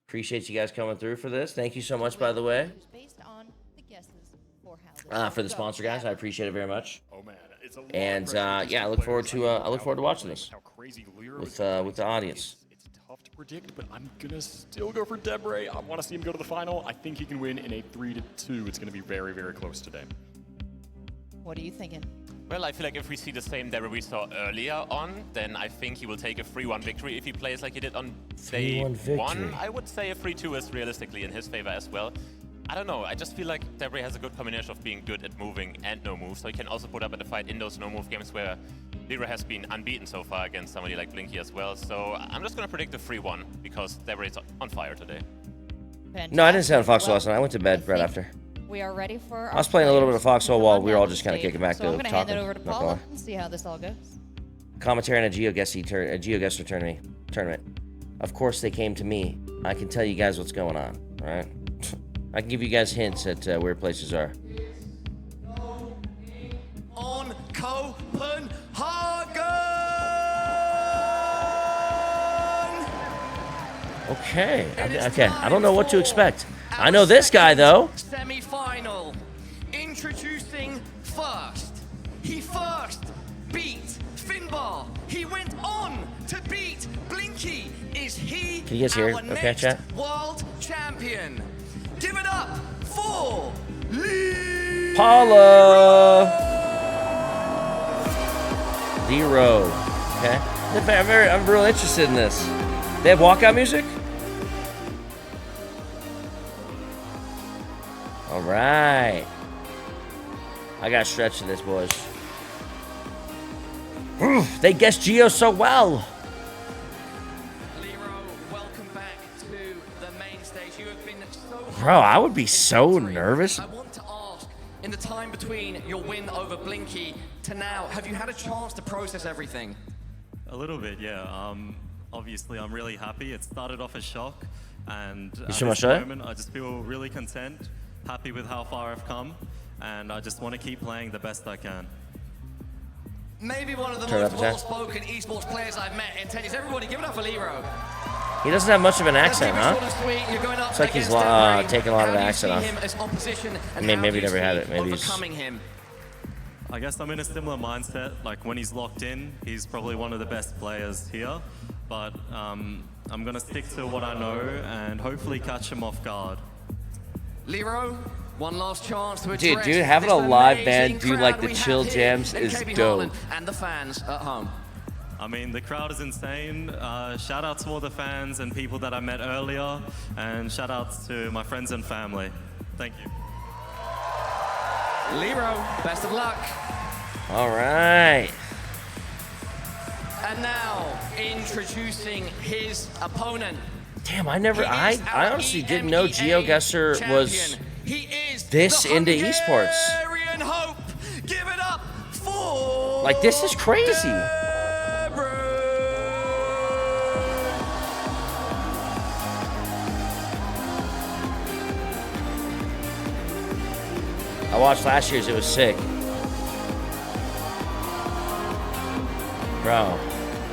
Appreciate you guys coming through for this. Thank you so much, by the way, for the sponsor, guys. I appreciate it very much. Oh man, it's a and yeah, I look forward to watching this with the audience. It's tough to predict, but I'm gonna still go for Debray. I want to see him go to the final. I think he can win in a 3-2. It's gonna be very, very close today. What are you thinking? Well, I feel like if we see the same Debray we saw earlier on, then I think he will take a 3-1 victory if he plays like he did on day 1. I would say a 3-2 is realistically in his favor as well. I don't know, I just feel like Debray has a good combination of being good at moving and no move, so he can also put up at the fight in those no move games where Leroy has been unbeaten so far against somebody like Blinky as well. So I'm just gonna predict a 3-1 because Debray is on fire today. Fantastic. No, I didn't stay on Foxhole last night. I went to bed right after. We are ready for. I was playing a little bit of Foxhole while we were all just kind of kicking back so to I'm gonna talking. hand it over to Paula and see how this all goes. Commentary on a GeoGuessr tournament. Of course, they came to me. I can tell you guys what's going on. All right. I can give you guys hints at where places are. On Copenhagen! Okay. Okay. I don't know what to expect. I know this guy though. Semi-final. Introducing first. He first beat Finbar. He went on to beat Blinky. Is he Can you guys hear? our Okay, next chat. world champion? Give it up for Paula. Zero. Okay. I'm real interested in this. They have walkout music? All right. I got to stretch to this, boys. They guessed Geo so well. welcome back to the main stage. You have been so Bro, I would be so nervous. I want to ask, in the time between your win over Blinky to now, have you had a chance to process everything? A little bit, yeah. Obviously, I'm really happy. It started off as shock, and at this moment, I just feel really content, happy with how far I've come, and I just want to keep playing the best I can. Maybe one of the most well-spoken esports players I've met in 10 years. Everybody, give it up for Lero. He doesn't have much of an accent, huh? It's like he's taking a lot of the accent off. I mean, maybe he never had it. Maybe he's... I guess I'm in a similar mindset. Like, when he's locked in, he's probably one of the best players here. But I'm going to stick to what I know and hopefully catch him off guard. Lero, one last chance to address dude, having a live band do like the chill jams is dope. And the fans at home. I mean, the crowd is insane. Shout out to all the fans and people that I met earlier, and shout outs to my friends and family. Thank you. Lero, best of luck. All right. And now, introducing his opponent. Damn, I honestly didn't know GeoGuessr was this into esports. Hope. Give it up for like, this is crazy. I watched last year's, it was sick. Bro,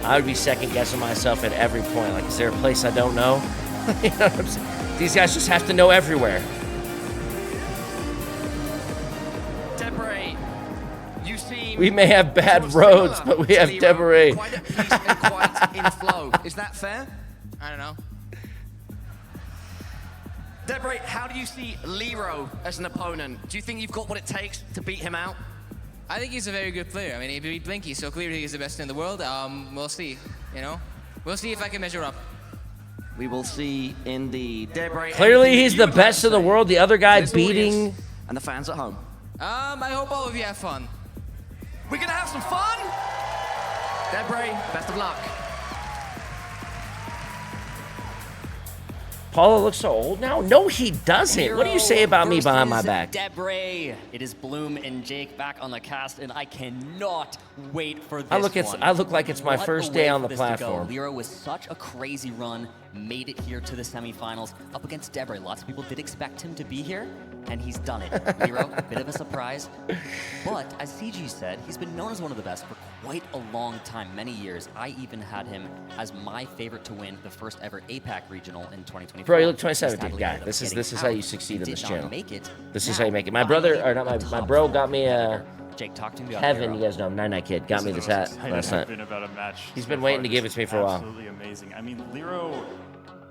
I would be second guessing myself at every point. Like, is there a place I don't know? You know what I'm saying? These guys just have to know everywhere. Debray, you seem we may have bad roads, but we have Debray. Quite at peace and quite in flow. Is that fair? I don't know. Debray, how do you see Lero as an opponent? Do you think you've got what it takes to beat him out? I think he's a very good player. I mean, he beat Blinky, so clearly he's the best in the world. We'll see, you know? We'll see if I can measure up. We will see indeed. Debray, clearly he's the best in the world. The other guy beating... And the fans at home. I hope all of you have fun. We're gonna have some fun! Debray, best of luck. Paula looks so old now? No, he doesn't. What do you say about me behind my back? Debray. It is Bloom and Jake back on the cast, and I cannot wait for this I look like it's my first day on the platform. Lero with such a crazy run, made it here to the semifinals up against Debray. Lots of people did expect him to be here, and he's done it. Lero, a bit of a surprise. But as CG said, he's been known as one of the best for quite a long time, many years. I even had him as my favorite to win the first ever APAC regional in 2024. Bro, you look 2017 guy. This is how you succeed in this channel. This is how you make it. My brother, or not my bro, got me a. Jake, talk to me about Kevin, Hero. you guys know him, 99 Kid, got me this hat last night. About a match He's been waiting to give it to me for a while. Absolutely amazing. I mean, Lero,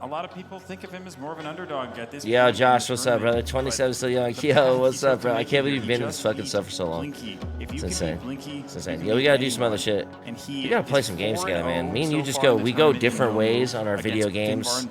a lot of people think of him as more of an underdog at this Yo, point. Josh, what's up, brother? 27 still young. Yo, what's up, bro? I can't believe you've been in this fucking stuff for so long. It's insane. It's insane. Yo, we gotta do some other shit. We gotta play some games together, man. Me and you just go, we go different ways on our video games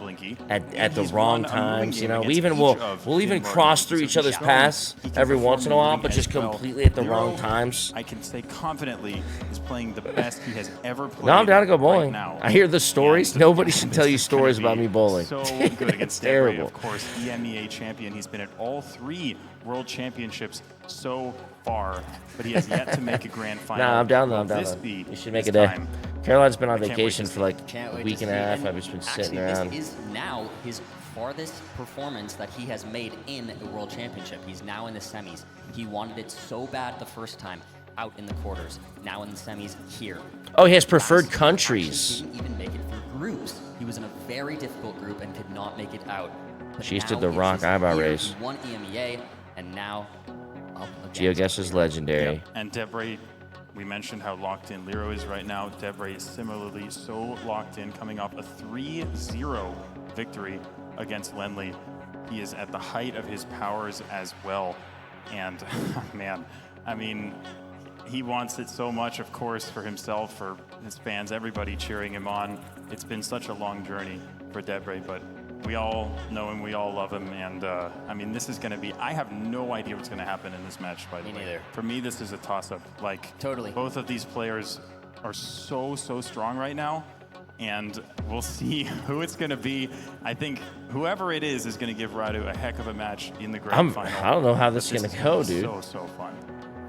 at the wrong times, you know? We'll even cross through each other's paths every once in a while, but just completely at the wrong times. I can say confidently is playing the best he has ever played. No, I'm down to go bowling. Right now. I hear the stories. Nobody should tell you stories about me bowling. So good against terrible. Of course, EMEA champion. He's been at all 3 world championships so far, but he has yet to make a grand final. Nah, I'm down though. I'm Will down this though. be You should make his a day. time? Caroline's been on I can't wait vacation to for like Can't a wait week to and a see. half. I've just been sitting Actually, around. this is now his farthest performance that he has made in the World Championship. He's now in the semis. He wanted it so bad the first time, out in the quarters. Now in the semis, here. Oh, he has preferred Last, countries. He didn't even make it through groups. He was in a very difficult group and could not make it out. But She's now did the it's rock his eyebrow year. raise. He won EMEA, and now up against GeoGuessr's legendary. Yep. And Debray, we mentioned how locked in Lero is right now. Debray is similarly so locked in, coming off a 3-0 victory against Lenley. He is at the height of his powers as well. And man, I mean, he wants it so much, of course, for himself, for his fans, everybody cheering him on. It's been such a long journey for Debray, but we all know him, we all love him, and I mean, this is going to be, I have no idea what's going to happen in this match, by the way. Me neither. For me, this is a toss-up. Like, Totally. both of these players are so strong right now, and we'll see who it's going to be. I think whoever it is going to give Radu a heck of a match in the grand final. I don't know how this is going to go, dude. So fun.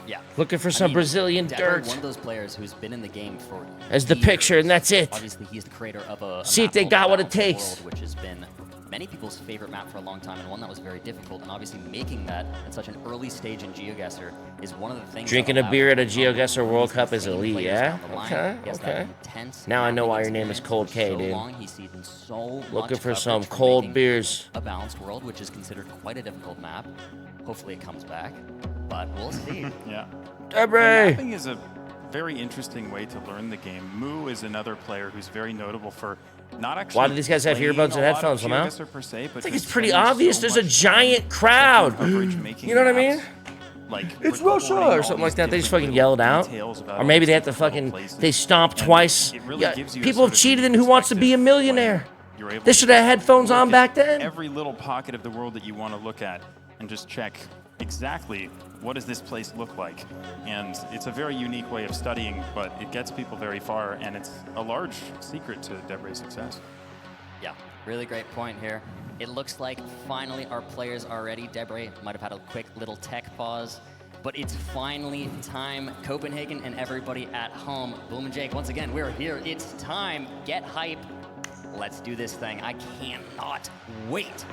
Yeah. Looking for some Brazilian Debray, dirt. one of those players who's been in the game for As the years. picture, and that's it. Obviously, he's the creator of a See if map they called got what it Balance of the takes. World, which has been many people's favorite map for a long time, and one that was very difficult. And obviously, making that at such an early stage in GeoGuessr is one of the things. Drinking that a beer at a allows you to GeoGuessr World these Cup is insane elite, players yeah? down the line. Okay, He has that okay. intense Now I know why your mapping name is experience Cold for K, so dude. long. He's seen so Looking much for some coverage cold making beers. A balanced world, which is considered quite a difficult map. Hopefully, it comes back, but we'll see. Yeah. Debray! Mapping is a very interesting way to learn the game. Moo is another player who's very notable for not actually. Why do these guys have playing earbuds and a lot of headphones, Lamau? GeoGuessr per se, but I think just it's pretty spending obvious. so There's a much giant time crowd. coverage, making You know what I maps, mean? Like It's recording Russia all or these something like that. They just different fucking yelled little out. details about Or all maybe these they have to different little fucking, places. they stomped And twice. it really Yeah, gives you a people sort have of cheated in Who Wants to Be a perspective Millionaire. when you're able They to should have headphones look on at back then. Every little pocket of the world that you want to look at and just check exactly what does this place look like. And it's a very unique way of studying, but it gets people very far, and it's a large secret to Debray's success. Yeah, really great point here. It looks like finally our players are ready. Debray might have had a quick little tech pause, but it's finally time. Copenhagen and everybody at home. Boom and Jake, once again, we're here. It's time. Get hype. Let's do this thing. I cannot wait.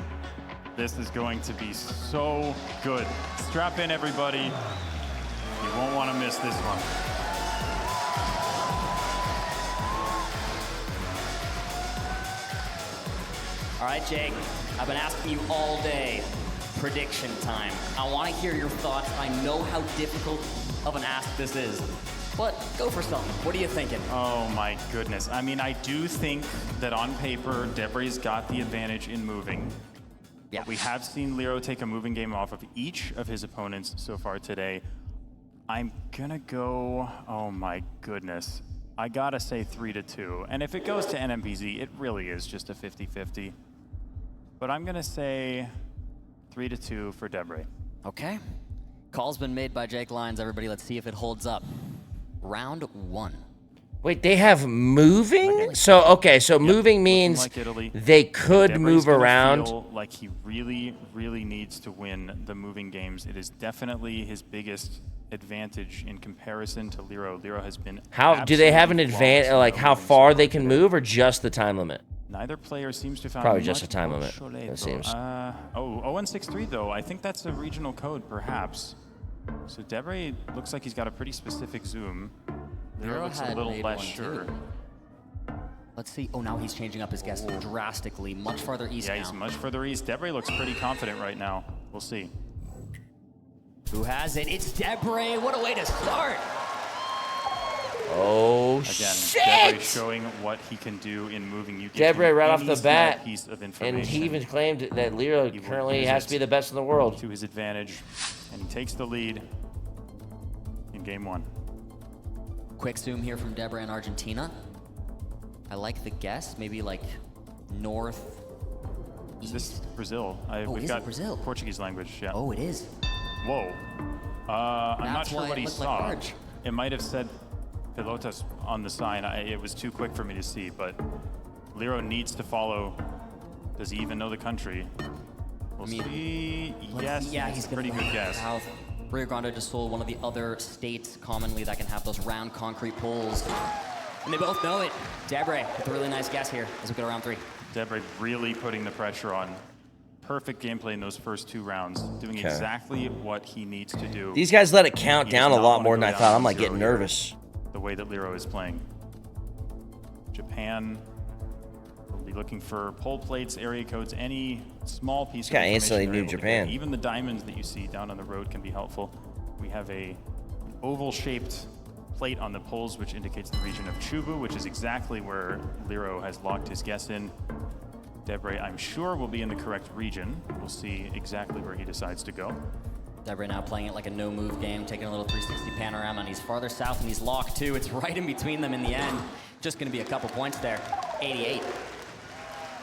This is going to be so good. Strap in, everybody. You won't want to miss this one. All right, Jake, I've been asking you all day. Prediction time. I want to hear your thoughts. I know how difficult of an ask this is, but go for something. What are you thinking? Oh my goodness. I mean, I do think that on paper, Debray's got the advantage in moving. Yeah. We have seen Lero take a moving game off of each of his opponents so far today. I'm gonna go, oh my goodness. I gotta say 3-2. And if it goes to NMPZ, it really is just a 50-50. But I'm gonna say 3-2 for Debray. Okay. Call's been made by Jake Lyons, everybody. Let's see if it holds up. Round 1. Wait, they have moving? So, okay, so moving means like Italy. they could Debray's move gonna around. Feel like he really needs to win the moving games. It is definitely his biggest advantage in comparison to Lero. Lero has been How do they have an absolutely advantage, flawless like in how moving far so they far can today. move, or just the time limit? Neither player seems to have found Probably just much a time more limit, Cholet, it though. seems. 0163 though. I think that's a regional code, perhaps. So Debray looks like he's got a pretty specific zoom. Lero looks a had little made less one sure. too. Let's see. Oh, now he's changing up his guess drastically, much farther east Yeah, now. he's much further east. Debray looks pretty confident right now. We'll see. Who has it? It's Debray. What a way to start. Oh, Again, shit! Debray showing what he can do in moving. You give Debray him right off any the small bat, piece of and information, he even claimed that Lero he will currently use has it to be the best in the world. to his advantage, and he takes the lead in game 1. Quick zoom here from Debray in Argentina. I like the guess. Maybe like north. Is this Brazil? Oh, We've is it got Brazil? Portuguese language. Yeah. Oh, it is. Whoa. I'm not That's sure why what it he looked like saw. Arge. It might have said Pelotas on the sign. It was too quick for me to see, but Lero needs to follow. Does he even know the country? We'll see. Yes, Yeah, it's he's a pretty gonna good guess. South. Rio Grande do Sul, one of the other states commonly that can have those round concrete poles. And they both know it. Debray with a really nice guess here as we go to round 3. Debray really putting the pressure on. Perfect gameplay in those first 2 rounds, doing Okay. exactly what he needs to do. These guys let it count He does down a not lot wanna more go than I down thought. I'm 1-0 like getting here, nervous. The way that Lero is playing. Japan will be looking for pole plates, area codes, any small piece of guy information instantly they're knew able to Japan. get. Even the diamonds that you see down on the road can be helpful. We have an oval-shaped plate on the poles, which indicates the region of Chubu, which is exactly where Lero has locked his guess in. Debray, I'm sure, will be in the correct region. We'll see exactly where he decides to go. Debray now playing it like a no-move game, taking a little 360 panorama, and he's farther south and he's locked too. It's right in between them in the end. Just gonna be a couple points there. 88.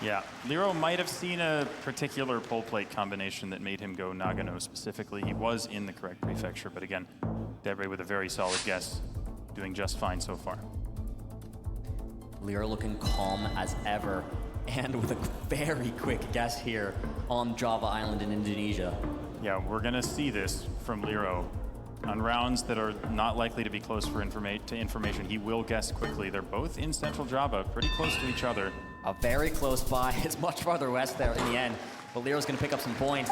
Yeah, Lero might have seen a particular pole plate combination that made him go Nagano specifically. He was in the correct prefecture, but again, Debray with a very solid guess, doing just fine so far. Lero looking calm as ever, and with a very quick guess here on Java Island in Indonesia. Yeah, we're gonna see this from Lero. On rounds that are not likely to be close for information, he will guess quickly. They're both in Central Java, pretty close to each other. Very close by. It's much farther west there in the end, but Lero's gonna pick up some points.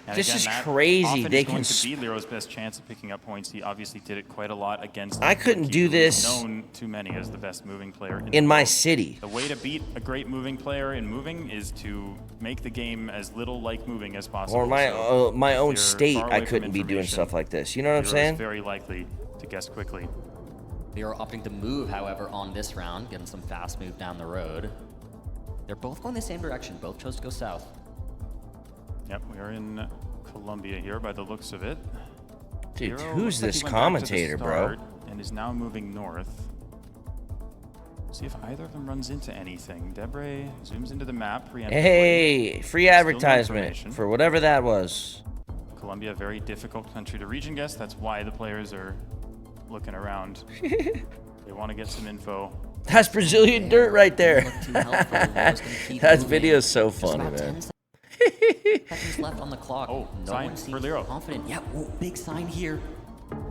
And This again, is that crazy. often They is going can to be Lero's best chance of picking up points. He obviously did it quite a lot against. I couldn't Ricky, do who is this known to many as the best moving player in my world. city. The way to beat a great moving player in moving is to make the game as little like moving as possible. Or my So my if own you're state, far I away from couldn't be doing information, stuff like this. You know what I'm Lero is saying? very likely to guess quickly. Lero opting to move, however, on this round, getting some fast move down the road. They're both going the same direction. Both chose to go south. Yep, we are in Colombia here by the looks of it. Dude, Lero who's looks like this he went back to the commentator, bro? start And is now moving north. See if either of them runs into anything. Debray zooms into the map preemptively. Hey, free Still no advertisement information. for whatever that was. Colombia, very difficult country to region guess. That's why the players are looking around. They want to get some info. That's Brazilian dirt right there. Look too helpful. Lero's gonna keep That moving. video's so Just funny, about man. 10 seconds left on the clock. Oh, no sign one for seems Lero. confident. Yeah, oh, big sign here.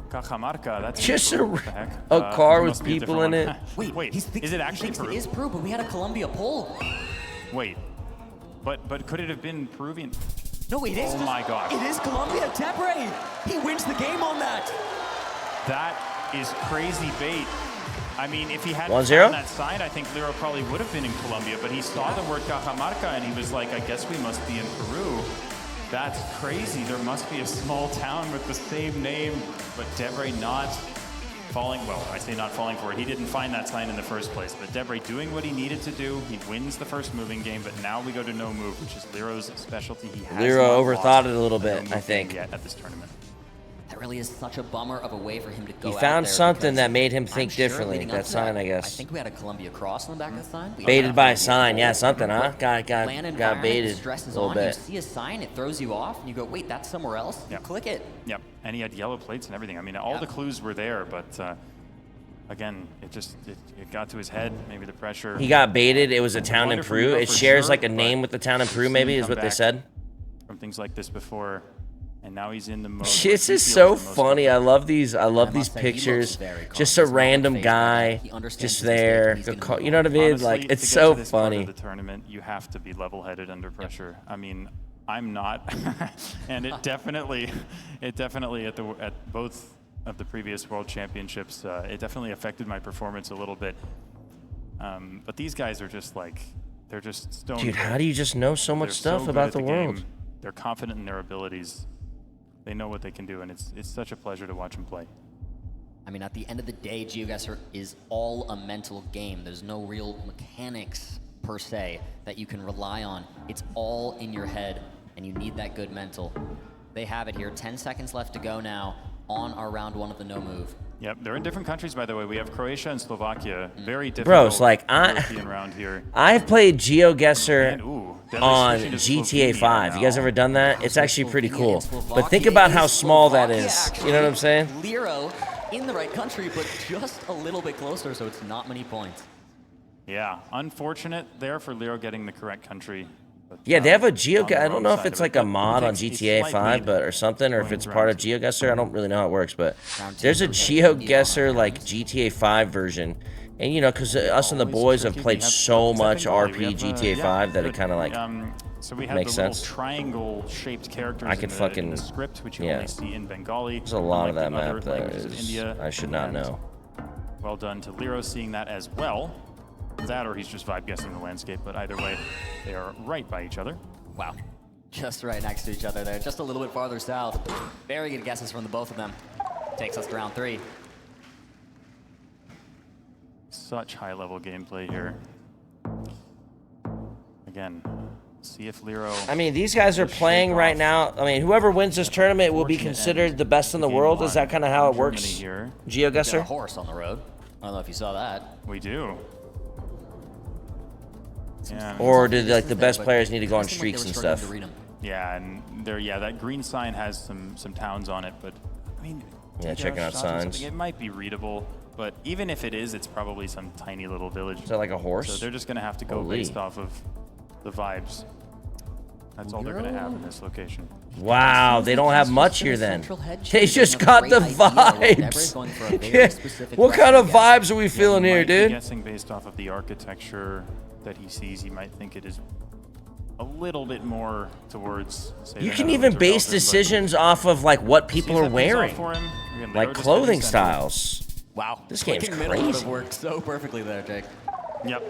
Cajamarca, that's Just Peru. a- What the heck? a car it with must be a people different in one. it. Wait, he thinks, is it actually he thinks Peru? it is Peru, but we had a Colombia poll. Wait, but could it have been Peruvian? No, it is. Oh my gosh. It is Colombia. Debray. He wins the game on that. That is crazy bait. I mean, if he hadn't 1-0? found that sign, I think Lero probably would have been in Colombia, but he saw the word Cajamarca and he was like, I guess we must be in Peru. That's crazy. There must be a small town with the same name, but Debray not falling, well, I say not falling for it. He didn't find that sign in the first place, but Debray doing what he needed to do. He wins the first moving game, but now we go to no move, which is Lero's specialty. He has Lero not overthought lost it a little a bit, no-move I think. game yet at this tournament. That really is such a bummer of a way for him to go He out found there something because that made him I'm think sure differently. leading That up to sign, I I guess. think we had a Columbia cross on the back of the sign. We Baited had by a Columbia sign, poll. yeah, something, huh? Land Got environment, baited the stress a is little on. You bit. see a sign, it throws you off, and you go, wait, that's somewhere else. Yep. You click it. Yep, and he had yellow plates and everything. I mean, all the clues were there, but again, it got to his head. Maybe the pressure. He got baited. It was a town in Wonderful Peru. Lero It for shares sure, like a but name with the town in Peru, seen maybe, him is come what they back said. From things like this before, and now he's in the mode. This where he is feels so the most funny. I love these. I love I these must say, he looks pictures. very Just a confident. He's not random phased by guy, that. He understands just his mistake there. and he's gonna move You know what I mean? Honestly, Like to it's get so to this part funny. of the tournament, you have to be level-headed under pressure. I mean, I'm not, and it definitely at both of the previous World Championships. It definitely affected my performance a little bit. But these guys are just like, they're just stone. Dude, how do you just know so much stuff about the world? They're confident in their abilities. They know what they can do, and it's such a pleasure to watch them play. I mean, at the end of the day, GeoGuessr is all a mental game. There's no real mechanics, per se, that you can rely on. It's all in your head, and you need that good mental. They have it here. 10 seconds left to go now on our round 1 of the no move. Yep, they're in different countries, by the way. We have Croatia and Slovakia. Very difficult Bros, like, European round here. I've played GeoGuessr on Deadly GTA 5. You guys ever done that? It's actually pretty cool. But think Slovakia about how is small that Slovakia, is. actually. You know what I'm saying? Lero in the right country, but just a little bit closer, so it's not many points. Yeah, unfortunate there for Lero getting the correct country. But, Yeah, they have a on the GeoGuessr. I don't know wrong if side it's of like it, a but mod on it takes a GTA slight 5, lead but or something, or if going it's to part of round two. GeoGuessr. I don't really know how it works, but Round two there's a for GeoGuessr like GTA 5 version. And you know, because us and the boys have played so much RP GTA 5 that it kind of like so we have makes the little sense. triangle-shaped characters I could in fucking the script, which you yeah. only see in Bengali. There's a lot of that unlike the map other that languages of is India. I should not And know. Well done to Lero seeing that as well. That or he's just vibe guessing the landscape, but either way, they are right by each other. Wow. Just right next to each other there, just a little bit farther south. Very good guesses from the both of them. Takes us to round 3. Such high-level gameplay here. Again, see if Lero... I mean, these guys are playing right now. I mean, whoever wins this tournament will be considered the best in the world. Is that kind of how it works? Here. Got a GeoGuessr? horse on the road. I don't know if you saw that. We do. Yeah. Or did like the best players need to go on streaks and stuff? Yeah, and there, yeah, that green sign has some towns on it, but I mean, Yeah, checking out shots or something, signs. It might be readable, but even if it is, it's probably some tiny little village. Is that like a horse? So they're just gonna have to go Holy. based off of the vibes. That's all they're gonna have in this location. Wow, they don't have much here then. They just got the vibes. Yeah. What kind of vibes are we feeling He here, might be dude? guessing based off of the architecture that he sees, he might think it is a little bit more towards. Say, You the can Netherlands even or base Belgium, but decisions off of like what people see if are that pays off wearing, for him. Again, like Lero just clothing heading central. styles. Wow. This game's Clicking middle would have crazy. worked so perfectly there, Jake. Yep.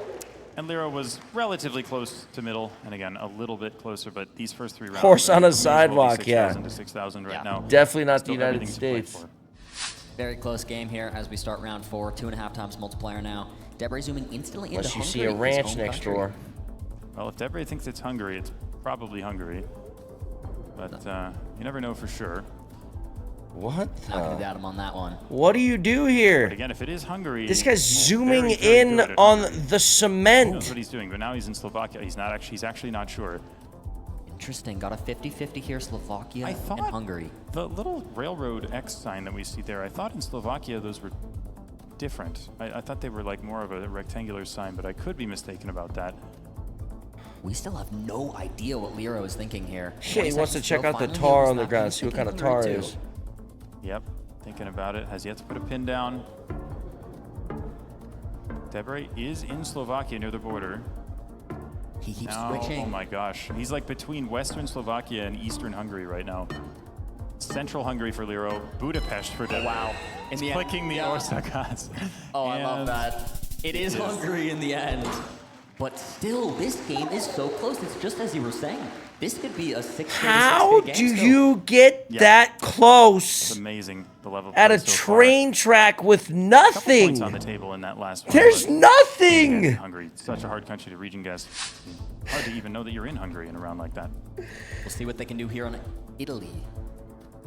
And Lero was relatively close to middle, and again, a little bit closer, but these first 3 rounds. Horse on a may as well be sidewalk, yeah. 6,000 to 6,000 right Yeah. now. Definitely not the Still United everything to play States. for. Very close game here as we start round 4. 2.5 times multiplier now. Debris zooming instantly Unless into you see Hungary, a his ranch home next country. door. Well, if Debray thinks it's Hungary, it's probably Hungary. But you never know for sure. What? Not gonna doubt him on that one. What do you do here? But again, if it is Hungary, This guy's he's zooming very, very in good at on Hungary. the He knows cement. what he's doing, but now he's in Slovakia. He's not actually. He's actually not sure. Interesting. Got a 50-50 here, Slovakia I and thought Hungary. the little railroad X sign that we see there, I thought in Slovakia those were different. I thought they were like more of a rectangular sign, but I could be mistaken about that. We still have no idea what Lero is thinking here. Shit, he 20 wants to seconds check go, out the finally tar heals on the that. ground, He's see what kind of thinking tar through it too. is. Yep, thinking about it. Has yet to put a pin down. Debray is in Slovakia near the border. He keeps Now, switching. oh my gosh. He's like between Western Slovakia and Eastern Hungary right now. Central Hungary for Lero, Budapest for Debray. Wow. In the end, Clicking the yeah. Orsakas. Oh, I love And that. It is Hungary in the end. But still, this game is so close. It's just as you were saying. This could be a 6-3 How game do still. you get Yeah. that It's close amazing, the level of at a play so far. train track with Couple points on nothing? the table in that last one. There's but nothing. again, Hungary, such a hard country to region guess. Hard to even know that you're in Hungary in a round like that. We'll see what they can do here on Italy.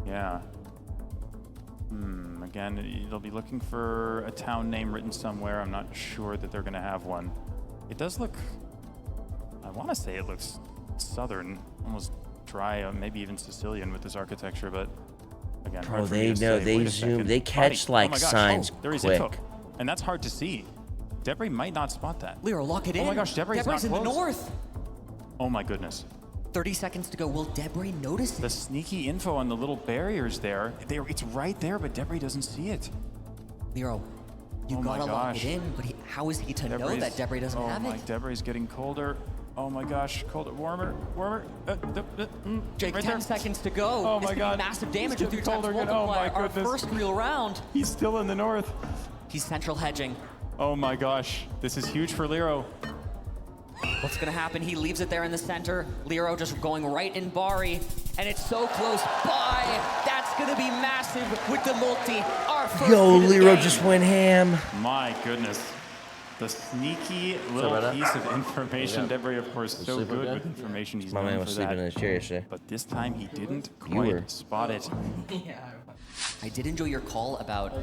Yeah. Again, they'll be looking for a town name written somewhere. I'm not sure that they're going to have one. It does look, I want to say it looks southern, almost dry, maybe even Sicilian with this architecture, but again, Bro, hard for me they to know, say. they Wait a zoom, second. they catch Buddy. like Oh my gosh. signs There is quick. info. And that's hard to see. Debray might not spot that. Lero, lock it in. Oh my gosh, Debray's not in the close. north. Oh my goodness. 30 seconds to go. Will Debray notice The it? sneaky info on the little barriers there, it's right there, but Debray doesn't see it. Lero, you Oh my gotta lock gosh. it in, but how is he to know Debray's- that Debray doesn't have Oh my, it? Debray's getting colder. Oh my gosh, colder, warmer. Jake, Right 10 there. seconds to go. Oh This my could be God. massive damage It's with your getting times colder again. Oh my multiplier. Our goodness. first real round. He's still in the north. He's central hedging. Oh my gosh, this is huge for Lero. What's gonna happen? He leaves it there in the center. Lero just going right in Bari, and it's so close by. That's gonna be massive with the multi. Our first Yo, hit of the Lero game. just went ham. My goodness. The sneaky little about that? piece of information. Yeah. Debray, of course, so sleep good okay? with information. He's My man known was for sleeping that. in his chair yesterday. But this time he didn't You were. quite spot it. I did enjoy your call about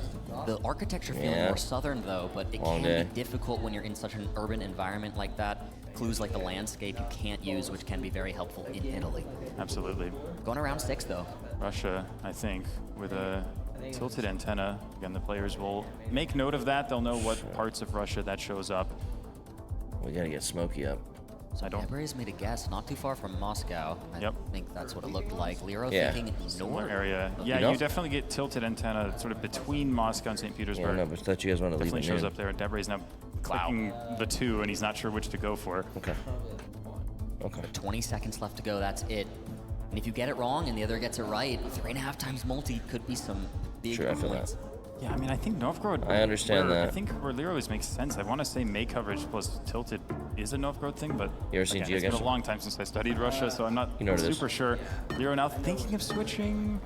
the architecture feeling Yeah. more southern, though, but it Long can day. be difficult when you're in such an urban environment like that. Clues like the landscape you can't use, which can be very helpful in Italy. Absolutely. Going around 6, though. Russia, I think, with a tilted antenna. Again, the players will make note of that. They'll know what parts of Russia that shows up. We gotta get Smokey up. So I don't- Debray's made a guess not too far from Moscow. I Yep. think that's what it looked like. Lero Yeah. thinking Similar north. area. Yeah, don't? you definitely get tilted antenna sort of between Moscow and St. Yeah, Petersburg. no, but I thought you guys wanted to leave Definitely it shows in. up there. Debray's now clicking the 2, and he's not sure which to go for. Okay. Okay. 20 seconds left to go, that's it. And if you get it wrong and the other gets it right, 3.5 times multi could be some big Sure, I feel points. that. Yeah, I mean, I think Novgorod. I understand where, that. I think where Lero is makes sense. I want to say May coverage plus tilted is a Novgorod thing, but You ever seen again, it's been a GeoGuessr? long time since I studied Russia, so I'm not You know what it is. super sure. Lero now thinking of switching.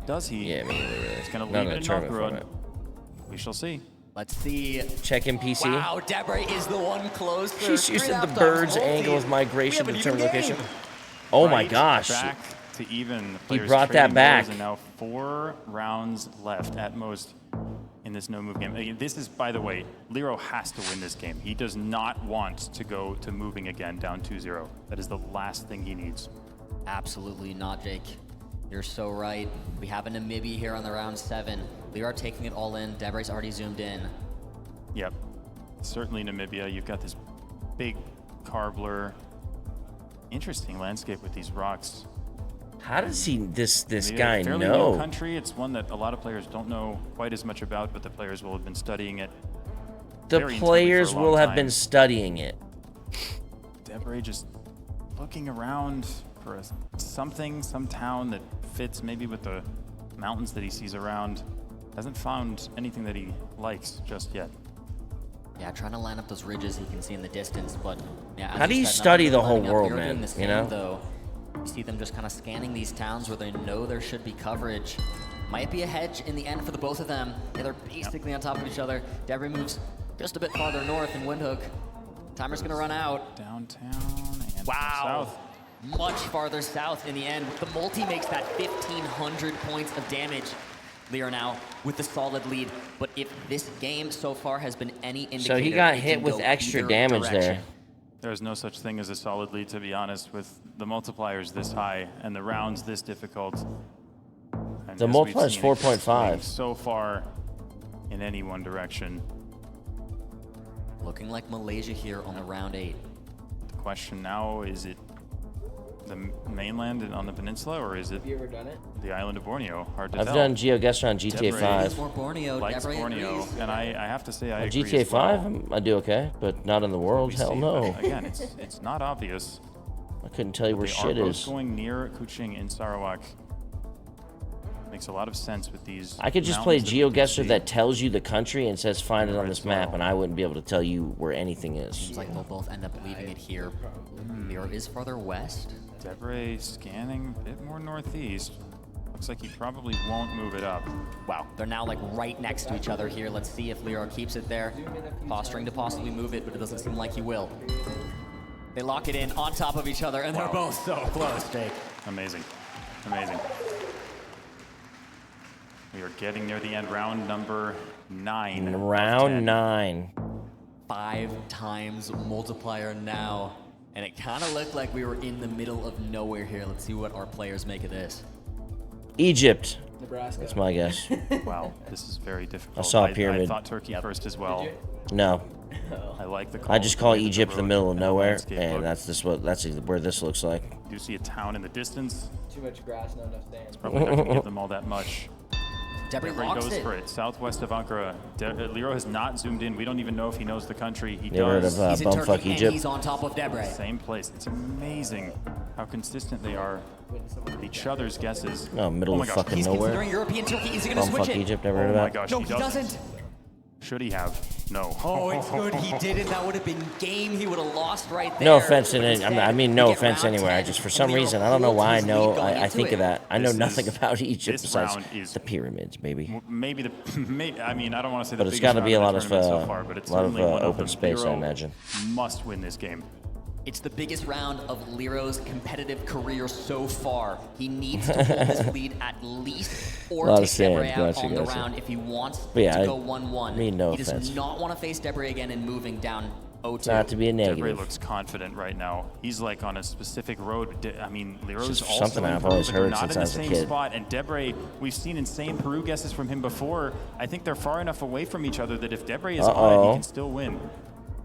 Does he? Yeah, I mean, He's going to not leave in it a in tournament Novgorod. format. We shall see. Let's see. Check in PC. Wow, Debray is the one close. for She's using 3.5 the times bird's multi. angle of We migration have to an determine even location. game. Oh my Right gosh. Back to even. The He players brought trading that back. blows, And now 4 rounds left at most in this no-move game. Again, this is, by the way, Lero has to win this game. He does not want to go to moving again down 2-0. That is the last thing he needs. Absolutely not, Jake. You're so right. We have a Namibia here on the round 7. Lero taking it all in. Debray's already zoomed in. Yep. Certainly Namibia. You've got this big Carbler. Interesting landscape with these rocks. How does this Namibia, guy fairly know? new country. It's one that a lot of players don't know quite as much about, but the players will have been studying it. The very intently for a players long will have time. been studying it. Debray just looking around for something, some town that fits maybe with the mountains that he sees around. Hasn't found anything that he likes just yet. Yeah, trying to line up those ridges he can see in the distance, but yeah. as How do you said, study nothing the but whole lining up. world, We're doing man, the you same, know? Though. You see them just kind of scanning these towns where they know there should be coverage. Might be a hedge in the end for the both of them. Yeah, they're basically on top of each other. Debray moves just a bit farther north in Windhoek. Timer's gonna run out. Downtown and Wow. south. Much farther south in the end. The multi makes that 1,500 points of damage. Lero now with the solid lead, but if this game so far has been any indicator, So he got it hit can with go extra either damage direction. there. There's no such thing as a solid lead, to be honest, with the multipliers this high and the rounds this difficult. And The as multiplier we've is seen, it 4.5. swings so far in any one direction. Looking like Malaysia here on the round 8. The question now, is it the mainland and on the peninsula, or is it the island of Borneo? Hard to I've tell. done GeoGuessr on GTA Debray 5. More Borneo. Likes Debray Borneo, agrees. and I have to say I On agree GTA as well. 5, I do okay, but not in the world. We Hell see, no. but again, it's not obvious. I couldn't tell you where They shit are both is. going near Kuching in Sarawak. Makes a lot of sense with these. I could just play mountains that we can GeoGuessr see. that tells you the country and says find it on Right, this map, so- and I wouldn't be able to tell you where anything is. Seems like they'll both end up leaving it here. Lero is farther west. Debray scanning a bit more northeast. Looks like he probably won't move it up. Wow, they're now like right next to each other here. Let's see if Lero keeps it there. Posturing to possibly move it, but it doesn't seem like he will. They lock it in on top of each other, and they're both so close, Jake. Amazing. Amazing. We are getting near the end. Round number 9. of Round 10. 9. 5 times multiplier now. And it kind of looked like we were in the middle of nowhere here. Let's see what our players make of this. Egypt. Nebraska. That's my guess. Wow, this is very difficult. I saw a I pyramid. thought Turkey first as well. No. I like the call. I just call way that Egypt the road middle of and the nowhere, landscape and look. that's where this looks like. You see a town in the distance. Too much grass, not enough sand. Probably not going to give them all that much. Debray Debray locks goes it. for it. Southwest of Ankara. Lero has not zoomed in. We don't even know if he knows the country. He Never heard does. of He's in bumfuck Turkey, and Egypt. he's on top of Debray. Same place. It's amazing how consistent they are with each other's guesses. No, middle Oh my of gosh. fucking He's nowhere. considering European Turkey. Is he going to switch Bumfuck it? Egypt, never heard Oh of my that? gosh, No, he doesn't. Should he have? No. Oh, it's good. He didn't. That would have been game. He would have lost right there. No offense But in it. instead, I mean, we no get offense round anywhere. I 10, just, for and some Lero reason, I don't know holds why I his lead know. going I into think it. of that. I know This nothing is- about Egypt this besides round is- the pyramids, maybe. Maybe the. I mean, I don't want to say the But it's biggest got to be a round lot of the of tournament so far, but it's certainly one of open them. space, I Lero imagine. Must win this game. It's the biggest round of Lero's competitive career so far. He needs to hold this lead at least, or A lot take of sand. Debray out Gotcha, on the gotcha. round if he wants But yeah, to I go 1-1. mean no he does offense. not want to face Debray again and moving down 0-2. Not to be a Debray negative. looks confident right now. He's like on a specific road. I mean, Lero's Just also something in I've Peru, always but they're heard not since in I the was a same kid. spot. And Debray, we've seen insane Peru guesses from him before. I think they're far enough away from each other that if Debray is on it, he can still win.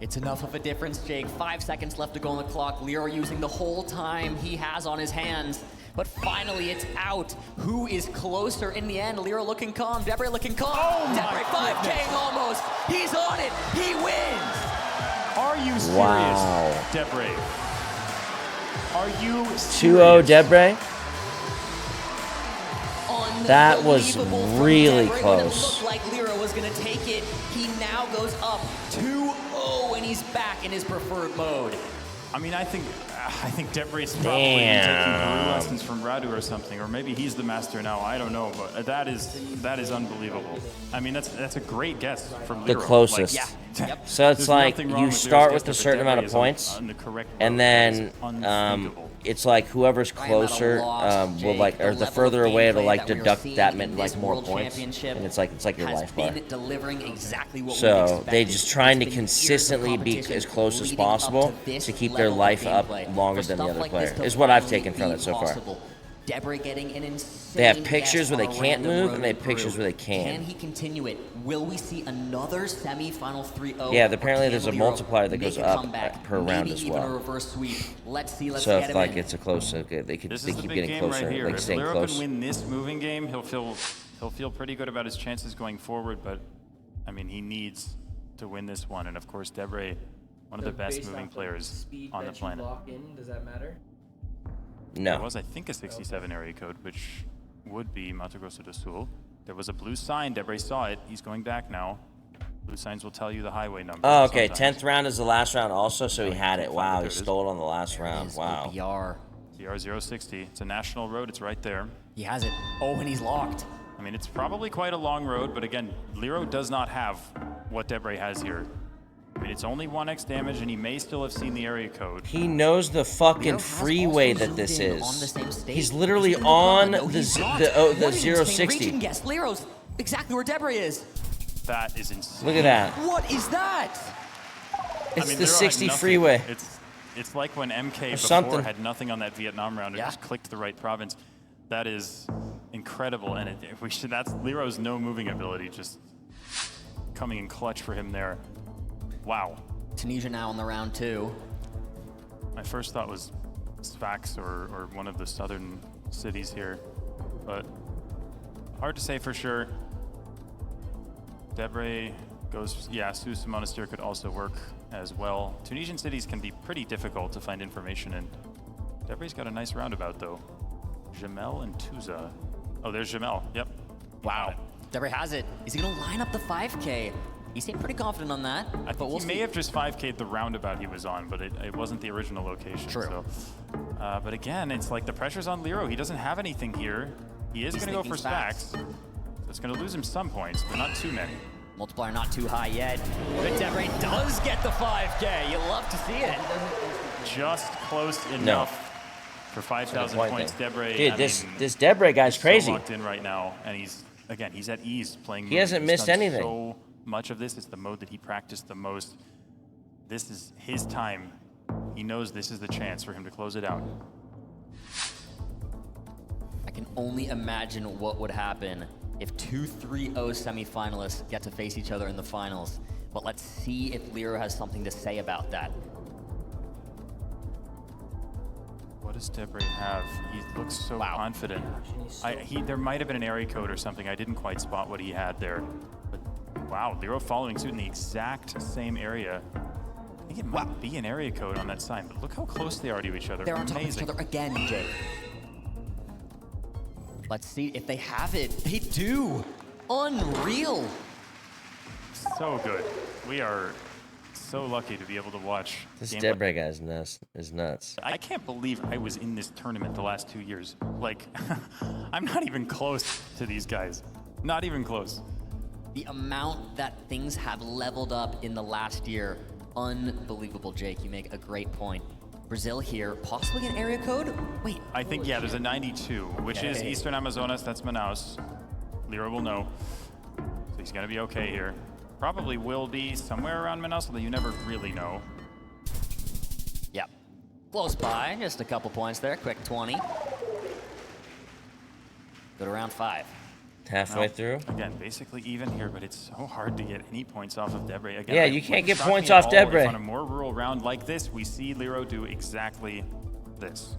It's enough of a difference, Jake. 5 seconds left to go on the clock. Lero using the whole time he has on his hands. But finally, it's out. Who is closer in the end? Lero looking calm. Debray looking calm. Oh Debray 5K almost. He's on it. He wins. Are you serious, Wow. Debray? Are you 2-0 serious? Debray. That was Unbelievable really from Debray. close. When it looked like Lero was going to take it, he now goes up 2-0, and he's back in his preferred mode. I mean, I think Debray's probably taking Damn. Peru lessons from Radu or something, or maybe he's the master now. I don't know, but that is unbelievable. I mean, that's a great guess from The Lero. closest. Yeah. Yep. So it's There's like nothing wrong you with start Lero's with a guess, but certain amount Debray of is on points, the correct and road. then That is unthinkable. it's like whoever's I am at a closer loss, will Jake. like, or the level of further away it'll gameplay like that we are deduct seeing that in meant this like more World points, Championship and it's like your has life bar. been delivering exactly what we So expected. they just trying to It's been years of consistently be competition as close as leading up possible this to keep their level of life up gameplay. longer For than the stuff other like this player, to is what I've finally taken from be it so far. possible. Debray getting an insane They have pictures guess where they on a can't random move, road and they in have pictures Peru. where they can. Can he continue it? Will we see another semi-final 3-0? Yeah, or apparently can there's a Lero multiplier that make goes a up comeback? per round Maybe as even well. a reverse sweep. Let's see. Let's So get if him like in. it's a close, okay, they This keep is the big getting game closer, right here. like If staying Lero close. can win this moving game, he'll feel pretty good about his chances going forward. But I mean, he needs to win this one. And of course, Debray, one of the best moving players on the planet. Does that matter? There No. was, I think, a 67 area code, which would be Mato Grosso do Sul. There was a blue sign. Debray saw it. He's going back now. Blue signs will tell you the highway number. Oh, okay. sometimes. 10th round is the last round also, so he had it. Find Wow, it. he There it is. stole it on the last round. Is Wow. OBR. CR060. It's a national road. It's right there. He has it. Oh, and he's locked. I mean, it's probably quite a long road, but again, Lero does not have what Debray has here. I mean, it's only 1x damage, and he may still have seen the area code. He knows the fucking Lero has freeway also that this zoomed in is. on the same stage. He's literally He's in the on car. No, the he's not. the What an insane 060. region guess. Lero's exactly where Debray is. That is insane. Look at that. What is that? It's I mean, the Lero had 60 nothing. freeway. It's like when MK before something. had nothing on that Vietnam round and Yeah. just clicked the right province. That is incredible, and that's Lero's no moving ability, just coming in clutch for him there. Wow. Tunisia now on the round 2. My first thought was Sfax or one of the southern cities here, but hard to say for sure. Debray goes, yeah, Sousa Monastir could also work as well. Tunisian cities can be pretty difficult to find information in. Debray's got a nice roundabout though. Jamel and Tuza. Oh, there's Jamel. Yep. Wow. Debray has it. Is he going to line up the 5K? He seemed pretty confident on that. I but think we'll he see. may have just 5K'd the roundabout he was on, but it wasn't the original location. True. So, but again, it's like the pressure's on Lero. He doesn't have anything here. He is He's going to go for thinking Spax. So it's going to lose him some points, but not too many. Multiplier not too high yet. But Debray does get the 5K. You love to see it. Just close enough for 5,000 point points. thing. Debray, Dude, I this mean, Debray guy's so crazy. locked in right now, and he's at ease playing. He hasn't He's missed done anything. So much of this is the mode that he practiced the most. This is his time. He knows this is the chance for him to close it out. I can only imagine what would happen if 2 3-0 semifinalists get to face each other in the finals. But let's see if Lero has something to say about that. What does Debray have? He looks so confident. There might have been an area code or something. I didn't quite spot what he had there. But wow, Lero following suit in the exact same area. I think it might be an area code on that sign, but look how close they are to each other. They're on top of each other again, Jake. Let's see if they have it. They do. Unreal. So good. We are so lucky to be able to watch. This Debray guy is nuts. I can't believe I was in this tournament the last 2 years. Like, I'm not even close to these guys. Not even close. The amount that things have leveled up in the last year, unbelievable, Jake. You make a great point. Brazil here, possibly an area code? Wait. I think, yeah, there's a 92, which is Eastern Amazonas. That's Manaus. Lero will know. So he's going to be okay here. Probably will be somewhere around Manaus, although you never really know. Yep. Close by, just a couple points there. Quick 20. Go to round 5. Halfway through. Again, basically even here, but it's so hard to get any points off of Debray. Again, yeah, you can't get points off Debray. On a more rural round like this, we see Lero do exactly this.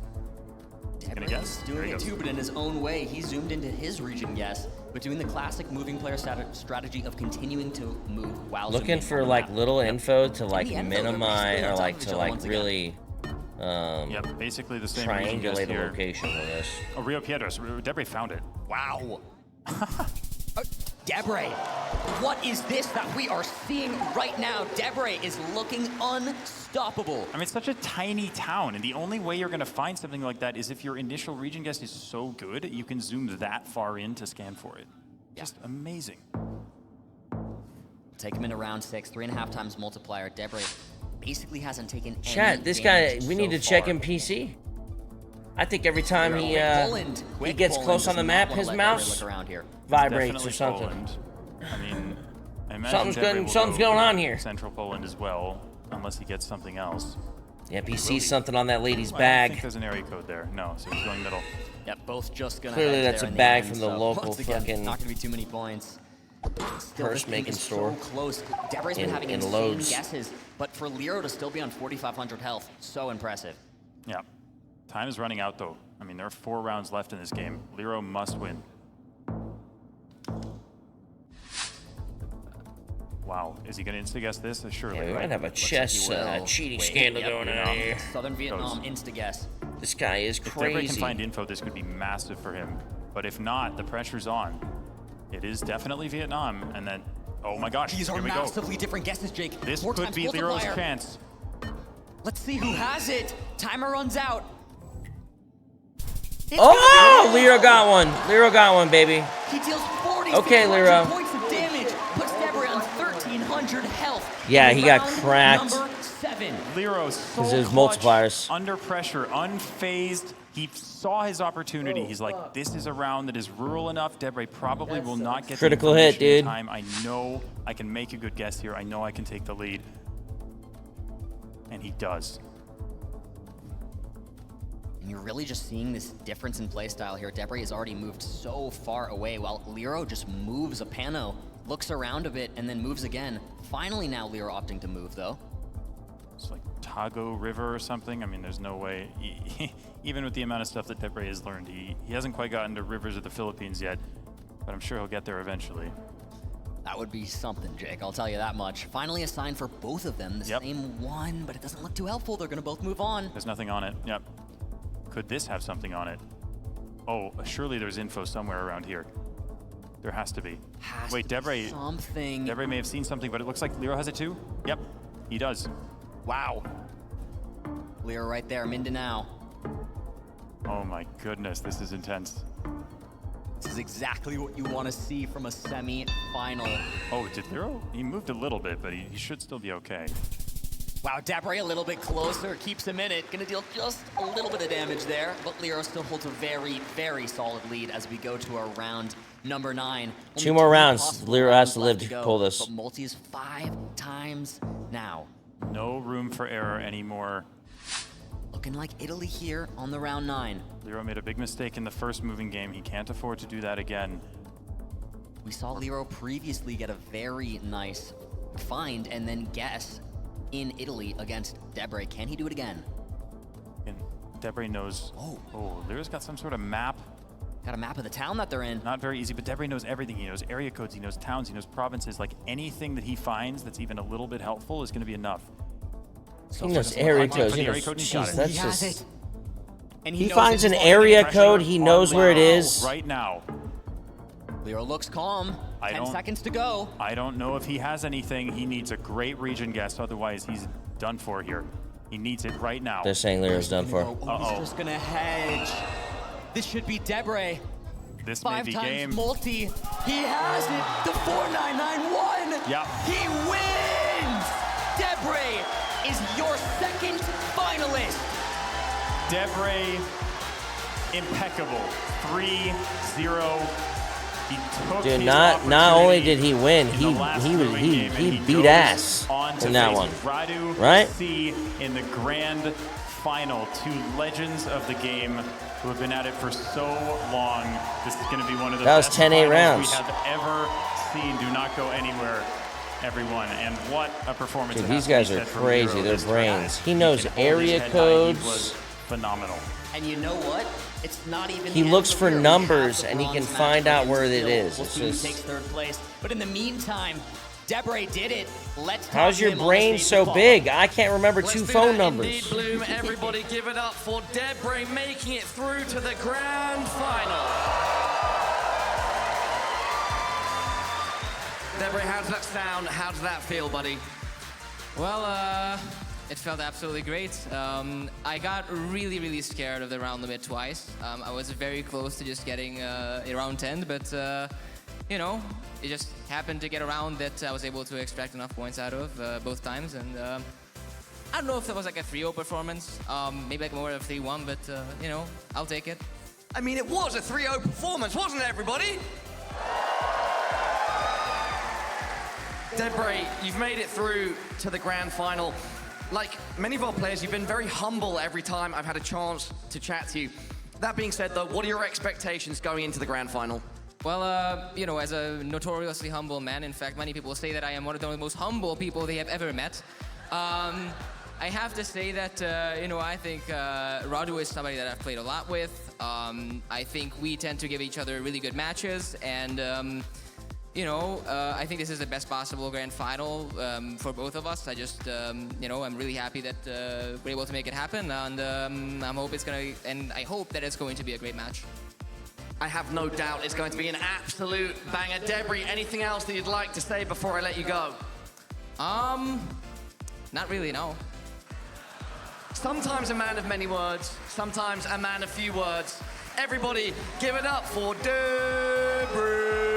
Debray is doing it too, but in his own way. He zoomed into his region guess, but doing the classic moving player strategy of continuing to move while looking for like little info to like minimize or like to like really basically the same triangulate the location with this. Oh, Rio Piedras. Debray found it. Wow. Debray, what is this that we are seeing right now? Debray is looking unstoppable. I mean, it's such a tiny town, and the only way you're going to find something like that is if your initial region guess is so good, you can zoom that far in to scan for it. Just amazing. Take him into round 6, 3.5 times multiplier. Debray basically hasn't taken any Chat, this guy, we need to check him PC. I think every time he gets close on the map, his mouse vibrates or something. Poland. I mean, I imagine something's going on here. Central Poland as well, unless he gets something else. Yep, he sees something on that lady's I bag. think there's an area code there. No, so he's going middle. Yep, both just gonna. Clearly, that's a bag from the local once again, fucking. Not gonna be too many points. Still, purse-making store. So close. Debray's been having insane guesses, but for Lero to still be on 4,500 health, so impressive. Yeah. Time is running out, though. I mean, there are 4 rounds left in this game. Lero must win. Wow. Is he going to insta-guess this? Surely, yeah, we right? might have a chess cheating scandal going on here. Southern Vietnam insta-guess. This guy is crazy. If Debray can find info, this could be massive for him. But if not, the pressure's on. It is definitely Vietnam. And then, oh my gosh, These are massively different guesses, Jake. This could be Lero's chance. Let's see who has it. Timer runs out. Oh, Lero got one. Lero got one, baby. He deals 40 Lero. points of damage, puts Debray on 1,300 health. Yeah, he got cracked. Number 7. Lero's so his clutch, multipliers. Under pressure, unfazed. He saw his opportunity. He's like, this is a round that is rural enough. Debray probably will not get critical hit, dude. Time. I know I can make a good guess here. I know I can take the lead. And he does. And you're really just seeing this difference in playstyle here. Debray has already moved so far away, while Lero just moves a pano, looks around a bit, and then moves again. Finally now Lero opting to move, though. It's like Tago River or something. I mean, there's no way. Even with the amount of stuff that Debray has learned, he hasn't quite gotten to rivers of the Philippines yet, but I'm sure he'll get there eventually. That would be something, Jake. I'll tell you that much. Finally a sign for both of them. The same one, but it doesn't look too helpful. They're going to both move on. There's nothing on it. Yep. Could this have something on it? Oh, surely there's info somewhere around here. There has to be. Wait, Debray. Something. Debray may have seen something, but it looks like Lero has it too. Yep, he does. Wow. Lero right there, Mindanao. Oh my goodness, this is intense. This is exactly what you want to see from a semi-final. Oh, did Lero? He moved a little bit, but he should still be okay. Wow, Debray a little bit closer, keeps him in it. Gonna deal just a little bit of damage there, but Lero still holds a very, very solid lead as we go to our round number 9. 2 more rounds. Lero has to live to pull this. But multis 5 times now. No room for error anymore. Looking like Italy here on the round 9. Lero made a big mistake in the first moving game. He can't afford to do that again. We saw Lero previously get a very nice find and then guess in Italy against Debray. Can he do it again? And Debray knows. Oh, Lyra's got some sort of map. Got a map of the town that they're in. Not very easy, but Debray knows everything. He knows area codes, he knows towns, he knows provinces. Like anything that he finds that's even a little bit helpful is going to be enough. He knows area codes. He knows. Jeez, that's He has just. it. And He knows finds it's an locked in. area code. He knows where it is. Right now. Lyra looks calm. 10 seconds to go. I don't know if he has anything. He needs a great region guess, otherwise he's done for here. He needs it right now. They're saying Lyra's done for. He's just gonna hedge. This should be Debray. This may 5 be times game. multi. He has it. The 4991. Yeah. He wins. Debray is your second finalist. Debray, impeccable. 3-0. He took Dude, his not only opportunity did he win, in the last he moving game, and beat goes ass on to in that face one. Radu Right? C in the grand final. 2 legends of the game who have been at it for so long. This is going to be one of the That was best 10-8 finals rounds. we have ever seen. Do not go anywhere, everyone. And what a performance! Dude, it these has to be guys are said from crazy. Miro They're this time. brains. He knows can hold his area head high. He codes. was phenomenal. And you know what? It's not even. He the looks end of for the year. We numbers, have the and he bronze can match find out for where him it still. is. We'll It's see who just- takes 3rd place. But in the meantime, Debray did it. Let's talk How's to your him on brain stage so to follow. big? I can't remember Let's 2 do phone that numbers. Indeed, Bloom. Everybody give it up for Debray making it through to the grand final. Debray, how does that sound? How does that feel, buddy? Well, it felt absolutely great. I got really, really scared of the round limit twice. I was very close to just getting around 10, but you know, it just happened to get around that I was able to extract enough points out of both times. And I don't know if that was like a 3-0 performance, maybe like more of a 3-1, but you know, I'll take it. I mean, it was a 3-0 performance, wasn't it, everybody? Debray, you've made it through to the grand final. Like many of our players, you've been very humble every time I've had a chance to chat to you. That being said, though, what are your expectations going into the grand final? Well, you know, as a notoriously humble man, in fact, many people say that I am one of the most humble people they have ever met. I have to say that, you know, I think Radu is somebody that I've played a lot with. I think we tend to give each other really good matches, and you know, I think this is the best possible grand final for both of us. I just, you know, I'm really happy that we're able to make it happen, and I hope that it's going to be a great match. I have no doubt it's going to be an absolute banger. Debray, anything else that you'd like to say before I let you go? Not really, no. Sometimes a man of many words, sometimes a man of few words. Everybody, give it up for Debray.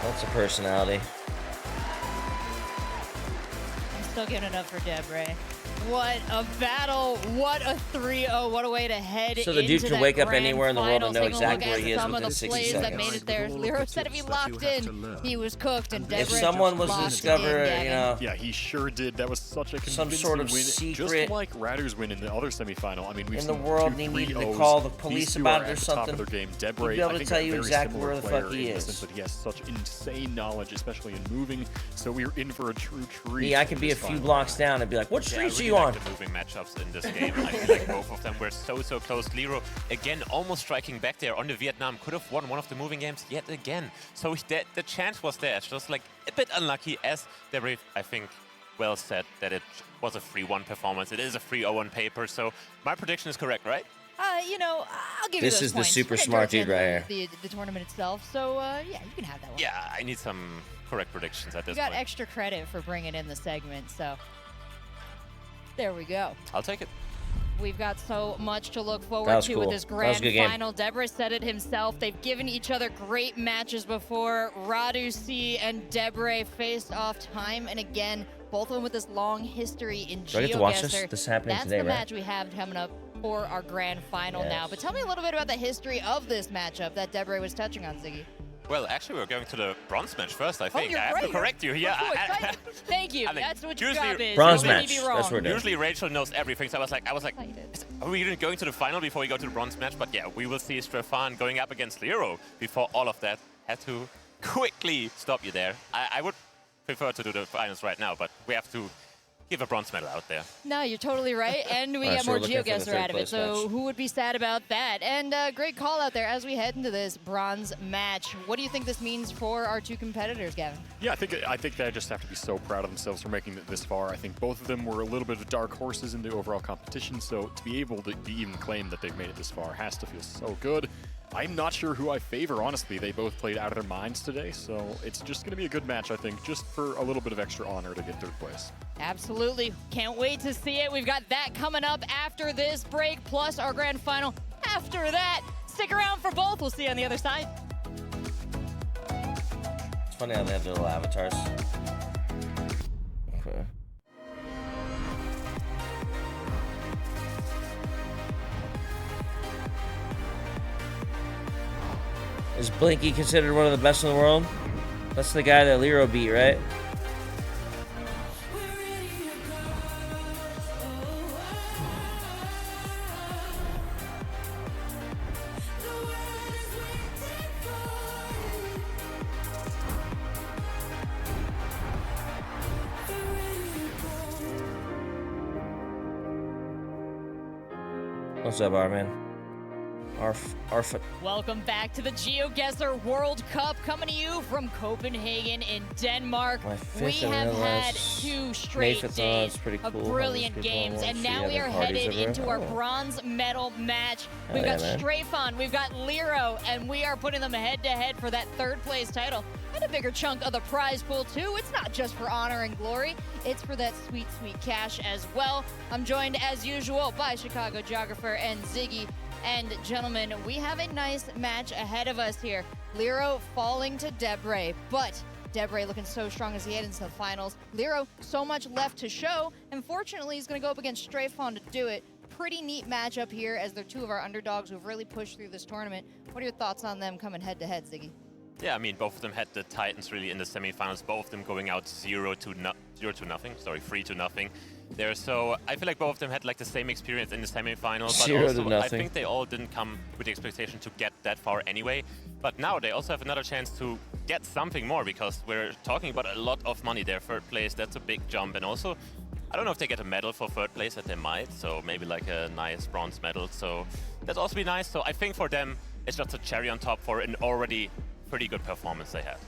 That's a personality. I'm still giving it up for Debray. What a battle! What a 3-0! What a way to head So the dude into can that wake up grand anywhere in the world and finals. know Taking a look exactly where at he is some within of the 60 plays that seconds. made it there. Lero said if he locked in, he was cooked, and Debray If someone was to locked discover, in, you know, Yeah, he sure did. That was such a some convincing sort of win, secret just like Radu's win in the other semifinal. I mean, we've in the seen world, 2 and he needed to 3-0s. call the These police two about are it or at the top of something, their game. he'd Debray, be able I to think, tell a you very exactly similar where the player fuck he in the is. sense that he has such insane knowledge, especially in moving. So we're in for a true treat. yeah, I could in be a this few final. blocks down and be like, what Yeah, I streets are really you like on? the moving matchups in this game. I feel like both of them were so close. Lero, again, almost striking back there on the Vietnam. Could have won one of the moving games yet again. So the chance was there. It's just like a bit unlucky, as Debray, I think, well said, that it was a 3-1 performance. It is a 3-0 on paper, so my prediction is correct, right? You know, I'll give This you is those the points. super We're getting smart towards dude right the end of the tournament itself, so yeah, you can have that one. Yeah, I need some correct predictions at You this got point. extra credit for bringing in the segment, so there we go. I'll take it. We've got so much to look That forward was to cool. with this That was a grand good game. final. Debray said it himself. They've given each other great matches before. Radu C and Debray faced off time and again. Both of them with this long history in Do I get to watch this? GeoGuessr. This is happening That's today, the right? match we have coming up for our grand final now. Yes. But tell me a little bit about the history of this matchup that Debray was touching on, Ziggy. Well, actually, we're going to the bronze match first, I think. you're I have right. to correct you. Yeah. I'm so excited. Thank you. I think That's what your usually job is. Bronze Don't let me match. be That's wrong. what it is. Usually Rachel knows everything, so I was like, Excited. are we even going to the final before we go to the bronze match? But yeah, we will see Stefan going up against Lero before all of that. Had to quickly stop you there. I would prefer to do the finals right now, but we have to give a bronze medal out there. No, you're totally right, and we get more GeoGuessr out of it, so who would be sad about that? And great call out there as we head into this bronze match. What do you think this means for our two competitors, Gavin? Yeah, I think they just have to be so proud of themselves for making it this far. I think both of them were a little bit of dark horses in the overall competition, so to be able to even claim that they've made it this far has to feel so good. I'm not sure who I favor, honestly. They both played out of their minds today, so it's just going to be a good match, I think, just for a little bit of extra honor to get third place. Absolutely. Can't wait to see it. We've got that coming up after this break, plus our grand final after that. Stick around for both. We'll see you on the other side. It's funny how they have their little avatars. Okay. Is Blinky considered one of the best in the world? That's the guy that Lero beat, right? What's up, Armin? Arf. Welcome back to the GeoGuessr World Cup, coming to you from Copenhagen in Denmark. We have had 2 straight days of brilliant games, and now we are headed into our bronze medal match. We've got Strafon, we've got Lero, and we are putting them head-to-head for that 3rd place title. And a bigger chunk of the prize pool, too. It's not just for honor and glory. It's for that sweet, sweet cash as well. I'm joined, as usual, by Chicago geographer and Ziggy. And gentlemen, we have a nice match ahead of us here. Lero falling to Debray, but Debray looking so strong as he heads into the finals. Lero, so much left to show. Unfortunately, he's going to go up against Strafon to do it. Pretty neat matchup here, as they're 2 of our underdogs who've really pushed through this tournament. What are your thoughts on them coming head-to-head, Ziggy? Yeah, I mean, both of them had the Titans really in the semifinals. Both of them going out 3-0 there. So I feel like both of them had like the same experience in the semifinals. But also, I think they all didn't come with the expectation to get that far anyway. But now they also have another chance to get something more, because we're talking about a lot of money there. 3rd place, that's a big jump. And also, I don't know if they get a medal for 3rd place, that they might. So maybe like a nice bronze medal. So that's also be nice. So I think for them, it's just a cherry on top for an already pretty good performance they had.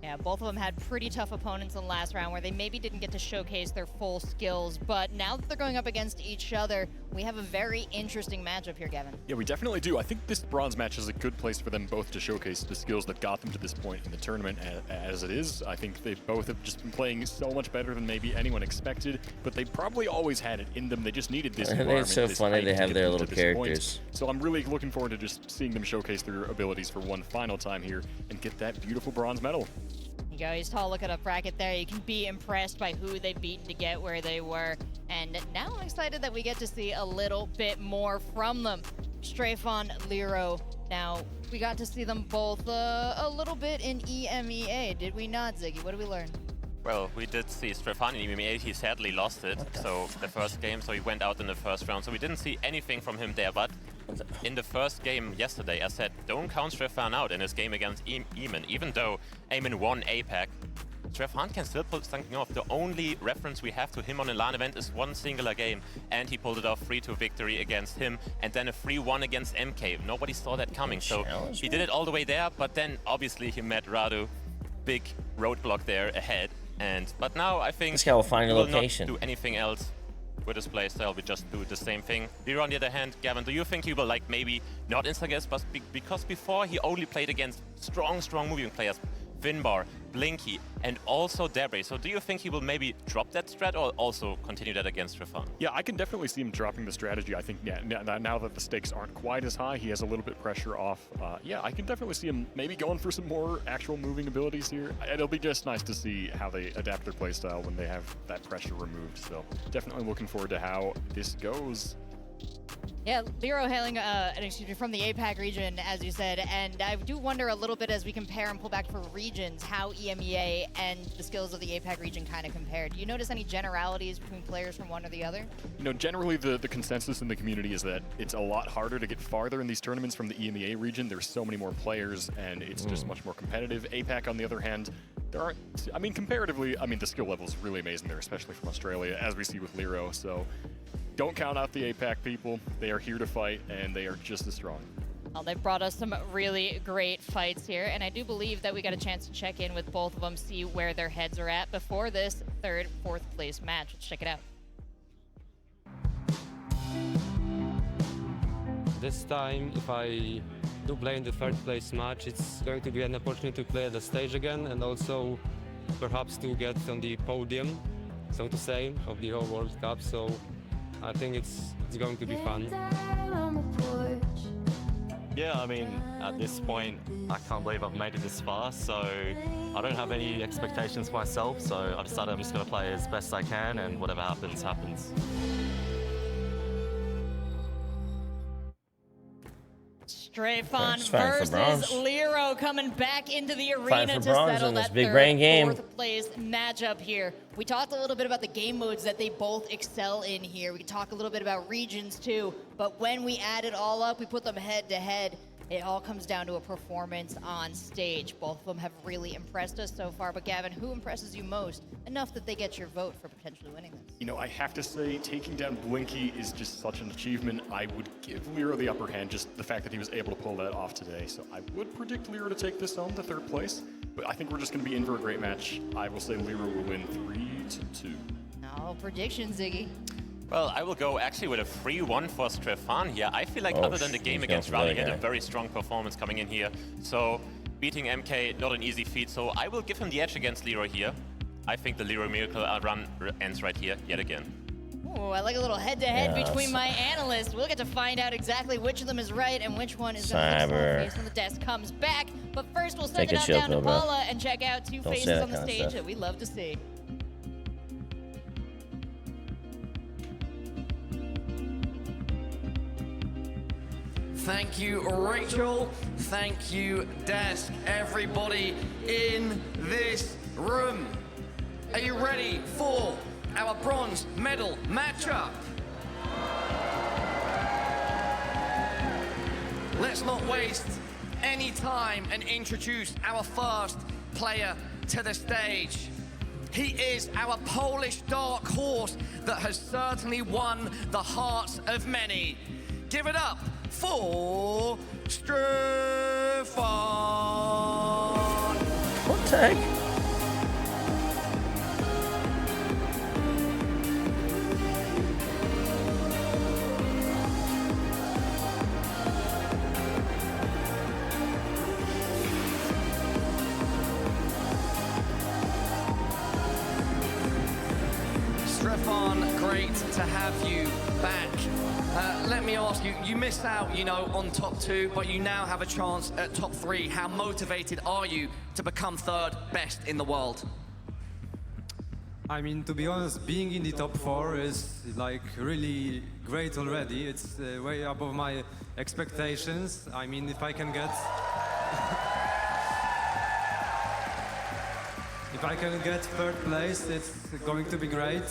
Yeah, both of them had pretty tough opponents in the last round where they maybe didn't get to showcase their full skills, but now that they're going up against each other, we have a very interesting matchup here, Gavin. Yeah, we definitely do. I think this bronze match is a good place for them both to showcase the skills that got them to this point in the tournament as it is. I think they both have just been playing so much better than maybe anyone expected, but they probably always had it in them. They just needed this environment. It's so funny they have their little characters. So I'm really looking forward to just seeing them showcase their abilities for one final time here and get that beautiful bronze medal. You go, he's tall, look at a bracket there. You can be impressed by who they've beaten to get where they were. And now I'm excited that we get to see a little bit more from them. Strafon, Lero. Now, we got to see them both a little bit in EMEA, did we not, Ziggy? What did we learn? Well, we did see Strafon in EMEA. He sadly lost it, so the first game, so he went out in the first round. So we didn't see anything from him there, but in the first game yesterday, I said, don't count Strafon out in his game against Eamon. Even though Eamon won APAC, Strafon can still pull something off. The only reference we have to him on a LAN event is one singular game, and he pulled it off 3-2 victory against him, and then a 3-1 against MK. Nobody saw that coming, so he did it all the way there, but then obviously he met Radu. Big roadblock there ahead. But now I think this guy will find a location. Not do anything else with his playstyle. We just do the same thing. Lero, on the other hand, Gavin, do you think he will like maybe not insta-guess, but because before he only played against strong moving players, Finbar, Blinky, and also Debray. So do you think he will maybe drop that strat or also continue that against Strafon? Yeah, I can definitely see him dropping the strategy. I think now that the stakes aren't quite as high, he has a little bit pressure off. Yeah, I can definitely see him maybe going for some more actual moving abilities here. It'll be just nice to see how they adapt their playstyle when they have that pressure removed. So definitely looking forward to how this goes. Yeah, Lero hailing from the APAC region, as you said, and I do wonder a little bit as we compare and pull back for regions, how EMEA and the skills of the APAC region kind of compare. Do you notice any generalities between players from one or the other? You know, generally the consensus in the community is that it's a lot harder to get farther in these tournaments from the EMEA region. There's so many more players, and it's just much more competitive. APAC, on the other hand, there aren't, I mean, comparatively, I mean, the skill level is really amazing there, especially from Australia, as we see with Lero. So don't count out the APAC people. They are here to fight, and they are just as strong. Well, they've brought us some really great fights here, and I do believe that we got a chance to check in with both of them, see where their heads are at before this third, fourth place match. Let's check it out. This time, if I do play in the third place match, it's going to be an opportunity to play at the stage again, and also perhaps to get on the podium, so to say, of the whole World Cup. So I think it's going to be fun. Yeah, I mean, at this point, I can't believe I've made it this far, so I don't have any expectations for myself, so I decided I'm just going to play as best I can, and whatever happens, happens. Strafon versus Lero coming back into the arena to bronze settle in this that big third, brain game. fourth place matchup here. We talked a little bit about the game modes that they both excel in here. We could talk a little bit about regions too, but when we add it all up, we put them head to head. It all comes down to a performance on stage. Both of them have really impressed us so far, but Gavin, who impresses you most enough that they get your vote for potentially winning this? You know, I have to say, taking down Blinky is just such an achievement. I would give Lero the upper hand, just the fact that he was able to pull that off today. So I would predict Lero to take this home to third place, but I think we're just going to be in for a great match. I will say Lero will win 3-2. No predictions, Ziggy. Well, I will go actually with a 3-1 for Strafon here. I feel like other than the game against Rally, he had a very strong performance coming in here. So beating MK, not an easy feat. So I will give him the edge against Lero here. I think the Lero Miracle run ends right here, yet again. Ooh, I like a little head-to-head between my analysts. We'll get to find out exactly which of them is right and which one is going to look face when the desk comes back. But first, we'll send it on down to Paula and check out two faces on the stage that we love to see. Thank you, Rachel. Thank you, Desk. Everybody in this room. Are you ready for our bronze medal matchup? Let's not waste any time and introduce our first player to the stage. He is our Polish dark horse that has certainly won the hearts of many. Give it up for Strafon. What the heck? Strafon, great to have you back. Let me ask you, you missed out, you know, on top 2, but you now have a chance at top 3. How motivated are you to become third best in the world? I mean, to be honest, being in the top 4 is like really great already. It's way above my expectations. I mean, if I can get... if I can get third place, it's going to be great.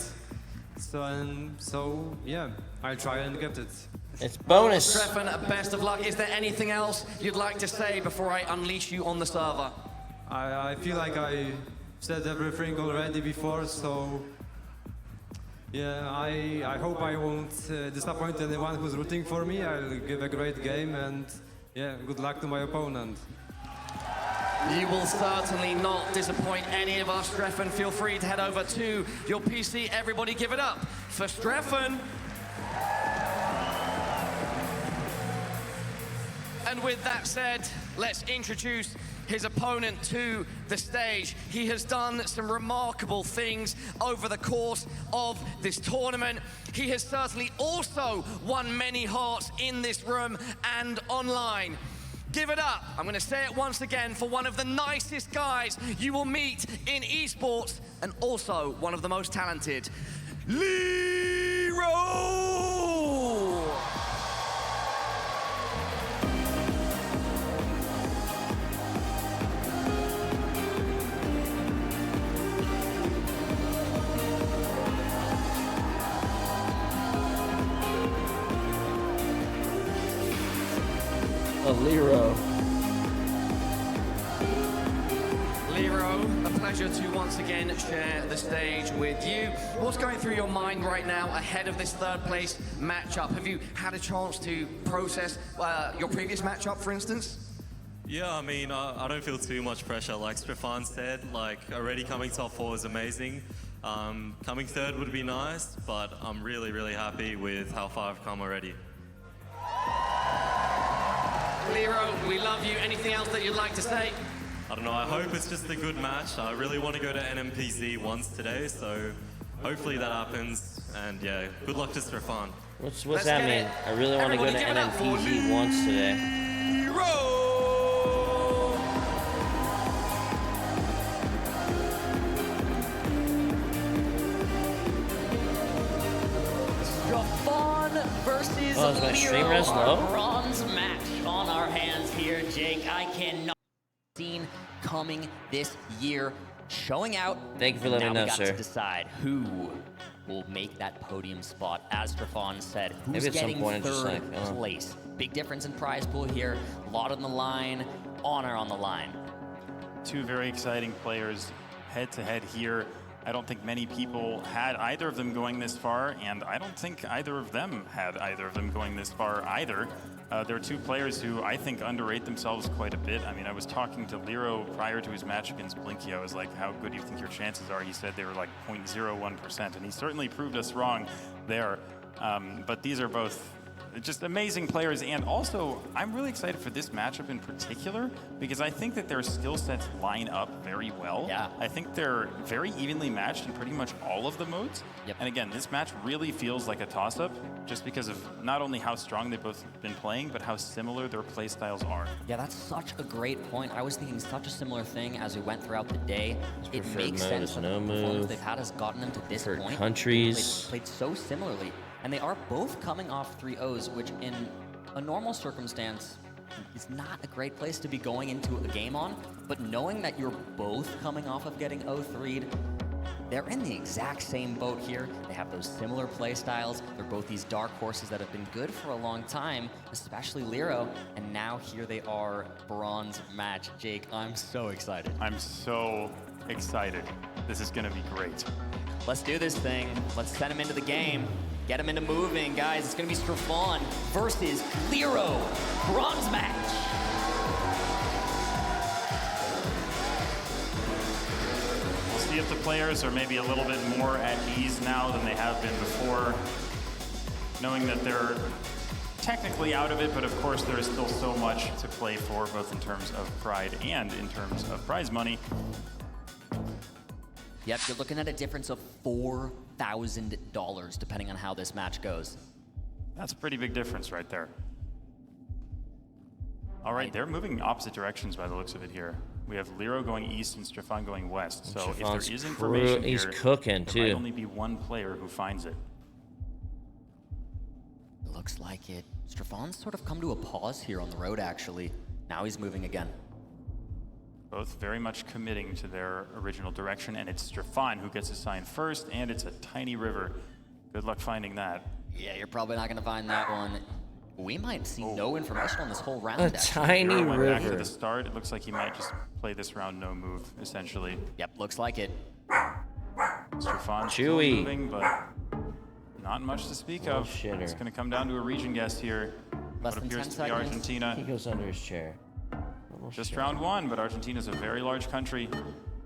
So yeah, I'll try and get it. It's bonus. Strafon, best of luck. Is there anything else you'd like to say before I unleash you on the server? I feel like I said everything already before, so yeah, I hope I won't disappoint anyone who's rooting for me. I'll give a great game, and yeah, good luck to my opponent. You will certainly not disappoint any of us, Strafon. Feel free to head over to your PC. Everybody give it up for Strafon. And with that said, let's introduce his opponent to the stage. He has done some remarkable things over the course of this tournament. He has certainly also won many hearts in this room and online. Give it up, I'm gonna say it once again, for one of the nicest guys you will meet in esports, and also one of the most talented, Lero! Lero. Lero, a player pleasure to once again share the stage with you. What's going through your mind right now ahead of this third place matchup? Have you had a chance to process your previous matchup, for instance? Yeah, I mean, I don't feel too much pressure. Like Stefan said, like already coming top 4 is amazing. Coming third would be nice, but I'm really, really happy with how far I've come already. Lero, we love you. Anything else that you'd like to say? I don't know, I hope it's just a good match. I really want to go to NMPZ once today, so hopefully that happens. And yeah, good luck to Stefan. What's that mean? I really want to go to NMPZ once today. Lero! Versus Lero, our bronze match on our hands here, Jake. I cannot seen coming this year, showing out. Thank you for letting me know, now we got sir. to decide who will make that podium spot. As Stefan said, who's getting third place? Big difference in prize pool here. A lot on the line, honor on the line. Two very exciting players head to head here. I don't think many people had either of them going this far, and I don't think either of them had either of them going this far either. There are two players who I think underrate themselves quite a bit. I mean, I was talking to Lero prior to his match against Blinky. I was like, how good do you think your chances are? He said they were like 0.01%, and he certainly proved us wrong there. But these are both just amazing players, and also I'm really excited for this matchup in particular because I think that their skill sets line up very well. Yeah. I think they're very evenly matched in pretty much all of the modes. Yep. And again, this match really feels like a toss-up just because of not only how strong they've both been playing, but how similar their play styles are. Yeah, that's such a great point. I was thinking such a similar thing as we went throughout the day. It makes sense that the performance they've had has gotten them to this point. Countries. Played so similarly. And they are both coming off 3-0s, which in a normal circumstance is not a great place to be going into a game on. But knowing that you're both coming off of getting 0-3'd, they're in the exact same boat here. They have those similar play styles. They're both these dark horses that have been good for a long time, especially Lero. And now here they are, bronze match. Jake, I'm so excited. I'm so excited. This is gonna be great. Let's do this thing. Let's send him into the game. Get him into moving, guys. It's gonna be Stefan versus Lero. Bronze match. We'll see if the players are maybe a little bit more at ease now than they have been before, knowing that they're technically out of it, but of course there is still so much to play for, both in terms of pride and in terms of prize money. Yep, you're looking at a difference of $4,000 depending on how this match goes. That's a pretty big difference right there. All right, they're moving opposite directions by the looks of it here. We have Lero going east and Stefan going west. So if there is information he's here, cooking there too. might only be one player who finds it. Looks like it. Stefan's sort of come to a pause here on the road, actually. Now he's moving again. Both very much committing to their original direction, and it's Stefan who gets assigned first, and it's a tiny river. Good luck finding that. Yeah, you're probably not going to find that one. We might see no information on this whole round. A tiny Went back to river. the start. It looks like he might just play this round no move, essentially. Yep, looks like it. Stefan still Chewy. moving, but not much to speak of. shitter. It's going to come down to a region guess here. Less What than appears 10 to be seconds. Argentina. He goes under his chair. Just round one, but Argentina's a very large country.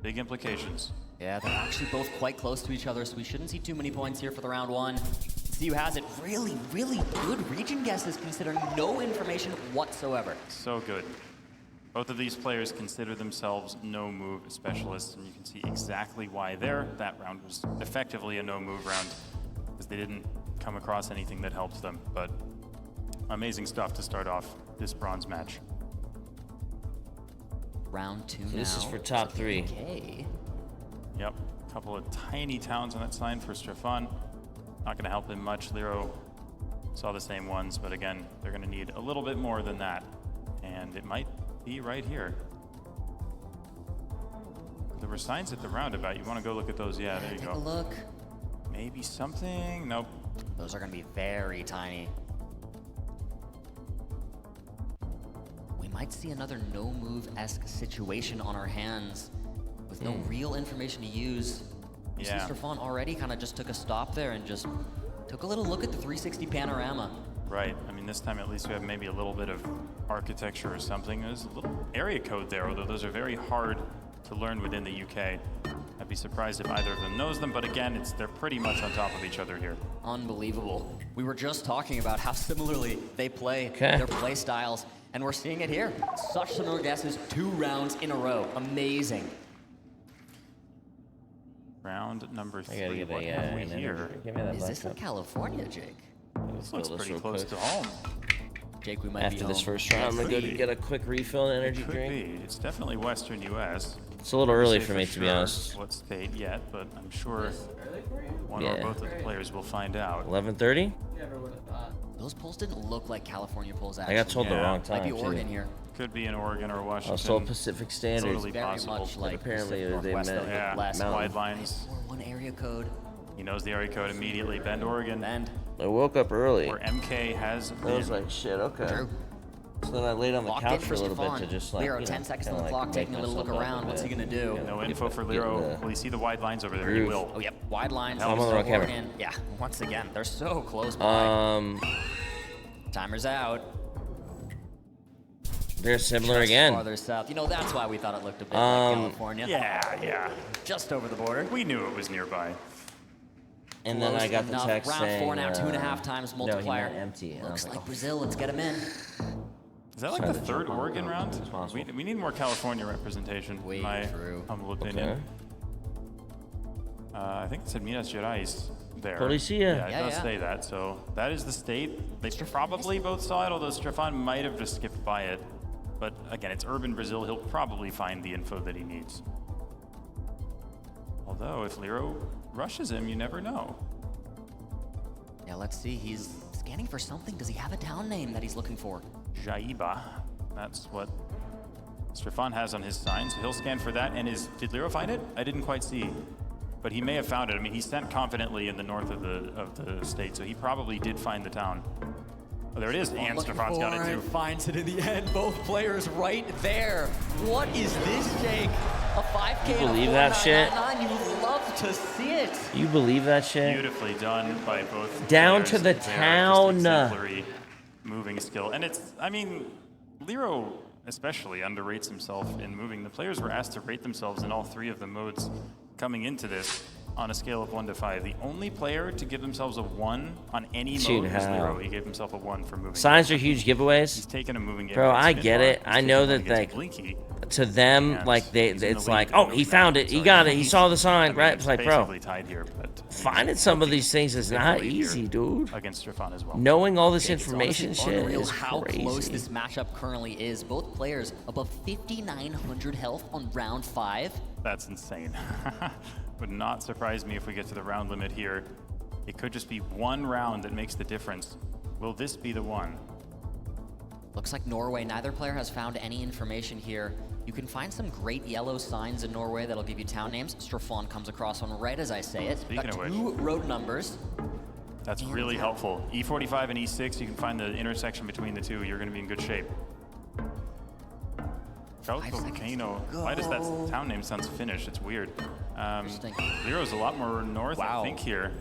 Big implications. Yeah, they're actually both quite close to each other, so we shouldn't see too many points here for the round one. See who has it. Really, really good region guesses considering no information whatsoever. So good. Both of these players consider themselves no-move specialists, and you can see exactly why there. That round was effectively a no-move round, because they didn't come across anything that helped them. But amazing stuff to start off this bronze match. Round two So now. this is for top three. Okay. Yep, a couple of tiny towns on that sign for Stefan. Not gonna help him much. Lero saw the same ones, but again, they're gonna need a little bit more than that. And it might be right here. There were signs at the roundabout. You wanna go look at those? Yeah, there you Take go. a look. Maybe something? Nope. Those are going to be very tiny. We might see another no-move-esque situation on our hands. with no real information to use. You see Stefan already kind of just took a stop there and just took a little look at the 360 panorama. Right. I mean, this time at least we have maybe a little bit of architecture or something. There's a little area code there, although those are very hard to learn within the UK. I'd be surprised if either of them knows them, but again, they're pretty much on top of each other here. Unbelievable. We were just talking about how similarly they play their play styles, and we're seeing it here. Such similar guesses, 2 rounds in a row. Amazing. Round number 3. I gotta get what have we here? Is this in California, Jake? This looks pretty close to home. Jake, we might After be this home. first round, I'm gonna go get a quick refill and energy Could drink. be. It's definitely Western U.S. It's a little early for me, to be honest. What state yet, but I'm sure one or both of the players will find out. 11:30? Those polls didn't look like California polls, actually. I got told the wrong time, Might be Oregon too. here. Could be in Oregon or Washington. I was told Pacific Standard. Totally Very possible. much like apparently Pacific they Northwest, meant though. Yeah, Mountain. wide lines. 1 area code. He knows the area code immediately. Bend, Oregon. Bend. I woke up early. Where MK has I was been. like, shit, okay. True. So then I laid on the Locked couch in for a little bit Stefan. to just like, Lero, you know, 10 seconds kinda on the like clock, taking a make little look myself up around. a What's he bit. gonna do? No Get info the- for get Lero. the Will he see the wide lines over there? He groove. will. Oh, yep. Wide lines. I'm on the wrong camera. Oregon. Yeah, once again, they're so close by. Timer's out. They're similar Just again. farther south. You know, that's why we thought it looked a bit like California. Yeah. Just over the border. We knew it was nearby. And then I got the enough. text Round saying, 4 now, 2.5 times no, he multiplier. meant empty. And I Looks was like oh, Brazil. Let's get him in. Is that like Trying the to third jump on Oregon it round? as possible. We need more California representation, in my humble opinion. I think it said Minas Gerais there. Policia. Yeah, it Yeah, does yeah. say that. So that is the state. They probably both saw it, although Stefan might have just skipped by it. But again, it's urban Brazil. He'll probably find the info that he needs. Although, if Lero rushes him, you never know. Yeah, let's see. He's scanning for something. Does he have a town name that he's looking for? Jaiba. That's what Stefan has on his sign, so he'll scan for that. And did Lero find it? I didn't quite see. But he may have found it. I mean, he sent confidently in the north of the state, so he probably did find the town. Oh, there it is, and Stefan's got it too. Finds it in the end. Both players right there. What is this, Jake? A 5K You and a believe that shit? 4.99. You love to see it. You believe that shit? Beautifully done by both Down players. to the They are just town. exemplary moving skill. And I mean, Lero especially underrates himself in moving. The players were asked to rate themselves in all 3 of the modes coming into this on a scale of 1 to 5. The only player to give themselves a 1 on any Dude, mode is how? Lero. He gave himself a 1 for moving. Signs are huge giveaways. He's taken a moving game. Bro, against I get Finbar. it. He's I taken know one that against like Blinky. to them, And like he's in the it's lead like, in oh, the he move found now, it. so He got it. He he's- saw the sign, I mean, right? it's It's like, bro, basically tied here, but finding some of these things is not easy, dude. against Stefan as well. Knowing all this Jake, it's information honestly shit unreal is how close crazy. this matchup currently is. Both players above 5,900 health on round 5. That's insane. Would not surprise me if we get to the round limit here. It could just be one round that makes the difference. Will this be the one? Looks like Norway. Neither player has found any information here. You can find some great yellow signs in Norway that'll give you town names. Strafon comes across on red as I say it. Speaking Got of which. 2 road numbers. That's really helpful. E45 and E6, you can find the intersection between the two. You're going to be in good shape. Volcano. Why does that town name sounds Finnish? It's weird. Lero's a lot more north, I think, here.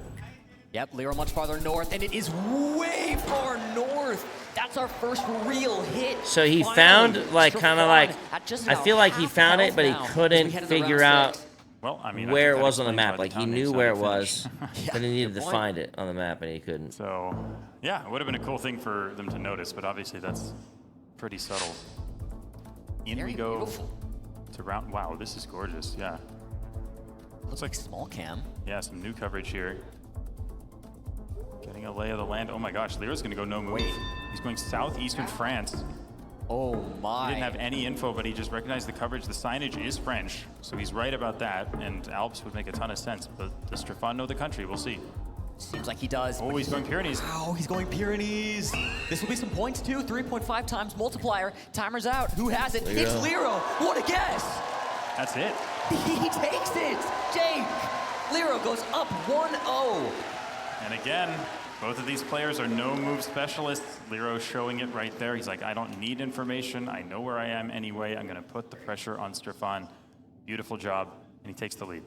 Yep, Lero much farther north, and it is way far north. That's our first real hit. So he Finally, found like kind of like Strafon at just I about feel like he half found it, health but he now as we couldn't head into figure round out 6. Well, I mean, where I think it that was on the explains map. why the Like he town knew name where it sounded was, Finnish. but he needed to point. find it on the map, and he couldn't. So, yeah, it would have been a cool thing for them to notice, but obviously that's pretty subtle. In Very we go beautiful. to round. Wow, this is gorgeous. Yeah. Looks like small cam. Yeah, some new coverage here. Getting a lay of the land. Oh my gosh, Lero's going to go no move. He's going southeastern France. Oh my. He didn't have any info, but he just recognized the coverage. The signage is French, so he's right about that, and Alps would make a ton of sense, but does Stefan know the country? We'll see. Seems like he does. Oh, he's going Pyrenees. Wow, he's going Pyrenees. This will be some points too. 3.5 times multiplier. Timer's out. Who has it? Lero. It's Lero. What a guess. That's it. He takes it. Jake. Lero goes up 1-0. And again, both of these players are no-move specialists. Lero's showing it right there. He's like, I don't need information. I know where I am anyway. I'm going to put the pressure on Stefan. Beautiful job, and he takes the lead.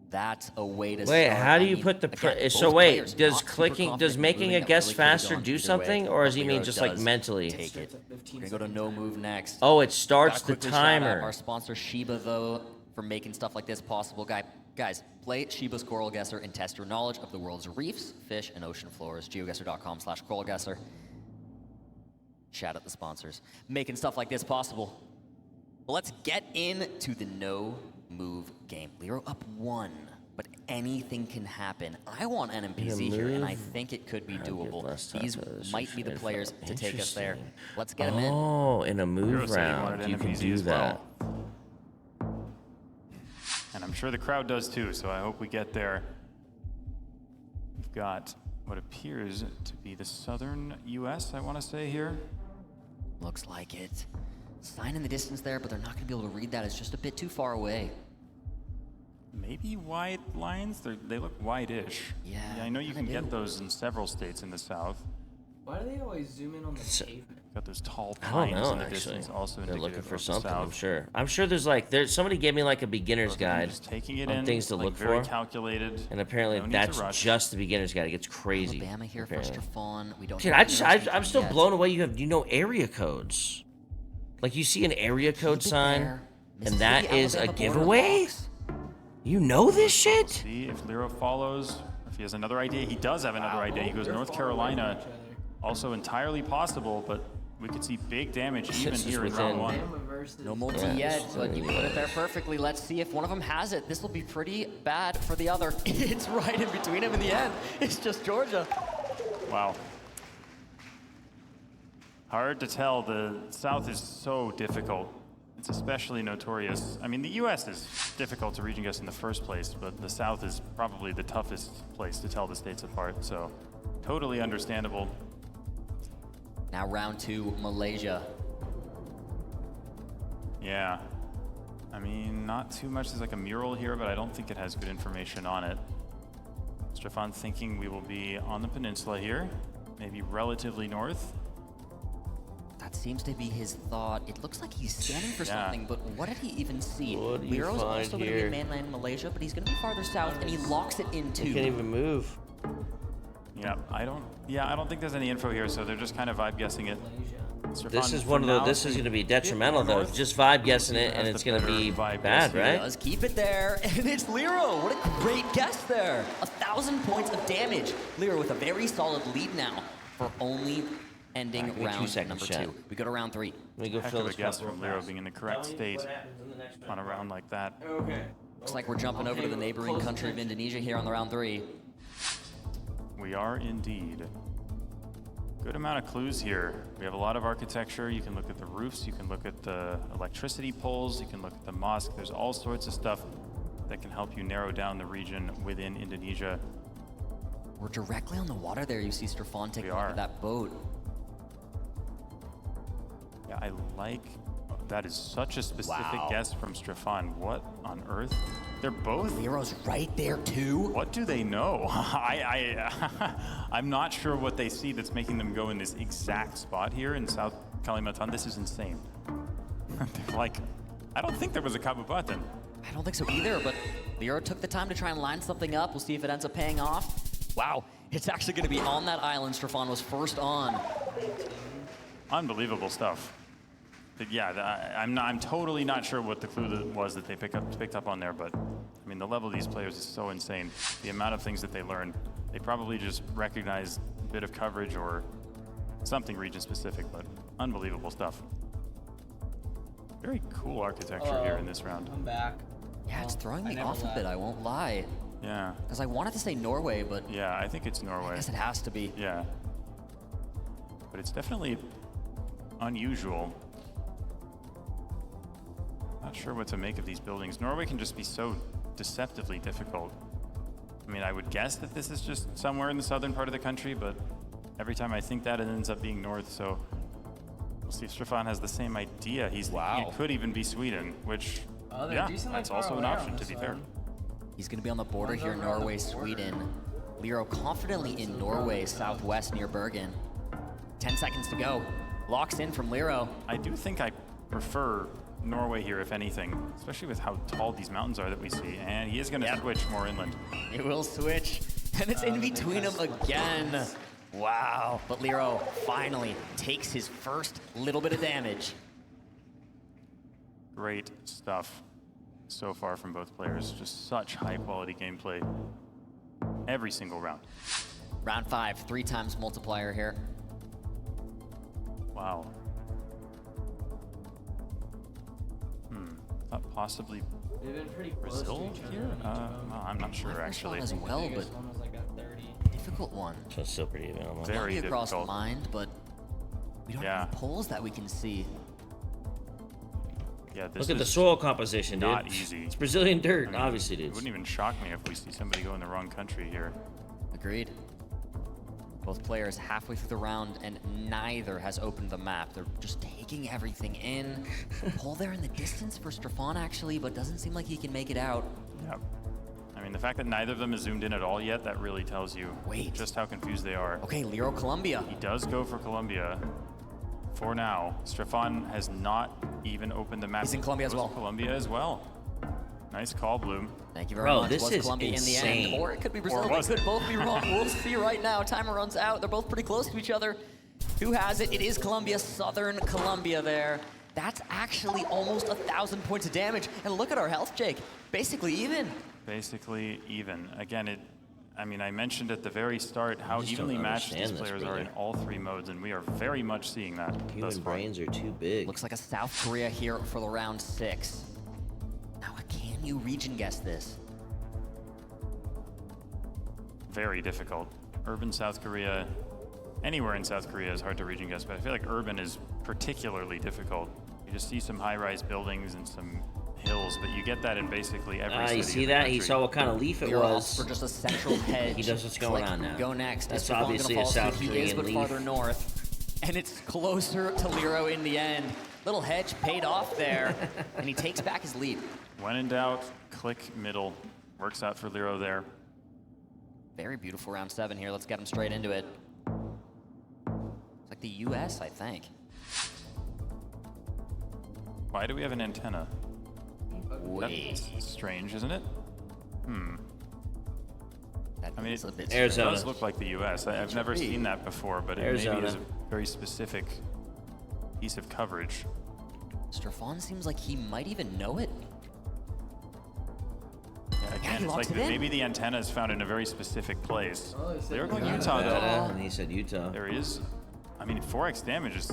That's a way to Wait, start. how do you put the... so wait, does making a guess faster do something, or does he mean just like mentally? Take it. We're gonna go to no move next. Oh, it starts the Gotta quickly shout out timer. Our sponsor Shiba though for making stuff like this possible. Guys, play Shiba's Coral Guesser and test your knowledge of the world's reefs, fish, and ocean floors. GeoGuessr.com/CoralGuesser. Shout out the sponsors making stuff like this possible. Well, let's get into the no move game. Lero up 1, but anything can happen. I want NMPZ here, and I think it could be doable. These might be the players to take us there. Let's get them in. Oh, in a move round, you can do that. And I'm sure the crowd does too, so I hope we get there. We've got what appears to be the southern US, I want to say here. Looks like it. Sign in the distance there, but they're not going to be able to read that. It's just a bit too far away. Maybe wide lines? They look wide-ish. Yeah, I know you can get those in several states in the south. Why do they always zoom in on the pavement? Got those tall I don't pines know, in the actually. distance, also They're looking indicative for of the something, I'm south. sure. I'm sure there's somebody gave me like a beginner's guide Just taking it on in, things to like look very for. calculated. And apparently No need to that's rush. just the beginner's guide. It gets crazy. Alabama here for apparently. Strafon. We don't Dude, know I'm still blown away. You know area codes. Like you see an area code sign, and that is a giveaway? You know this shit? See if Lero follows, if he has another idea. He does have another idea. He goes North Carolina. Also entirely possible, but we could see big damage even here in round 1. No multi yet, but you put it there perfectly. Let's see if one of them has it. This will be pretty bad for the other. It's right in between them in the end. It's just Georgia. Wow. Hard to tell. The South is so difficult. It's especially notorious. I mean, the U.S. is difficult to region guess in the first place, but the South is probably the toughest place to tell the states apart, so totally understandable. Now round 2, Malaysia. Yeah. I mean, not too much. There's like a mural here, but I don't think it has good information on it. Strafon thinking we will be on the peninsula here, maybe relatively north. That seems to be his thought. It looks like he's scanning for Yeah. something, but what did he even see? What do you Lero's find also going to be here? in mainland Malaysia, but he's going to be farther south, and he locks it in He 2. can't even move. Yeah, I don't think there's any info here, so they're just kind of vibe guessing it. This is one of the. This is going to be detrimental though. Just vibe guessing it, and it's going to be bad, right? Does keep it there, and it's Lero. What a great guess there. 1,000 points of damage. Lero with a very solid lead now for only ending Give me 2 round seconds, number chat. 2. We go to round 3. Let me go Heck fill of a this guess cup real from Lero fast. being in the correct state on a round like that. Okay. Looks like we're jumping over to the neighboring country of Indonesia here on the round 3. We are indeed. Good amount of clues here. We have a lot of architecture. You can look at the roofs, you can look at the electricity poles, you can look at the mosque. There's all sorts of stuff that can help you narrow down the region within Indonesia. We're directly on the water there. You see Strafon taking a look at that boat. Yeah, I like, that is such a specific guess from Strafon. What on earth? They're both. Lero's right there too. What do they know? I'm not sure what they see that's making them go in this exact spot here in South Kalimantan. This is insane. They're like, I don't think there was a Kabupaten. I don't think so either, but Lero took the time to try and line something up. We'll see if it ends up paying off. Wow, it's actually going to be on that island Strafon was first on. Unbelievable stuff. But yeah, I'm totally not sure what the clue that was that they picked up on there, but I mean, the level of these players is so insane. The amount of things that they learn, they probably just recognize a bit of coverage or something region specific, but unbelievable stuff. Very cool architecture here in this round. I'm back. Yeah, it's throwing me off a bit, I won't lie. Yeah. Because I wanted to say Norway, but Yeah, I think it's Norway. I guess it has to be. Yeah. But it's definitely unusual. Not sure what to make of these buildings. Norway can just be so deceptively difficult. I mean, I would guess that this is just somewhere in the southern part of the country, but every time I think that, it ends up being north, so we'll see if Strafon has the same idea. It could even be Sweden, which, yeah, that's also an option, to be fair. He's going to be on the border here, Norway, Sweden. Lero confidently in Norway, southwest near Bergen. 10 seconds to go. Locks in from Lero. I do think I prefer Norway here, if anything, especially with how tall these mountains are that we see. And he is going to switch more inland. He will switch, and it's in between them again. Wow, but Lero finally takes his first little bit of damage. Great stuff so far from both players. Just such high-quality gameplay every single round. Round 5, 3 times multiplier here. Wow. Thought possibly They've been pretty close Brazil to each here? other. Well, I'm not sure actually. As well, but Biggest one was like a 30. difficult one. So it's still pretty even. Almost. Very across the difficult. mind, but we don't have any polls that we can see. Yeah, this Look at the is soil composition, dude. not easy. It's Brazilian dirt, I mean, obviously, It dude. wouldn't even shock me if we see somebody go in the wrong country here. Agreed. Both players halfway through the round, and neither has opened the map. They're just taking everything in. Pull there in the distance for Strafon, actually, but doesn't seem like he can make it out. Yeah. I mean, the fact that neither of them is zoomed in at all yet, that really tells you just how confused they are. Okay, Lero Colombia. He does go for Colombia for now. Strafon has not even opened the map. He's in Colombia as well. Colombia as well. Nice call, Bloom. Thank you very Bro, much. this Was is Colombia insane. in the end, or it could be Brazil. Or They was could it? both be wrong. We'll see right now. Timer runs out. They're both pretty close to each other. Who has it? It is Colombia, Southern Colombia there. That's actually almost 1,000 points of damage. And look at our health, Jake. Basically even. Basically even. Again, I mean, I mentioned at the very start how just evenly don't matched these understand this, players are in brother. all 3 modes, and we are very much seeing that thus Human far. brains are too big. Looks like a South Korea here for the round 6. Now, can you region guess this? Very difficult. Urban South Korea, anywhere in South Korea is hard to region guess, but I feel like urban is particularly difficult. You just see some high-rise buildings and some hills, but you get that in basically every city. You see in the that? He country. saw what kind of leaf it You're off was. for just a central hedge. He knows what's going Click, on now. Go next. That's Estefan obviously gonna a follow South suit. He is, Korean but leaf. farther north. And it's closer to Lero in the end. Little hedge paid off there, and he takes back his lead. When in doubt, click middle. Works out for Lero there. Very beautiful round 7 here. Let's get him straight into it. It's like the US, I think. Why do we have an antenna? Wait. That's strange, isn't it? That I mean, is a bit it Arizona. does look like the US. I've never seen that before, but it maybe Arizona. is a very specific piece of coverage. Strafon seems like he might even know it. Yeah, again, he it's locks like it in. maybe the antenna is found in a very specific place. Oh, he said They're going Utah. Utah, though. And he said Utah. There is. I mean, 4x damage is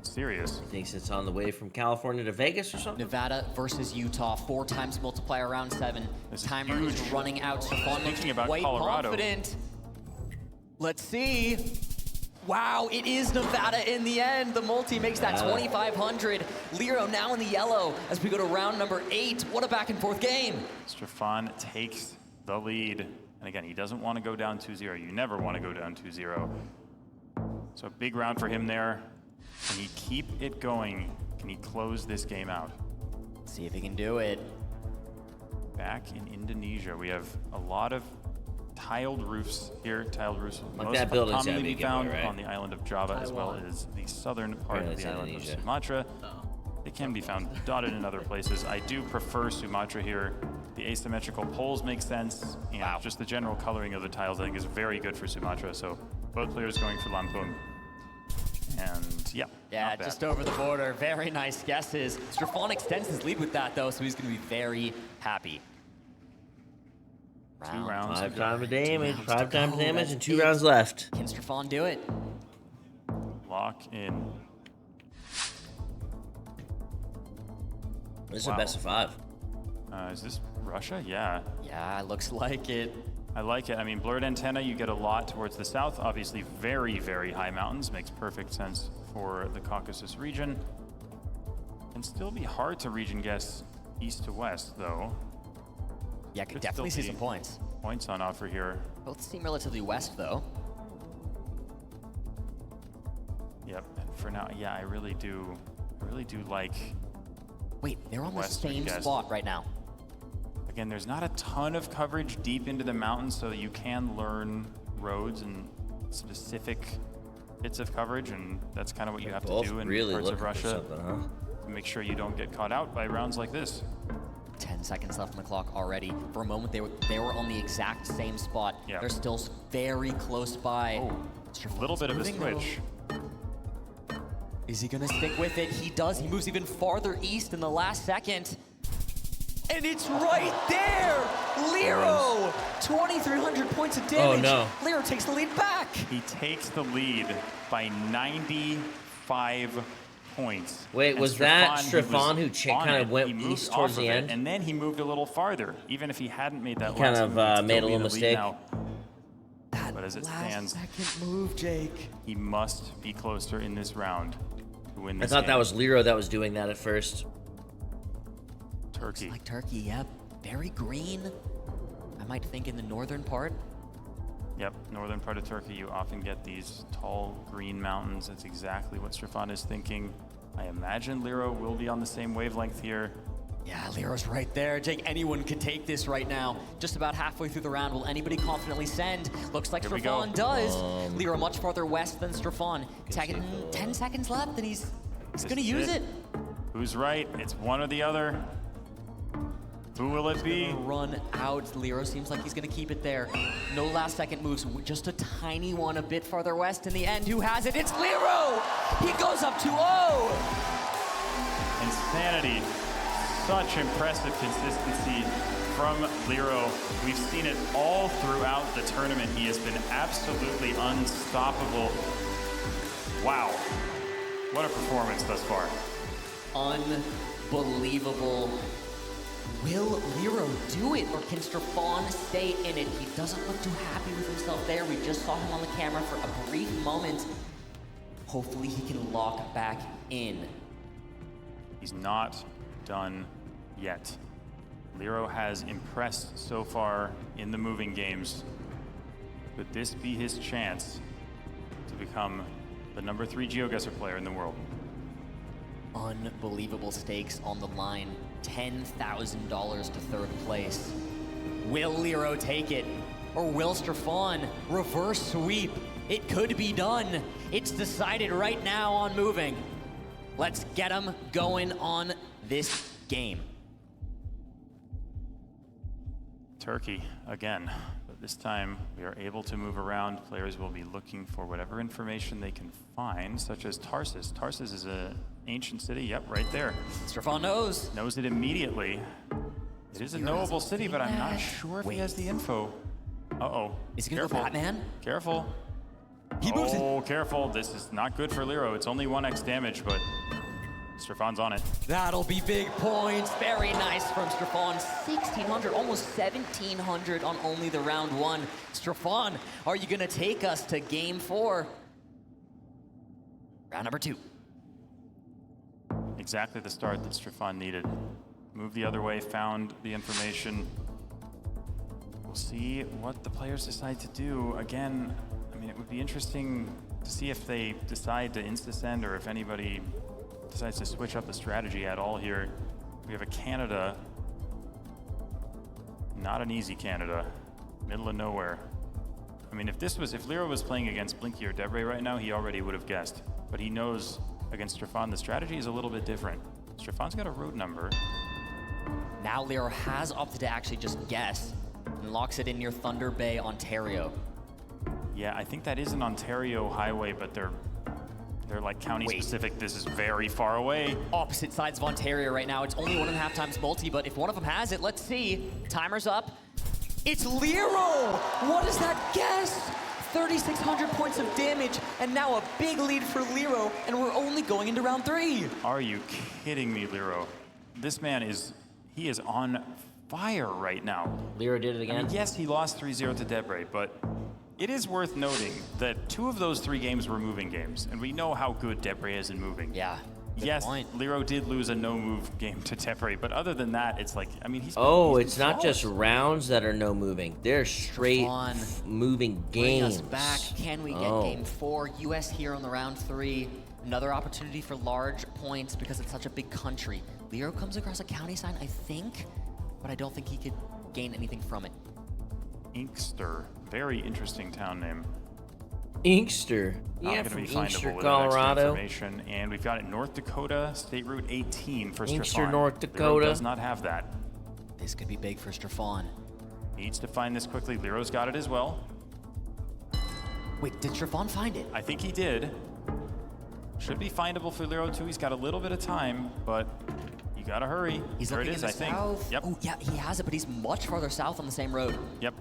serious. Thinks it's on the way from California to Vegas or something? Nevada versus Utah, 4 times multiplier round 7. This is Timer is huge. running out. Strafon looks Speaking about quite Colorado. confident. Let's see. Wow, it is Nevada in the end. The multi makes that 2,500. Lero now in the yellow as we go to round number 8. What a back and forth game. Strafon takes the lead. And again, he doesn't want to go down 2-0. You never want to go down 2-0. So a big round for him there. Can he keep it going? Can he close this game out? See if he can do it. Back in Indonesia, we have a lot of tiled roofs here. Tiled roofs Like most that building's commonly gotta be be a found giveaway, right? on the island of Java, as well as the southern part Apparently of it's the island Indonesia. of Sumatra. They can be found dotted in other places. I do prefer Sumatra here. The asymmetrical poles make sense, and just the general coloring of the tiles I think is very good for Sumatra. So both players going for Lampung. And yeah, Yeah, not bad. just over the border. Very nice guesses. Strafon extends his lead with that, though, so he's going to be very happy. 2 rounds. 5 times damage, rounds 5 to times go. damage, That's and 2 it. rounds left. Can Strafon do it? Lock in. This is Wow. a best of 5. Is this Russia? Yeah. Yeah, looks like it. I like it. I mean, blurred antenna, you get a lot towards the south. Obviously, very, very high mountains. Makes perfect sense for the Caucasus region. Can still be hard to region guess east to west, though. Yeah, could definitely see some points. Points on offer here. Both seem relatively west, though. Yep. And for now, yeah, I really do like. Wait, they're on the Western same guess. spot right now. Again, there's not a ton of coverage deep into the mountains, so you can learn roads and specific bits of coverage, and that's kind of what you have to Both do in really parts of looking for Russia. something, huh? make sure you don't get caught out by rounds like this. 10 seconds left on the clock already. For a moment, they were on the exact same spot. Yeah. They're still very close by. Oh, a little bit of a switch. Is he gonna stick with it? He does. He moves even farther east in the last second. And it's right there! Lero! 2,300 points of damage. Oh, no. Lero takes the lead back. He takes the lead by 95 points. Wait, And was that Strafan who kind of went east towards the end? And then he moved a little farther, even if he hadn't made that Kind last of move. made a little mistake. But as it stands, second move, Jake. he must be closer in this round to win I this thought game. that was Lero that was doing that at first. Turkey. Looks like Turkey, yep. Very green. I might think in the northern part. Yep, northern part of Turkey, you often get these tall green mountains. That's exactly what Strafan is thinking. I imagine Lero will be on the same wavelength here. Yeah, Lero's right there. Jake, anyone could take this right now. Just about halfway through the round. Will anybody confidently send? Looks like Here we go. Strafan does. Lero much farther west than Strafan. Tagging 10 seconds left, and he's going to use it. Who's right? It's one or the other. Who will it be? Run out. Lero seems like he's going to keep it there. No last second moves. Just a tiny one a bit farther west in the end. Who has it? It's Lero! He goes up 2-0! Insanity. Such impressive consistency from Lero. We've seen it all throughout the tournament. He has been absolutely unstoppable. Wow. What a performance thus far. Unbelievable. Will Lero do it, or can Strafan stay in it? He doesn't look too happy with himself there. We just saw him on the camera for a brief moment. Hopefully he can lock back in. He's not done yet. Lero has impressed so far in the moving games. Could this be his chance to become the number 3 GeoGuessr player in the world? Unbelievable stakes on the line. $10,000 to third place. Will Lero take it? Or will Strafan reverse sweep? It could be done. It's decided right now on moving. Let's get him going on this game. Turkey again, but this time we are able to move around. Players will be looking for whatever information they can find, such as Tarsus. Tarsus is an ancient city, yep, right there. Strafan knows. Knows it immediately. It is a knowable city, but I'm not sure if he has the info. Uh-oh. Is he gonna go Batman? Careful. He moves it. Oh, careful. This is not good for Lero. It's only 1x damage, but Strafan's on it. That'll be big points. Very nice from Strafan. 1,600, almost 1,700 on only the round one. Strafan, are you gonna take us to game 4? Round number 2. Exactly the start that Strafan needed. Moved the other way, found the information. We'll see what the players decide to do. Again, I mean, it would be interesting to see if they decide to insta-send or if anybody decides to switch up the strategy at all here. We have a Canada. Not an easy Canada. Middle of nowhere. I mean, if Lero was playing against Blinky or Debre right now, he already would have guessed. But he knows against Strafan, the strategy is a little bit different. Strafan's got a road number. Now Lero has opted to actually just guess and locks it in near Thunder Bay, Ontario. Yeah, I think that is an Ontario highway, but they're like county specific. This is very far away. Opposite sides of Ontario right now. It's only 1.5 times multi, but if one of them has it, let's see. Timer's up. It's Lero! What is that guess? 3,600 points of damage, and now a big lead for Lero, and we're only going into round 3. Are you kidding me, Lero? This man is on fire right now. Lero did it again. I mean, yes, he lost 3-0 to Debre, but it is worth noting that 2 of those 3 games were moving games, and we know how good Debre is in moving. Yeah. Yes, Lero did lose a no-move game to Debre, but other than that, it's like, I mean, he's it's not just rounds that are no moving. They're straight moving Bring games. us back. Can we get game 4? US here on the round 3. Another opportunity for large points because it's such a big country. Lero comes across a county sign, I think, but I don't think he could gain anything from it. Inkster, very interesting town name. Inkster. Not Yeah, going to from be findable Inkster, without extra Colorado. information. And we've got it North Dakota, State Route 18 for Inkster, Strafan. North Dakota. Lero does not have that. This could be big for Strafan. Needs to find this quickly. Lero's got it as well. Wait, did Strafan find it? I think he did. Should be findable for Lero too. He's got a little bit of time, but you gotta hurry. He's there looking it is, in I the think. south. Yep. Oh, yeah, he has it, but he's much farther south on the same road. Yep.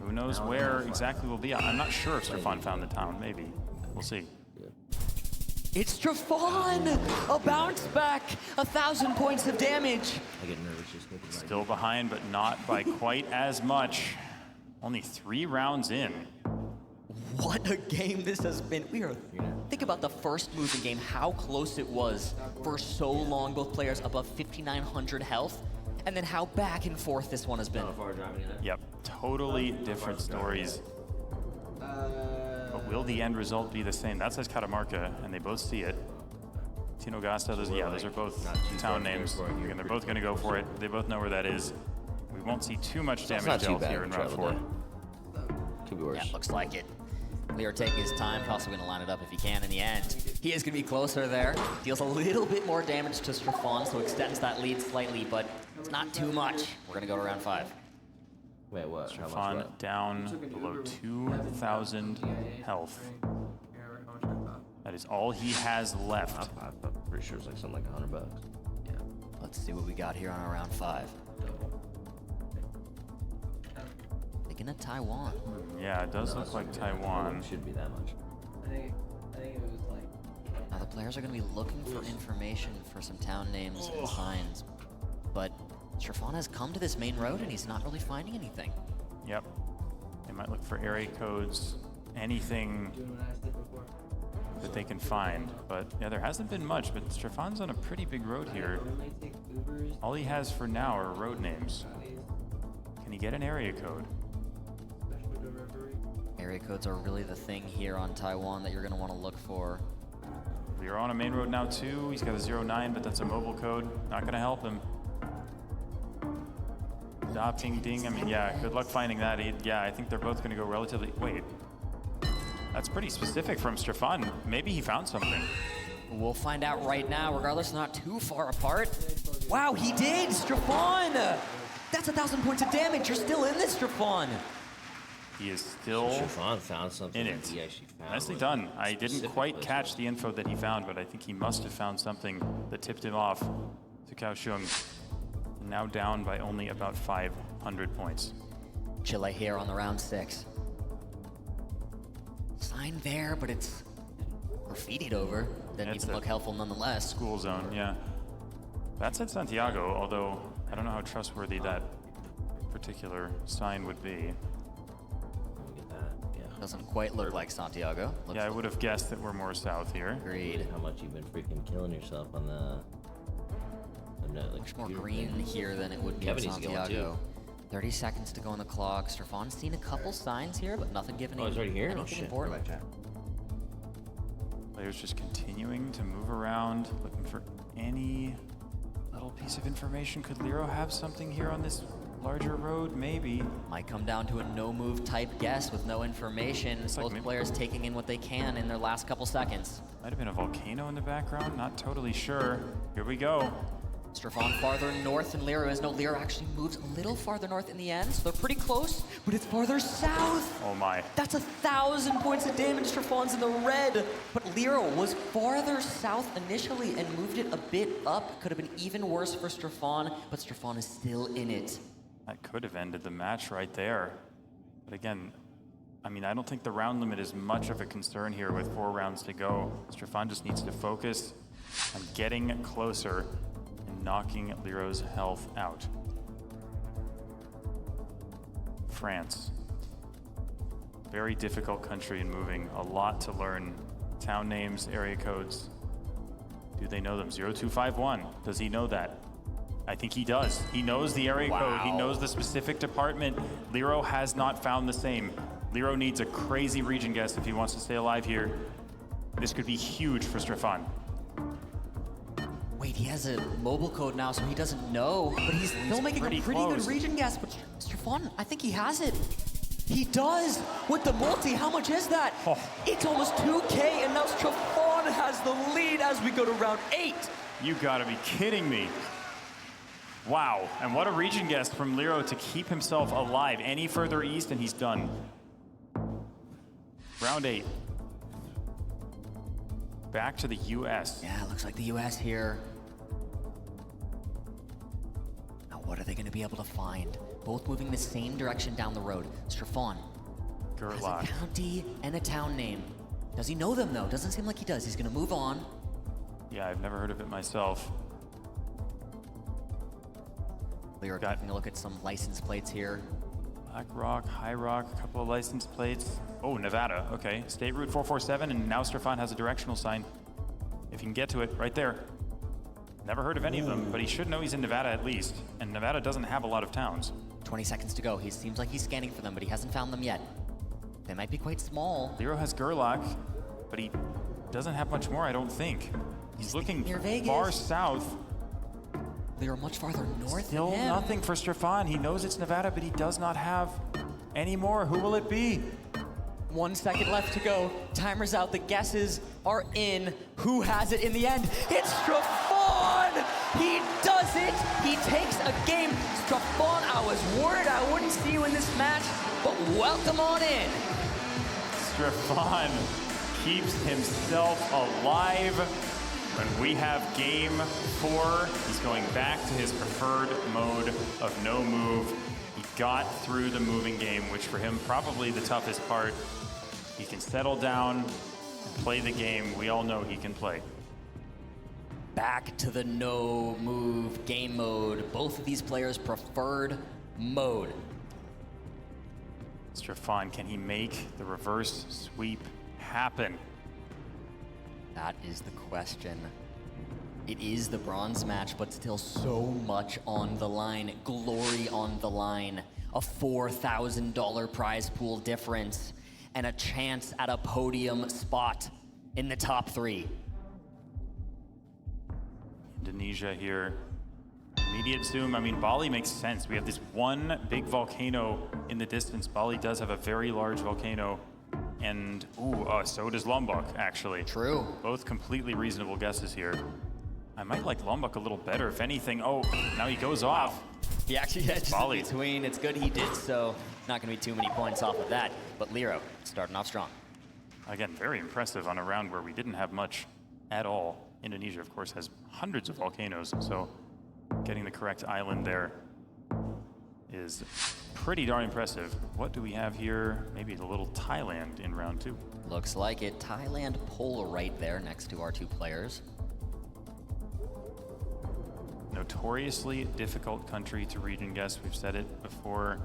Who knows where exactly we'll be? I'm not sure if Strafan found the town. Maybe. We'll see. It's Strafan! A bounce back! 1,000 points of damage! I get nervous just looking like Still behind, but not by quite as much. Only 3 rounds in. What a game this has been. Think about the first move in game, how close it was for so long, both players above 5,900 health, and then how back and forth this one has been. Yep, totally different stories. But will the end result be the same? That says Catamarca, and they both see it. Tino Gasta, those are both town names. And they're both going to go for it. They both know where that is. We won't see too much damage dealt here in round 4. Could be worse. Yeah, looks like it. Leo taking his time, possibly going to line it up if he can in the end. He is going to be closer there. Deals a little bit more damage to Strafan, so extends that lead slightly, but it's not too much. We're going to go to round 5. Wait, what? Strafan down below 2,000 health. That is all he has left. I'm pretty sure it's like something like $100. Yeah. Let's see what we got here on our round 5. Thinking of Taiwan. Yeah, it does look like Taiwan. Should be that much. I think it was like. Now the players are going to be looking for information for some town names and signs, but Strafan has come to this main road and he's not really finding anything. Yep. They might look for area codes, anything that they can find. But yeah, there hasn't been much, but Strafan's on a pretty big road here. All he has for now are road names. Can he get an area code? Area codes are really the thing here on Taiwan that you're going to want to look for. We're on a main road now too. He's got a 09, but that's a mobile code. Not going to help him. Adopting ding. I mean, yeah, good luck finding that. Yeah, I think they're both going to go relatively. Wait. That's pretty specific from Strafan. Maybe he found something. We'll find out right now, regardless, not too far apart. Wow, he did! Strafan! That's 1,000 points of damage. You're still in this, Strafan. He is still Strafan found something in it. He actually found. Nicely done. I didn't quite catch the info that he found, but I think he must have found something that tipped him off to Kaohsiung. Now down by only about 500 points. Chile here on the round 6. Sign there, but it's graffitied over. Doesn't even look helpful nonetheless. School zone, yeah. That said Santiago, although I don't know how trustworthy that particular sign would be. Doesn't quite look like Santiago. Looks yeah, I would have guessed that we're more south here. Agreed. How much you've been freaking killing yourself on the... Much more green here than it would be in Santiago. 30 seconds to go on the clock. Strafan's seen a couple signs here, but nothing given. Oh, he's right here? Oh, anything shit. important. Players just continuing to move around, looking for any little piece of information. Could Lero have something here on this larger road? Maybe. Might come down to a no-move type guess with no information. Both players taking in what they can in their last couple seconds. Might have been a volcano in the background. Not totally sure. Here we go. Strafan farther north than Lero is. No, Lero actually moves a little farther north in the end, so they're pretty close, but it's farther south. Oh my. That's 1,000 points of damage. Strafan's in the red, but Lero was farther south initially and moved it a bit up. Could have been even worse for Strafan, but Strafan is still in it. That could have ended the match right there. But again, I mean, I don't think the round limit is much of a concern here with 4 rounds to go. Strafan just needs to focus on getting closer and knocking Lero's health out. France. Very difficult country in moving. A lot to learn. Town names, area codes. Do they know them? 0251. Does he know that? I think he does. He knows the area code. He knows the specific department. Lero has not found the same. Lero needs a crazy region guess if he wants to stay alive here. This could be huge for Strafan. Wait, he has a mobile code now, so he doesn't know, but he's still making a pretty good region guess. But Strafan, I think he has it. He does with the multi. How much is that? Oh. It's almost 2K, and now Strafon has the lead as we go to round 8. You gotta be kidding me. Wow, and what a region guess from Lero to keep himself alive. Any further east and he's done. Round 8. Back to the US. Yeah, looks like the US here. Now what are they gonna be able to find? Both moving the same direction down the road. Strafon has a county and a town name. Does he know them though? Doesn't seem like he does. He's gonna move on. Yeah, I've never heard of it myself. We are taking a look at some license plates here. Black Rock, High Rock, a couple of license plates. Oh, Nevada, okay. State Route 447, and now Strafon has a directional sign. If you can get to it, right there. Never heard of any of them, but he should know he's in Nevada at least. And Nevada doesn't have a lot of towns. 20 seconds to go. He seems like he's scanning for them, but he hasn't found them yet. They might be quite small. Lero has Gerlach, but he doesn't have much more, I don't think. He's looking near Vegas. Far south. They're much farther north. Still than him. nothing for Strafon. He knows it's Nevada, but he does not have any more. Who will it be? 1 second left to go. Timer's out. The guesses are in. Who has it in the end? It's Strafon! He does it! He takes a game. Strafon, I was worried I wouldn't see you in this match, but welcome on in. Strafon keeps himself alive. When we have game 4, he's going back to his preferred mode of no move. He got through the moving game, which for him probably the toughest part. He can settle down and play the game we all know he can play. Back to the no move game mode. Both of these players' preferred mode. Strafon, can he make the reverse sweep happen? That is the question. It is the bronze match, but still so much on the line. Glory on the line. A $4,000 prize pool difference. And a chance at a podium spot in the top 3. Indonesia here. Immediate zoom. I mean, Bali makes sense. We have this one big volcano in the distance. Bali does have a very large volcano. And, so does Lombok, actually. True. Both completely reasonable guesses here. I might like Lombok a little better, if anything. Oh, now he goes off. He actually edged Bali. in between. It's good he did so. Not going to be too many points off of that. But Lero starting off strong. Again, very impressive on a round where we didn't have much at all. Indonesia, of course, has hundreds of volcanoes, so getting the correct island there is pretty darn impressive. What do we have here? Maybe a little Thailand in round 2. Looks like it. Thailand pole right there next to our 2 players. Notoriously difficult country to region guess. We've said it before.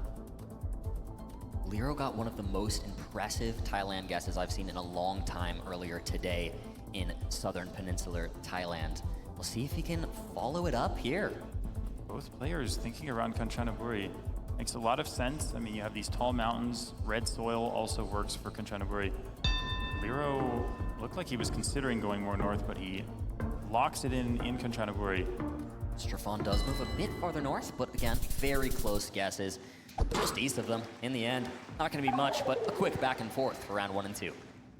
Lero got one of the most impressive Thailand guesses I've seen in a long time earlier today in southern peninsular Thailand. We'll see if he can follow it up here. Both players thinking around Kanchanaburi. Makes a lot of sense. I mean, you have these tall mountains. Red soil also works for Kanchanaburi. Lero looked like he was considering going more north, but he locks it in Kanchanaburi. Strafon does move a bit farther north, but again, very close guesses. Just east of them in the end. Not going to be much, but a quick back and forth for round 1 and 2.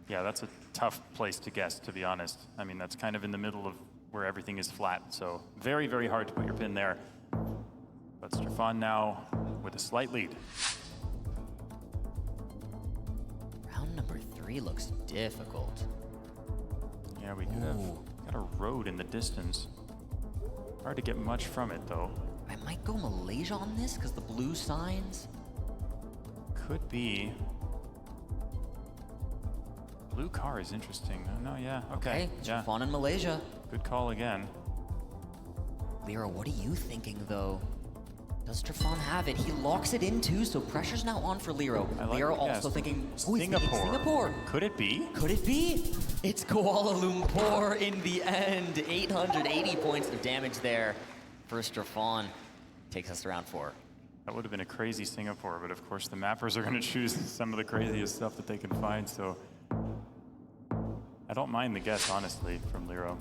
Yeah, that's a tough place to guess, to be honest. I mean, that's kind of in the middle of where everything is flat, so very, very hard to put your pin there. But Strafon now with a slight lead. Round number 3 looks difficult. Yeah, we do have got a road in the distance. Hard to get much from it, though. I might go Malaysia on this, because the blue signs. Could be. Blue car is interesting. Oh, no, yeah, okay. Yeah. Strafon in Malaysia. Good call again. Lero, what are you thinking, though? Does Strafon have it? He locks it in, too, so pressure's now on for Lero. Lero also thinking, Singapore. Could it be? Could it be? It's Kuala Lumpur in the end. 880 points of damage there for Strafon. Takes us to round 4. That would have been a crazy Singapore, but of course the mappers are going to choose some of the craziest stuff that they can find, so I don't mind the guess, honestly, from Lero.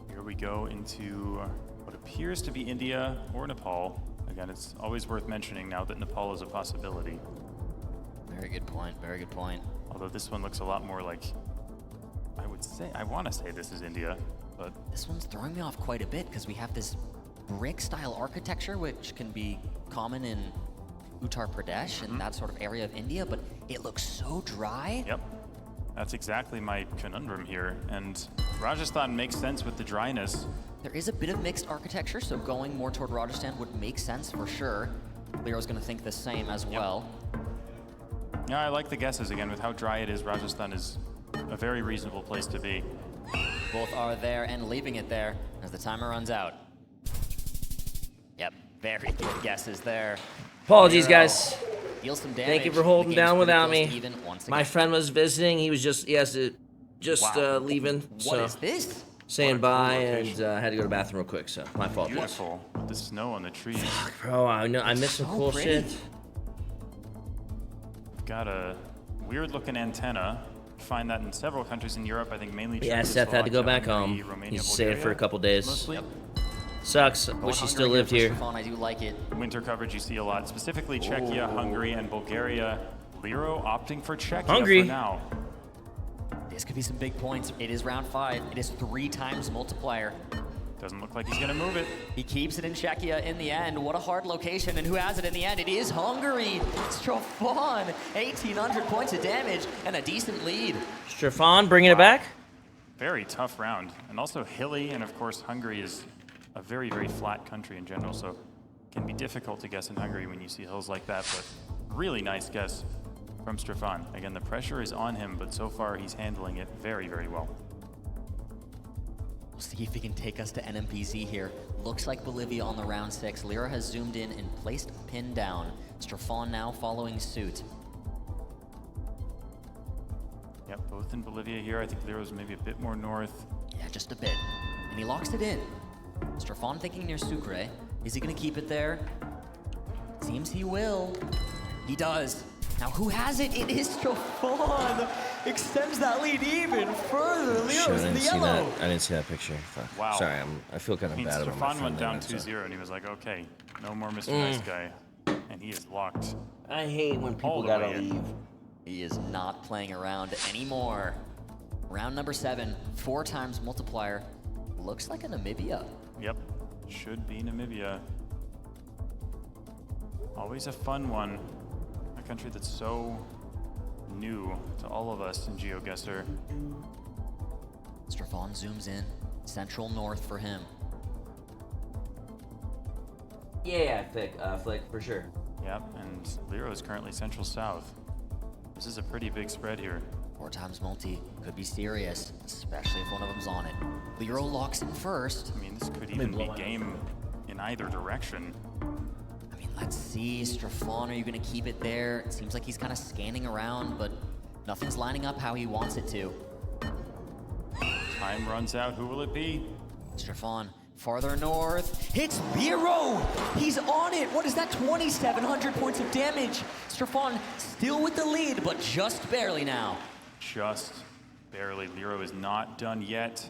Here we go into what appears to be India or Nepal. Again, it's always worth mentioning now that Nepal is a possibility. Very good point, very good point. Although this one looks a lot more like, I want to say this is India, but... This one's throwing me off quite a bit because we have this brick-style architecture, which can be common in Uttar Pradesh and that sort of area of India, but it looks so dry. Yep. That's exactly my conundrum here, and Rajasthan makes sense with the dryness. There is a bit of mixed architecture, so going more toward Rajasthan would make sense for sure. Lero's going to think the same as well. Yeah, I like the guesses again. With how dry it is, Rajasthan is a very reasonable place to be. Both are there and leaving it there as the timer runs out. Yep, very good guesses there. Apologies, guys. Deal some damage. Thank you for holding down without me. Even once My friend was visiting. He was just, leaving. What is this? Saying bye, and had to go to the bathroom real quick, so my fault. Beautiful. With the snow on the trees. Fuck, bro, I know. I missed some cool shit. We've got a weird-looking antenna. Find that in several countries in Europe. I think mainly. Yeah, Seth had to go back home. He's staying for a couple days. Yep. Sucks. Wish he still lived here. I do like it. Winter coverage you see a lot, specifically Czechia, Hungary, and Bulgaria. Lero opting for Czechia for now. This could be some big points. It is round 5. It is 3 times multiplier. Doesn't look like he's gonna move it. He keeps it in Czechia in the end. What a hard location, and who has it in the end? It is Hungary. Strafan, 1,800 points of damage and a decent lead. Strafan bringing it back. Very tough round, and also hilly, and of course Hungary is a very, very flat country in general, so it can be difficult to guess in Hungary when you see hills like that, but really nice guess from Strafan. Again, the pressure is on him, but so far he's handling it very, very well. We'll see if he can take us to NMPZ here. Looks like Bolivia on the round 6. Lero has zoomed in and placed a pin down. Strafan now following suit. Yep, both in Bolivia here. I think Lero's maybe a bit more north. Yeah, just a bit. And he locks it in. Strafan thinking near Sucre. Is he gonna keep it there? Seems he will. He does. Now who has it? It is Strafan. Extends that lead even further. Lero's in the yellow. I didn't see that picture. Fuck. Wow. Sorry, I feel kind of bad about my Strafan friend went down there, 2-0 and he was like, okay, no more Mr. Nice Guy. And he is locked. I hate when people gotta leave. He is not playing around anymore. Round number 7, 4 times multiplier. Looks like a Namibia. Yep, should be Namibia. Always a fun one. A country that's so new to all of us in GeoGuessr. Strafan zooms in. Central north for him. Yeah, Flick, for sure. Yep, and Lero is currently central south. This is a pretty big spread here. 4 times multi could be serious, especially if one of them's on it. Lero locks in first. I mean, this could even be game in either direction. I mean, let's see. Strafan, are you going to keep it there? It seems like he's kind of scanning around, but nothing's lining up how he wants it to. Time runs out. Who will it be? Strafan, farther north. It's Lero! He's on it! What is that? 2,700 points of damage! Strafan still with the lead, but just barely now. Just barely. Lero is not done yet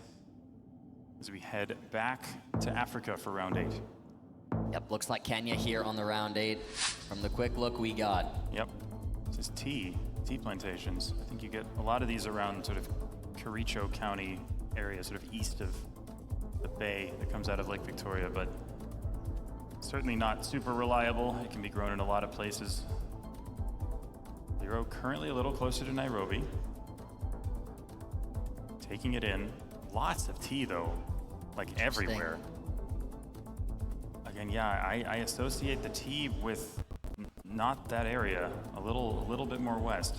as we head back to Africa for round 8. Yep, looks like Kenya here on the round 8 from the quick look we got. Yep, this is tea plantations. I think you get a lot of these around sort of Kericho County area, sort of east of the bay that comes out of Lake Victoria, but certainly not super reliable. It can be grown in a lot of places. Lero currently a little closer to Nairobi. Taking it in. Lots of tea though, like everywhere. Again, yeah, I associate the tea with not that area, a little bit more west.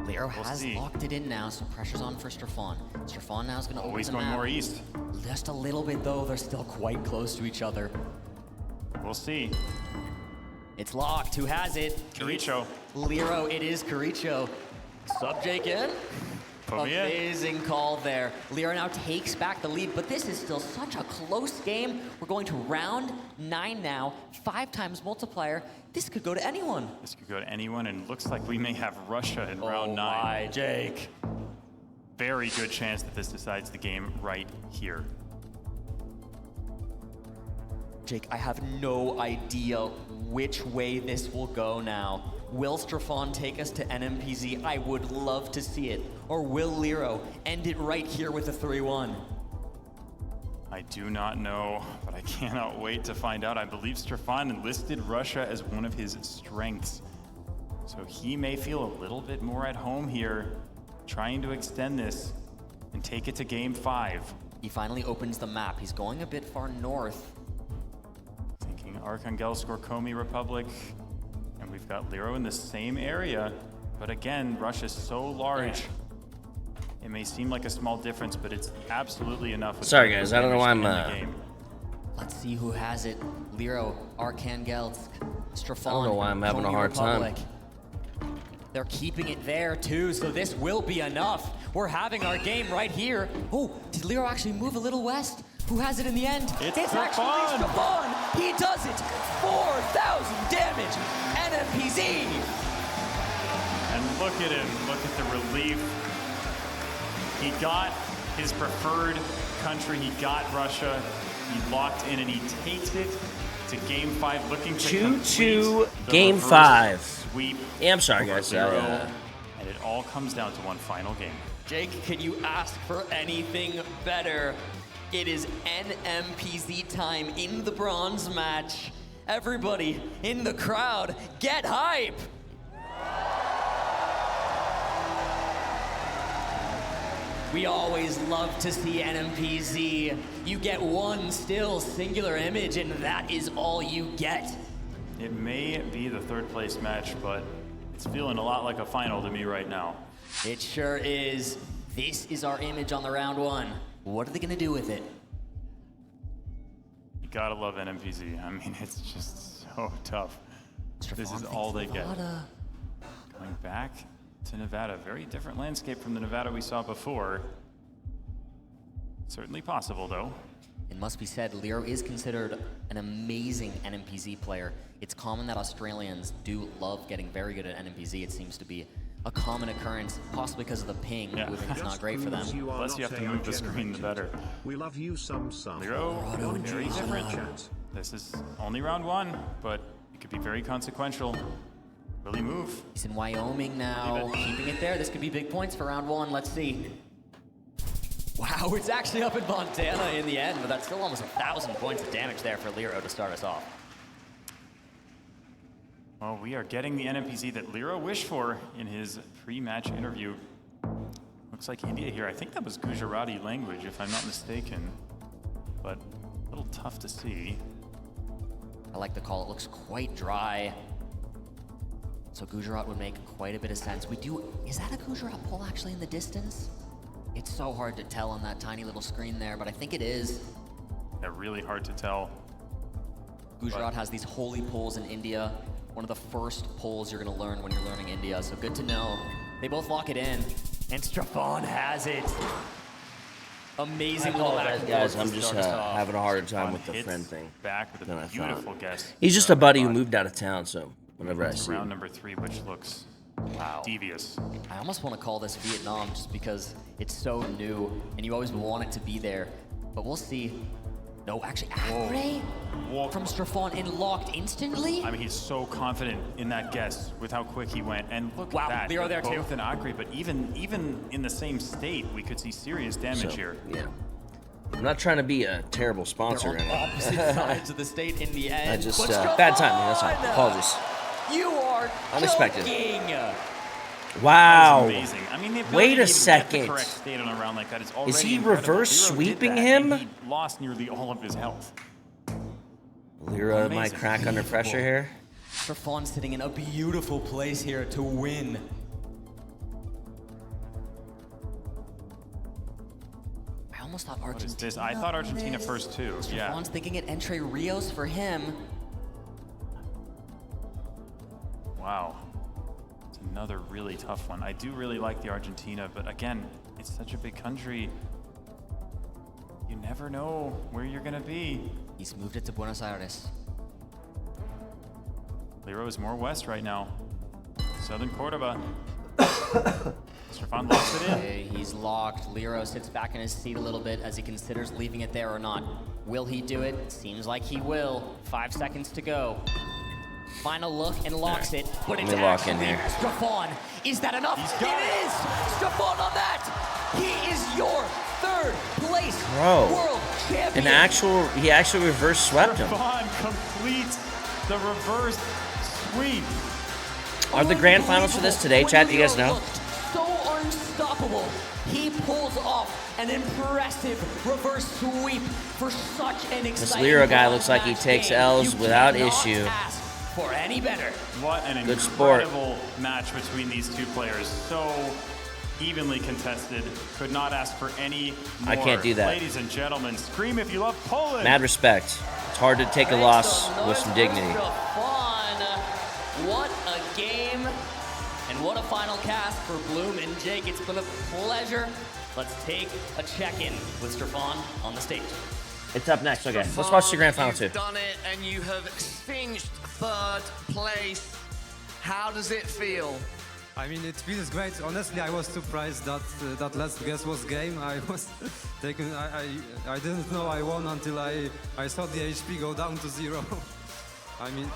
Lero has locked it in now, so pressure's on for Strafan. Strafan now is going to open the map. Always going more east. Just a little bit though, they're still quite close to each other. We'll see. It's locked, who has it? Kericho. Lero, it is Kericho. Sub Jake in. Amazing call there. Lero now takes back the lead, but this is still such a close game. We're going to round 9 now, 5 times multiplier. This could go to anyone. This could go to anyone, and looks like we may have Russia in round 9. Oh my, Jake. Very good chance that this decides the game right here. Jake, I have no idea which way this will go now. Will Strafon take us to NMPZ? I would love to see it. Or will Lero end it right here with a 3-1? I do not know, but I cannot wait to find out. I believe Strafon listed Russia as one of his strengths. So he may feel a little bit more at home here, trying to extend this and take it to game 5. He finally opens the map. He's going a bit far north. Thinking Arkhangelsk or Komi Republic. And we've got Lero in the same area. But again, Russia's so large. It may seem like a small difference, but it's absolutely enough. Sorry guys, I don't know why I'm Let's see who has it. Lero, Arkhangelsk, Strafon. I don't know why I'm having a hard time. They're keeping it there too, so this will be enough. We're having our game right here. Oh, did Lero actually move a little west? Who has it in the end? It's actually Strafon. He does it. 4,000 damage. NMPZ. And look at him. Look at the relief. He got his preferred country. He got Russia. He locked in and he takes it to game 5, looking to 2-2 game 5. Sweep. Yeah, I'm sorry guys. And it all comes down to one final game. Jake, can you ask for anything better? It is NMPZ time in the bronze match. Everybody in the crowd, get hype! We always love to see NMPZ. You get one still singular image, and that is all you get. It may be the 3rd place match, but it's feeling a lot like a final to me right now. It sure is. This is our image on the round 1. What are they gonna do with it? You gotta love NMPZ. I mean, it's just so tough. This is all they get. Going back to Nevada. Very different landscape from the Nevada we saw before. Certainly possible, though. It must be said, Lero is considered an amazing NMPZ player. It's common that Australians do love getting very good at NMPZ. It seems to be a common occurrence, possibly because of the ping. Yeah. Moving it's not great for them. Plus you have to move the screen, the better. We love you some. Lero, very different. This is only round 1, but it could be very consequential. Will he move? He's in Wyoming now, keeping it there. This could be big points for round 1. Let's see. Wow, it's actually up in Montana in the end, but that's still almost 1,000 points of damage there for Lero to start us off. Well, we are getting the NMPZ that Lero wished for in his pre-match interview. Looks like India here. I think that was Gujarati language, if I'm not mistaken, but a little tough to see. I like the call. It looks quite dry. So Gujarat would make quite a bit of sense. Is that a Gujarat pole actually in the distance? It's so hard to tell on that tiny little screen there, but I think it is. Yeah, really hard to tell. Gujarat has these holy poles in India. One of the first poles you're gonna learn when you're learning India, so good to know. They both lock it in, and Strafon has it. Amazing little back guys, I'm just having a harder time with the friend thing. Back with a beautiful guess. He's just a buddy who moved out of town, so whenever I see round number 3, which looks devious. I almost want to call this Vietnam just because it's so new and you always want it to be there. But we'll see. No, actually, Acre from Strafon and locked instantly. I mean, he's so confident in that guess with how quick he went. And look wow, at that. Lero there too. Both in Acre, but even in the same state, we could see serious damage here. Yeah. I'm not trying to be a terrible sponsor. They're on opposite sides of the state in the end. I just bad timing. That's all. Apologies. You are unexpected. Joking. Wow. Amazing. I mean, wait a second. The correct state on a round like that is already is he incredible. reverse sweeping him? He lost nearly all of his health. Lero might crack under pressure here. Strafon sitting in a beautiful place here to win. I almost thought Argentina. What is this? I thought Argentina first too. Strafon's thinking it Entre Rios for him. Wow. It's another really tough one. I do really like the Argentina, but again, it's such a big country. You never know where you're gonna be. He's moved it to Buenos Aires. Lero is more west right now. Southern Cordoba. Stefan locks it in. Okay, he's locked. Lero sits back in his seat a little bit as he considers leaving it there or not. Will he do it? Seems like he will. 5 seconds to go. Final look and locks it, but it's lock in here. Stefan. Is that enough? He's got it. Is! Stefan on that! He is your third place world champion. He actually reverse swept him. Stefan completes the reverse sweep. Are the grand finals for this today, chat? Do you guys know? So unstoppable. He pulls off an impressive reverse sweep for such an exciting. This Lero guy looks like he takes L's without issue. For any better. What an Good sport. incredible match between these two players. So evenly contested. Could not ask for any more. I can't do that. Ladies and gentlemen, scream if you love Poland. Mad respect. It's hard to take a loss with some dignity. What a game. And what a final cast for Bloom and Jake. It's been a pleasure. Let's take a check-in with Stefan on the stage. It's up next. Okay, let's watch the grand final too. You've done it, and you have cinched third place. How does it feel? I mean, it feels great. Honestly, I was surprised that that last guess was game. I was taken. I didn't know I won until I saw the HP go down to 0. I mean.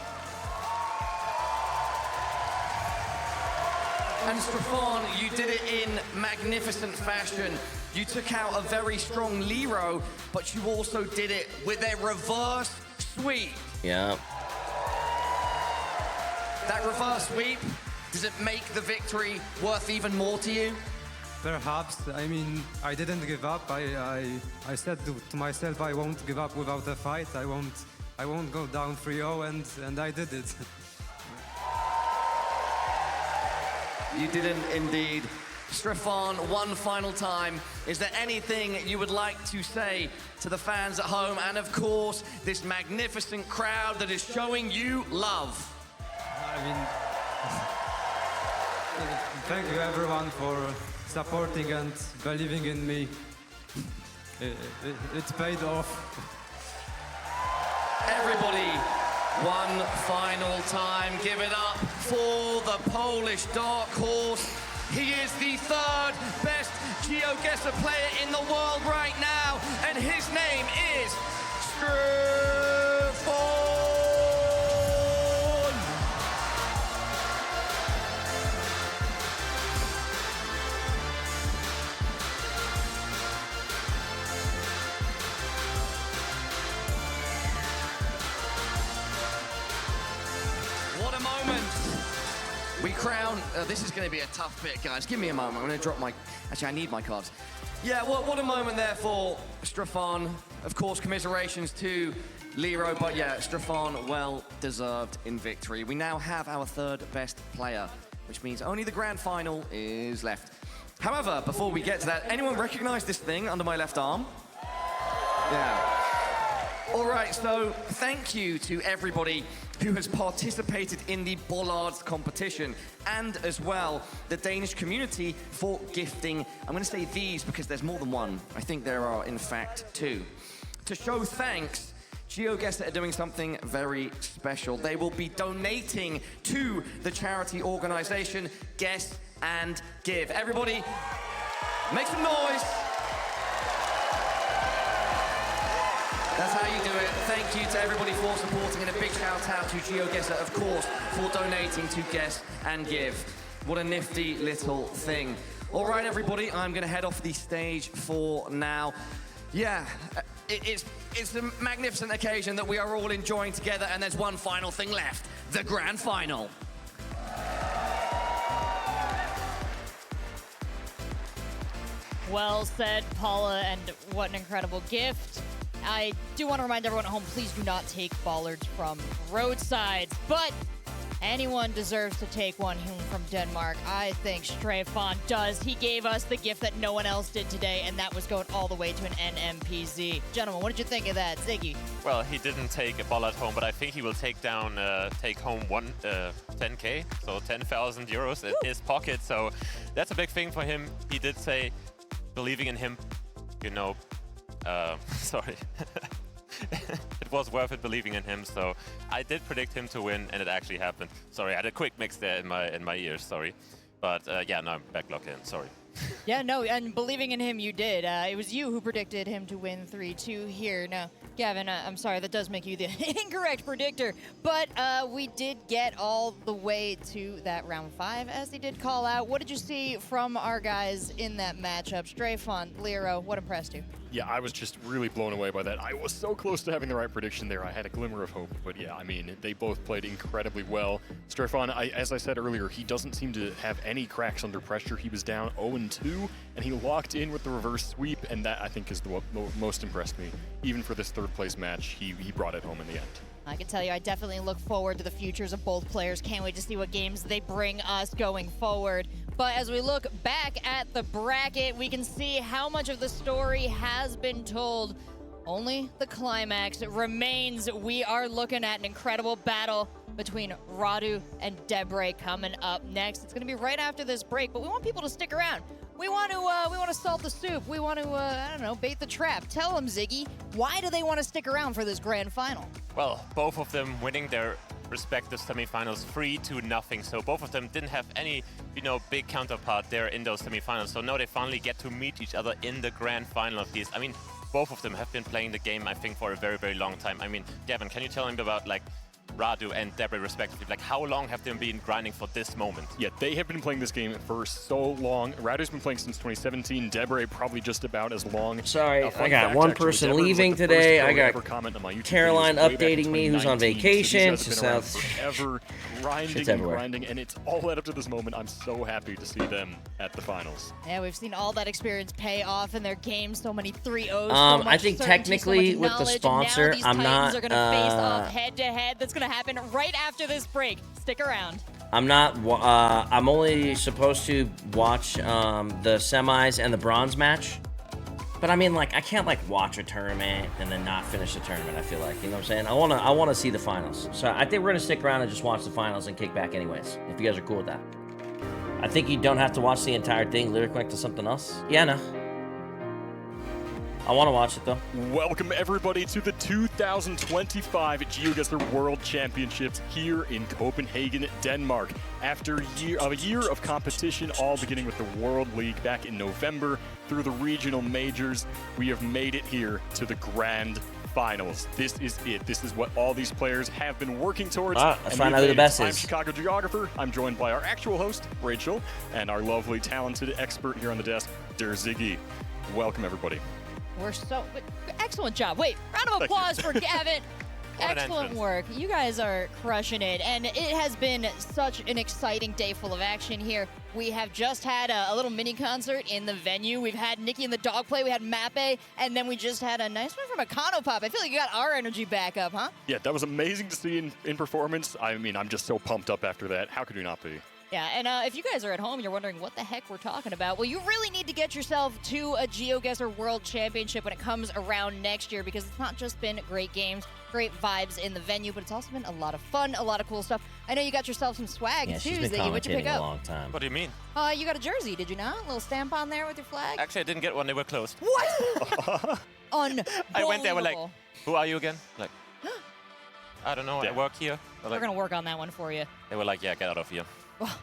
And Stefan, you did it in magnificent fashion. You took out a very strong Lero, but you also did it with a reverse sweep. Yeah. That reverse sweep, does it make the victory worth even more to you? Perhaps. I mean, I didn't give up. I said to myself, I won't give up without a fight. I won't go down 3-0, and I did it. You didn't indeed. Stefan, one final time. Is there anything you would like to say to the fans at home and, of course, this magnificent crowd that is showing you love? I mean, thank you everyone for supporting and believing in me. It's paid off. Everybody, one final time, give it up for the Polish dark horse. He is the third best GeoGuessr player in the world right now, and his name is Stefan. What a moment. We crown, this is going to be a tough bit, guys. Give me a moment. I'm going to drop my, actually, I need my cards. Yeah, what a moment there for Stefan. Of course, commiserations to Lero, but yeah, Stefan, well deserved in victory. We now have our third best player, which means only the grand final is left. However, before we get to that, anyone recognize this thing under my left arm? Yeah. All right, so thank you to everybody who has participated in the Bollards competition, and as well the Danish community for gifting. I'm going to say these because there's more than one. I think there are, in fact, two. To show thanks, GeoGuessr are doing something very special. They will be donating to the charity organization Guess and Give. Everybody, make some noise. That's how you do it. Thank you to everybody for supporting, and a big shout out to GeoGuessr, of course, for donating to Guess and Give. What a nifty little thing. All right, everybody, I'm going to head off the stage for now. Yeah, it's a magnificent occasion that we are all enjoying together, and there's one final thing left, the grand final. Well said, Paula, and what an incredible gift. I do want to remind everyone at home, please do not take bollards from roadsides, but anyone deserves to take one from Denmark. I think Stefan does. He gave us the gift that no one else did today, and that was going all the way to an NMPZ. Gentlemen, what did you think of that? Ziggy? Well, he didn't take a bollard home, but I think he will take home 10K, so 10,000 euros in his pocket. So that's a big thing for him. He did say, believing in him, you know, sorry. It was worth it believing in him, so I did predict him to win, and it actually happened. Sorry, I had a quick mix there in my ears, sorry. But yeah, no, I'm backlog in. Sorry. Yeah, no, and believing in him, you did. It was you who predicted him to win 3-2 here. No, Gavin, I'm sorry, that does make you the incorrect predictor. But we did get all the way to that round 5, as they did call out. What did you see from our guys in that matchup? Strafon, Lero, what impressed you? Yeah, I was just really blown away by that. I was so close to having the right prediction there. I had a glimmer of hope, but yeah, I mean, they both played incredibly well. Strafon, as I said earlier, he doesn't seem to have any cracks under pressure. He was down 0-2, and he locked in with the reverse sweep, and that, I think, is what most impressed me. Even for this third-place match, he brought it home in the end. I can tell you, I definitely look forward to the futures of both players. Can't wait to see what games they bring us going forward. But as we look back at the bracket, we can see how much of the story has been told. Only the climax remains. We are looking at an incredible battle between Radu and Debre coming up next. It's going to be right after this break, but we want people to stick around. We want to salt the soup. We want to, I don't know, bait the trap. Tell them, Ziggy, why do they want to stick around for this grand final? Well, both of them winning their respective semifinals 3-0. So both of them didn't have any, big counterpart there in those semifinals. So now they finally get to meet each other in the grand final of these. I mean, both of them have been playing the game, I think, for a very, very long time. I mean, Gavin, can you tell me about, Radu and Debre respectively, how long have they been grinding for this moment? Yeah, they have been playing this game for so long. Radu's been playing since 2017. Debre probably just about as long. Sorry, I got one person leaving today. I got Caroline updating me who's on vacation. So forever grinding and grinding, and it's all led up to this moment. I'm so happy to see them at the finals. Yeah, we've seen all that experience pay off in their games. So many 3-0s. I think technically with the sponsor, I'm not. Are going to face off head-to-head. That's going to happen right after this break. Stick around. I'm not. I'm only supposed to watch the semis and the bronze match. But I mean, I can't watch a tournament and then not finish the tournament. I feel like, you know what I'm saying? I want to see the finals. So I think we're gonna stick around and just watch the finals and kick back anyways. If you guys are cool with that. I think you don't have to watch the entire thing. Lyric went to something else. Yeah, no. I want to watch it, though. Welcome, everybody, to the 2025 GeoGuessr World Championships here in Copenhagen, Denmark. After a year of competition, all beginning with the World League back in November, through the regional majors, we have made it here to the grand finals. This is it. This is what all these players have been working towards. Let's find out who the best is. I'm Chicago Geographer. I'm joined by our actual host, Rachel, and our lovely, talented expert here on the desk, Der Ziggy. Welcome, everybody. We're excellent job. Wait, round of applause for Gavin. Excellent work. You guys are crushing it, and it has been such an exciting day full of action here. We have just had a little mini concert in the venue. We've had Nikki and the dog play. We had Mappe, and then we just had a nice one from Econopop. I feel like you got our energy back up, huh? Yeah, that was amazing to see in performance. I mean, I'm just so pumped up after that. How could you not be? Yeah, and if you guys are at home, you're wondering what the heck we're talking about. Well, you really need to get yourself to a GeoGuessr World Championship when it comes around next year, because it's not just been great games, great vibes in the venue, but it's also been a lot of fun, a lot of cool stuff. I know you got yourself some swag, too, Ziggy. What'd you pick up? A long time. What do you mean? You got a jersey, did you not? A little stamp on there with your flag? Actually, I didn't get one. They were closed. What? Unbelievable. I went there, who are you again? I don't know. I work here. We're going to work on that one for you. They were like, yeah, get out of here. Well,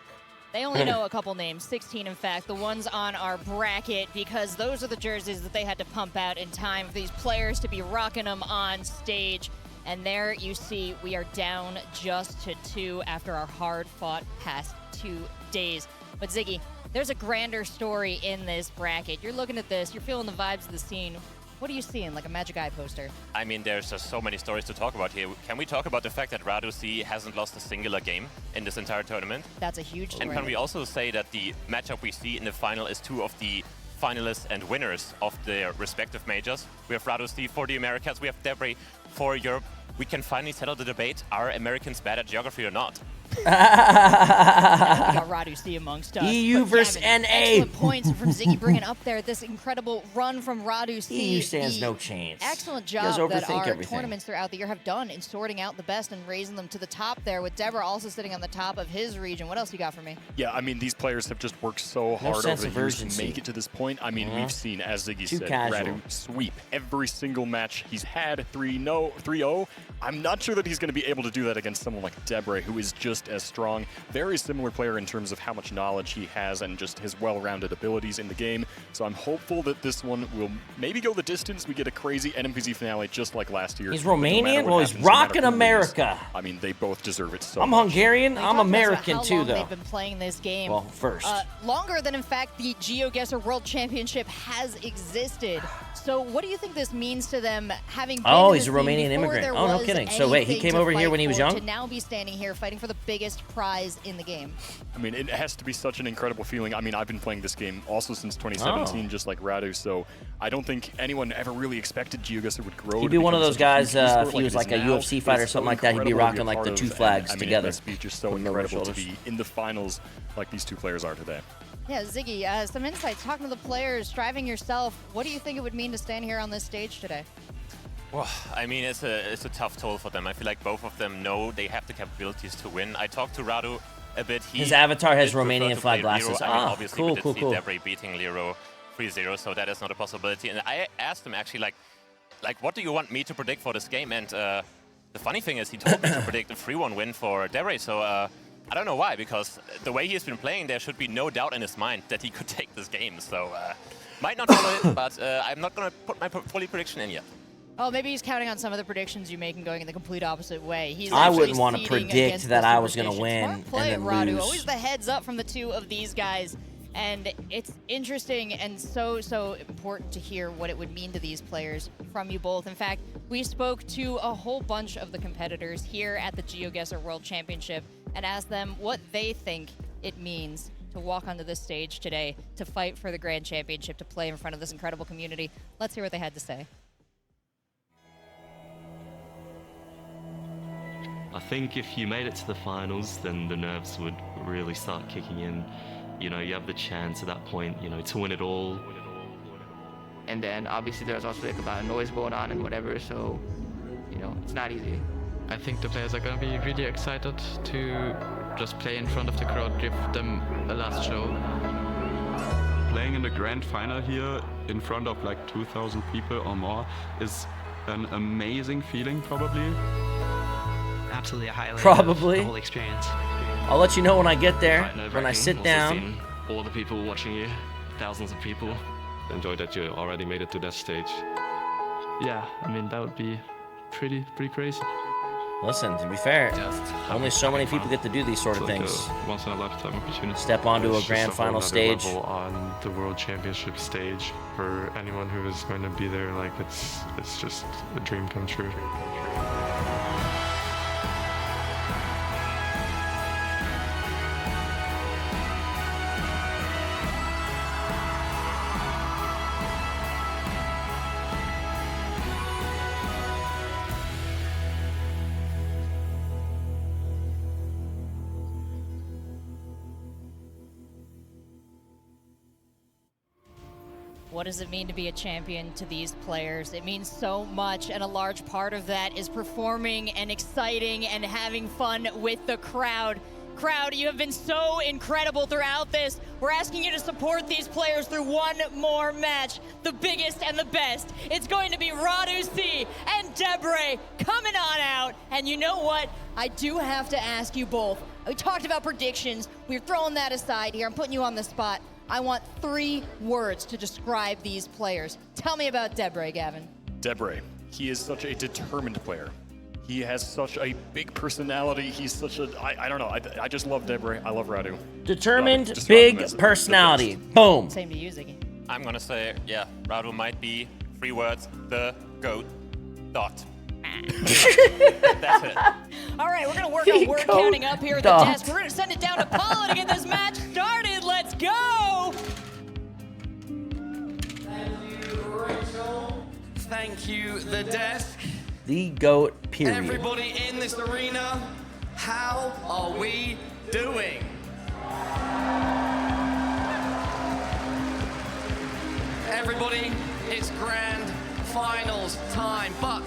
they only know a couple names, 16 in fact, the ones on our bracket, because those are the jerseys that they had to pump out in time for these players to be rocking them on stage. And there you see we are down just to 2 after our hard-fought past 2 days. But Ziggy, there's a grander story in this bracket. You're looking at this, you're feeling the vibes of the scene. What are you seeing, like a Magic Eye poster? I mean, there's just so many stories to talk about here. Can we talk about the fact that Radu C hasn't lost a singular game in this entire tournament? That's a huge story. And can we also say that the matchup we see in the final is 2 of the finalists and winners of their respective majors? We have Radu C for the Americas, we have Debre for Europe. We can finally settle the debate, are Americans bad at geography or not? We got Radu C amongst us. EU versus NA. Excellent points from Ziggy bringing up there this incredible run from Radu C. EU stands no chance. Excellent job that our tournaments throughout the year have done in sorting out the best and raising them to the top there, with Deborah also sitting on the top of his region. What else you got for me? Yeah, I mean, these players have just worked so hard over the years to make it to this point. I mean, we've seen, as Ziggy said, Radu sweep every single match he's had, 3-0. I'm not sure that he's going to be able to do that against someone like Debre, who is just just as strong. Very similar player in terms of how much knowledge he has and just his well-rounded abilities in the game. So I'm hopeful that this one will maybe go the distance. We get a crazy NMPZ finale just like last year. He's Romanian? Well, he's rocking America. I mean, they both deserve it so I'm much. Hungarian. I'm American too, how long though. They've been playing this game. Well, first. Longer than, in fact, the GeoGuessr World Championship has existed. So what do you think this means to them, having been Oh, in he's a this league Romanian before immigrant. there Oh, no was kidding. So wait, he anything came to over here fight when he was for, young? to now be standing here fighting for the biggest prize in the game? I mean, it has to be such an incredible feeling. I mean, I've been playing this game also since 2017, just like Radu, so I don't think anyone ever really expected GeoGuessr would grow. He'd be one of those guys, if he was like a UFC fighter or something like that, he'd be rocking like the two flags together. This beach is so incredible to be in the finals like these two players are today. Yeah, Ziggy, some insights, talking to the players, driving yourself. What do you think it would mean to stand here on this stage today? Well, I mean, it's a tough toll for them. I feel like both of them know they have the capabilities to win. I talked to Radu a bit. His avatar has Romanian flag glasses. I mean, obviously we did see cool. Debray beating Lero 3-0, so that is not a possibility. And I asked him actually, like, what do you want me to predict for this game? And the funny thing is, he told me to predict a 3-1 win for Debray. So I don't know why, because the way he has been playing, there should be no doubt in his mind that he could take this game. So might not follow it, but I'm not going to put my fully prediction in yet. Oh, maybe he's counting on some of the predictions you make and going in the complete opposite way. I wouldn't want to predict that I was going to win and then Radu. lose. Always the heads up from the two of these guys. And it's interesting and so important to hear what it would mean to these players from you both. In fact, we spoke to a whole bunch of the competitors here at the GeoGuessr World Championship and asked them what they think it means to walk onto this stage today, to fight for the Grand Championship, to play in front of this incredible community. Let's hear what they had to say. I think if you made it to the finals, then the nerves would really start kicking in. You know, you have the chance at that point, you know, to win it all. And then obviously there's also like a lot of noise going on and whatever, so, you know, it's not easy. I think the players are going to be really excited to just play in front of the crowd, give them a last show. Playing in the grand final here in front of like 2,000 people or more is an amazing feeling, probably. Absolutely a highlight Probably. of the whole experience. I'll let you know when I get there, when I sit Also down. seeing all the people watching you, thousands of people. Enjoy that you already made it to that stage. Yeah, I mean, that would be pretty crazy. Listen, to be fair, only so many people get to do these sort of It's like things. a once-in-a-lifetime opportunity. Step onto a It's just grand whole final nother stage. level on the World Championship stage for anyone who is going to be there. Like it's just a dream come true. What does it mean to be a champion to these players? It means so much, and a large part of that is performing and exciting and having fun with the crowd. Crowd, you have been so incredible throughout this. We're asking you to support these players through one more match, the biggest and the best. It's going to be Radu C and Debray coming on out. And you know what? I do have to ask you both. We talked about predictions. We're throwing that aside here. I'm putting you on the spot. I want 3 words to describe these players. Tell me about Debray, Gavin. Debray, he is such a determined player. He has such a big personality. He's such a, I don't know, I just love Debray. I love Radu. Determined, big personality. Boom. Same to you, Ziggy. I'm gonna say, yeah, Radu might be 3 words, the GOAT. Dot. That's it. All right, we're gonna work on word counting up here at the desk. We're gonna send it down to Paula to get this match started. Let's go! Thank you, Rachel. Thank you, the desk. The GOAT, period. Everybody in this arena, how are we doing? Everybody, it's grand finals time, but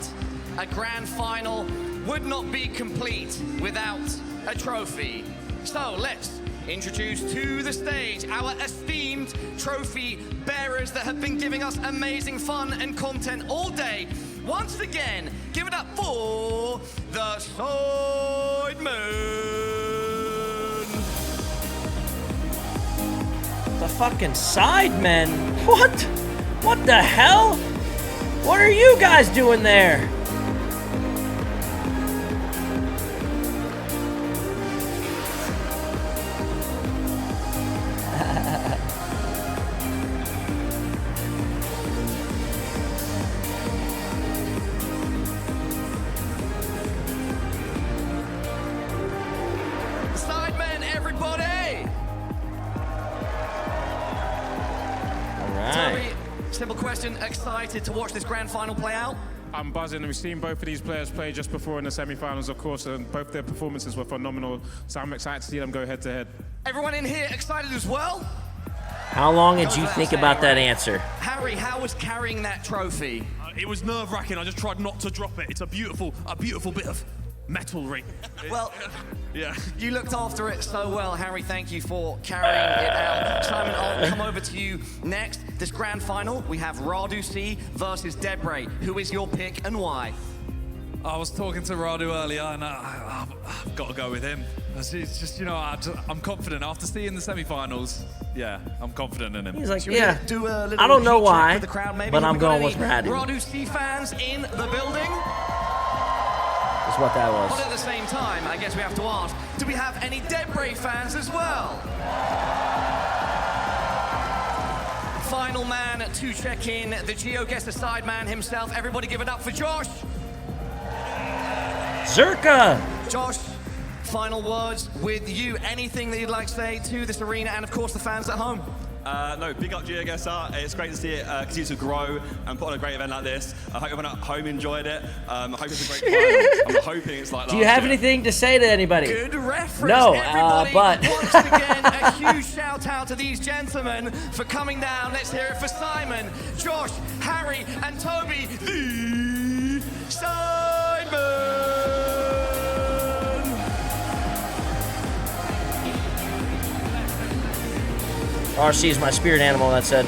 a grand final would not be complete without a trophy. So let's introduce to the stage our esteemed trophy bearers that have been giving us amazing fun and content all day. Once again, give it up for the Sidemen. The fucking Sidemen. What? What the hell? What are you guys doing there? Sidemen, everybody! All right. Toby, simple question. Excited to watch this grand final play out? I'm buzzing. We've seen both of these players play just before in the semi-finals, of course, and both their performances were phenomenal. So I'm excited to see them go head-to-head. Everyone in here excited as well? How long did you think about that answer? Harry, how was carrying that trophy? It was nerve-wracking. I just tried not to drop it. It's a beautiful bit of metalry. Well, yeah. You looked after it so well, Harry. Thank you for carrying it out. Simon, I'll come over to you next. This grand final, we have Radu C versus Debre. Who is your pick and why? I was talking to Radu earlier, and I've got to go with him. It's just, you know, I'm confident. After seeing the semi-finals, yeah, I'm confident in him. He's like, Should we yeah, do a little I don't know heat check why, for the crowd, maybe? but Have I'm we got going any with Radu. Radu C fans in the building? That's what that was. But at the same time, I guess we have to ask, do we have any Debre fans as well? Final man to check in, the GeoGuessr side man himself. Everybody give it up for Josh. Zerka! Josh, final words with you. Anything that you'd like to say to this arena and, of course, the fans at home? No, big up GeoGuessr. It's great to see it continue to grow and put on a great event like this. I hope everyone at home enjoyed it. I hope it's a great final. I'm hoping it's like Do you have last year. anything to say to anybody? Good reference, No, everybody. but... Once again, a huge shout out to these gentlemen for coming down. Let's hear it for Simon, Josh, Harry, and Toby, the Sidemen. RC is my spirit animal, that said.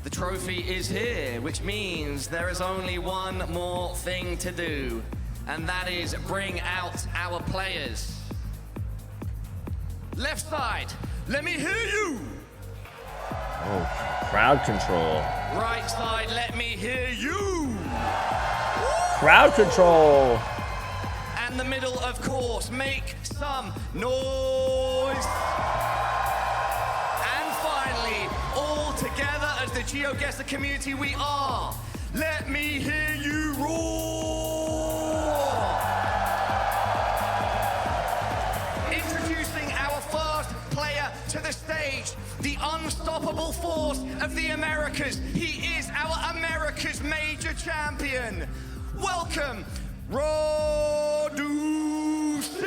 The trophy is here, which means there is only one more thing to do, and that is bring out our players. Left side, let me hear you. Oh, crowd control. Right side, let me hear you. Crowd control. And the middle, of course, make some noise. And finally, all together as the GeoGuessr community we are, let me hear you roar. Introducing our first player to the stage, the unstoppable force of the Americas. He is our America's major champion. Welcome, Radu C.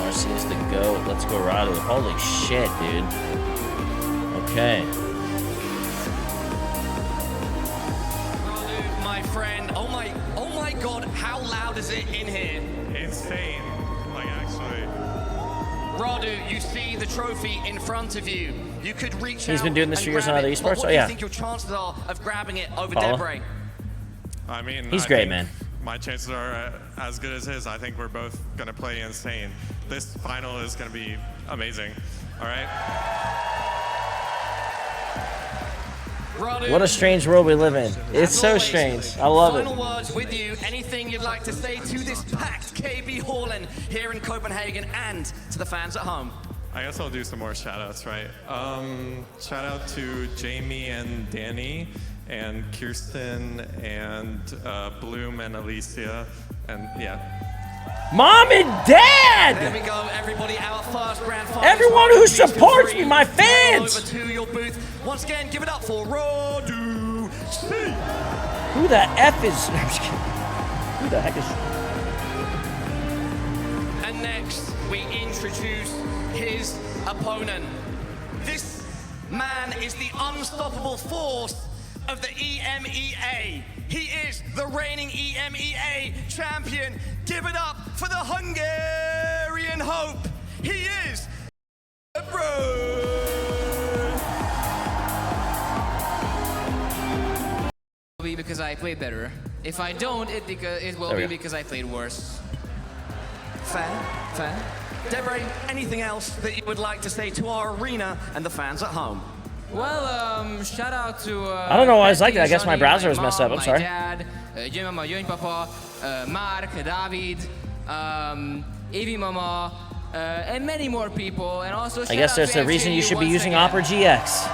RC is the GOAT. Let's go, Radu. Holy shit, dude. Okay. Radu, my friend. Oh my God, how loud is it in here? Insane, like actually. Radu, you see the trophy in front of you. You could reach out. He's been doing this and for years on grab other it. esports? What Oh, do yeah. you think your chances are of grabbing it over Paula? Debre? I mean, He's I great, think man. My chances are as good as his. I think we're both going to play insane. This final is going to be amazing. All right? Radu, What a strange world we live in. It's so strange. I love it. final words with you. Anything you'd like to say to this packed KB Haaland here in Copenhagen and to the fans at home? I guess I'll do some more shout outs, right? Shout out to Jamie and Danny and Kirsten and Bloom and Alicia. And yeah. Mom and Dad! There we go, everybody. Our first grand final. Everyone who supports me, my fans! Over to your booth. Once again, give it up for Radu C. Who the F is... I'm just kidding. Who the heck is... And next, we introduce his opponent. This man is the unstoppable force of the EMEA. He is the reigning EMEA champion. Give it up for the Hungarian can hope. He is be because I play better. If I don't, it will be because I played worse. Fair. Debray, anything else that you would like to say to our arena and the fans at home? Well, shout out to. I don't know why it's like that. I guess my browser was messed up. I'm sorry. My dad, Mama, Papa, Mark, David, Evie Mama, and many more people. And also, I guess there's a reason you should be using Opera GX.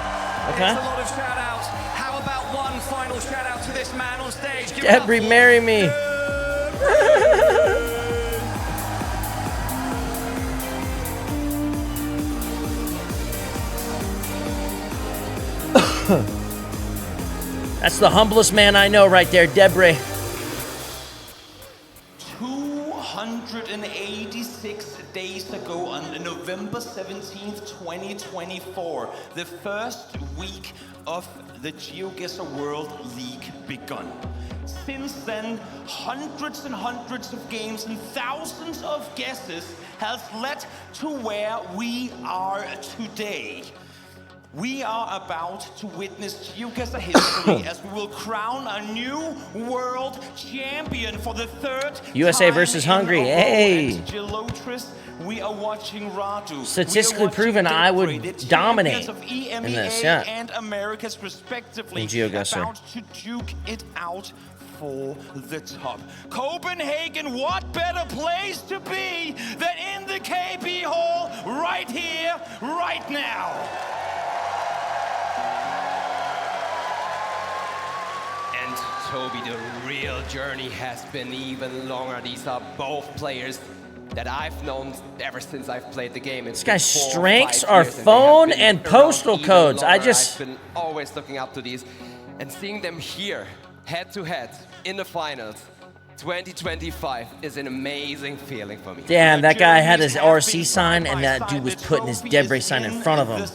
Okay. There's a lot of shout outs. How about one final shout out to this man on stage? Debray, marry me. That's the humblest man I know right there, Debray. 286 days ago on November 17th, 2024, the first week of the GeoGuessr World League begun. Since then, hundreds and hundreds of games and thousands of guesses has led to where we are today. We are about to witness GeoGuessr history as we will crown a new world champion for the third USA time versus in Hungary. a row. Hey. At Gelotris, we are watching Radu. Statistically proven I would dominate in this, yeah. And Americas respectively in GeoGuessr. about to duke it out for the top. Copenhagen, what better place to be than in the KB Hall right here, right now? And Toby, the real journey has been even longer. These are both players that I've known ever since I've played the game. This guy's strengths are phone and postal codes. I've been always looking up to these and seeing them here, head to head, in the finals. 2025 is an amazing feeling for me. Damn, that guy had his RC sign, and that dude was putting his Debray sign in front of him.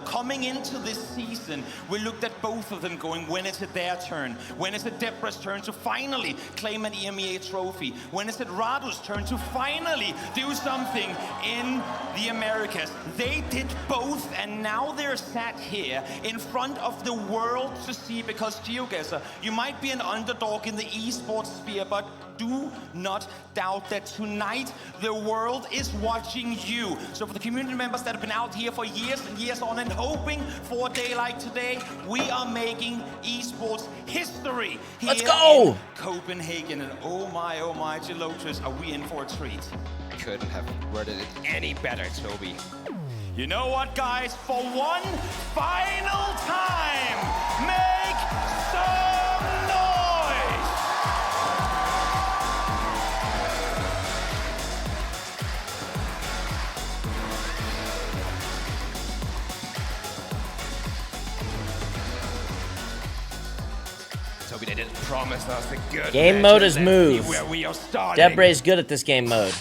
Coming into this season, we looked at both of them going, when is it their turn? When is it Debray's turn to finally claim an EMEA trophy? When is it Radu's turn to finally do something in the Americas? They did both, and now they're sat here in front of the world to see, because GeoGuessr, you might be an underdog in the esports sphere, but do not doubt that tonight the world is watching you. So for the community members that have been out here for years and years on and hoping for a day like today, we are making esports history here. Let's go! In Copenhagen. And oh my, Gelotris, are we in for a treat? Couldn't have worded it any better, Toby. You know what, guys? For one final time, make some noise! Toby, they didn't promise us a good Game match, mode and is let's move. see where we are starting. Debray's good at this game mode.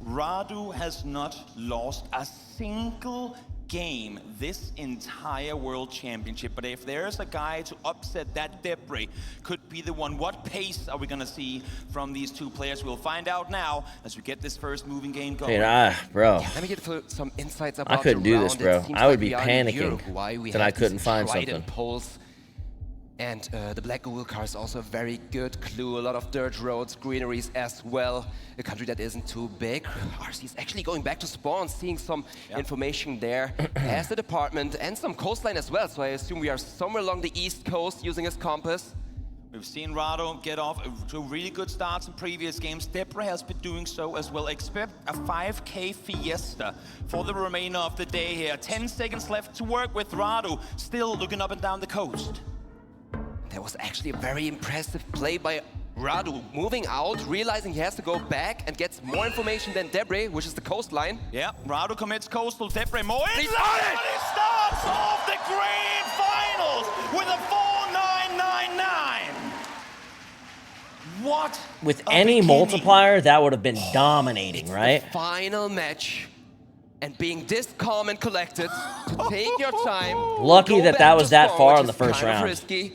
Radu has not lost a single game this entire World Championship, but if there's a guy to upset that, Debray could be the one. What pace are we gonna see from these two players? We'll find out now as we get this first moving game going. Dude, bro. Yeah, let me get some insights about I couldn't do this, bro. I would be panicking that I couldn't find something. Poles. And the Black Google car is also a very good clue. A lot of dirt roads, greeneries as well. A country that isn't too big. RC is actually going back to spawn, seeing some information there. Has the department and some coastline as well. So I assume we are somewhere along the east coast using his compass. We've seen Radu get off to really good starts in previous games. Debray has been doing so as well. Expect a 5K fiesta for the remainder of the day here. 10 seconds left to work with Radu, still looking up and down the coast. That was actually a very impressive play by Radu, moving out, realizing he has to go back and gets more information than Debray, which is the coastline. Yeah, Radu commits coastal, Debray more insight, and he starts off the grand finals with a 4.999. What? With any multiplier, that would have been dominating, right? The final match. And being this calm and collected, to take your time. Lucky that that was that far in the first round. Risky.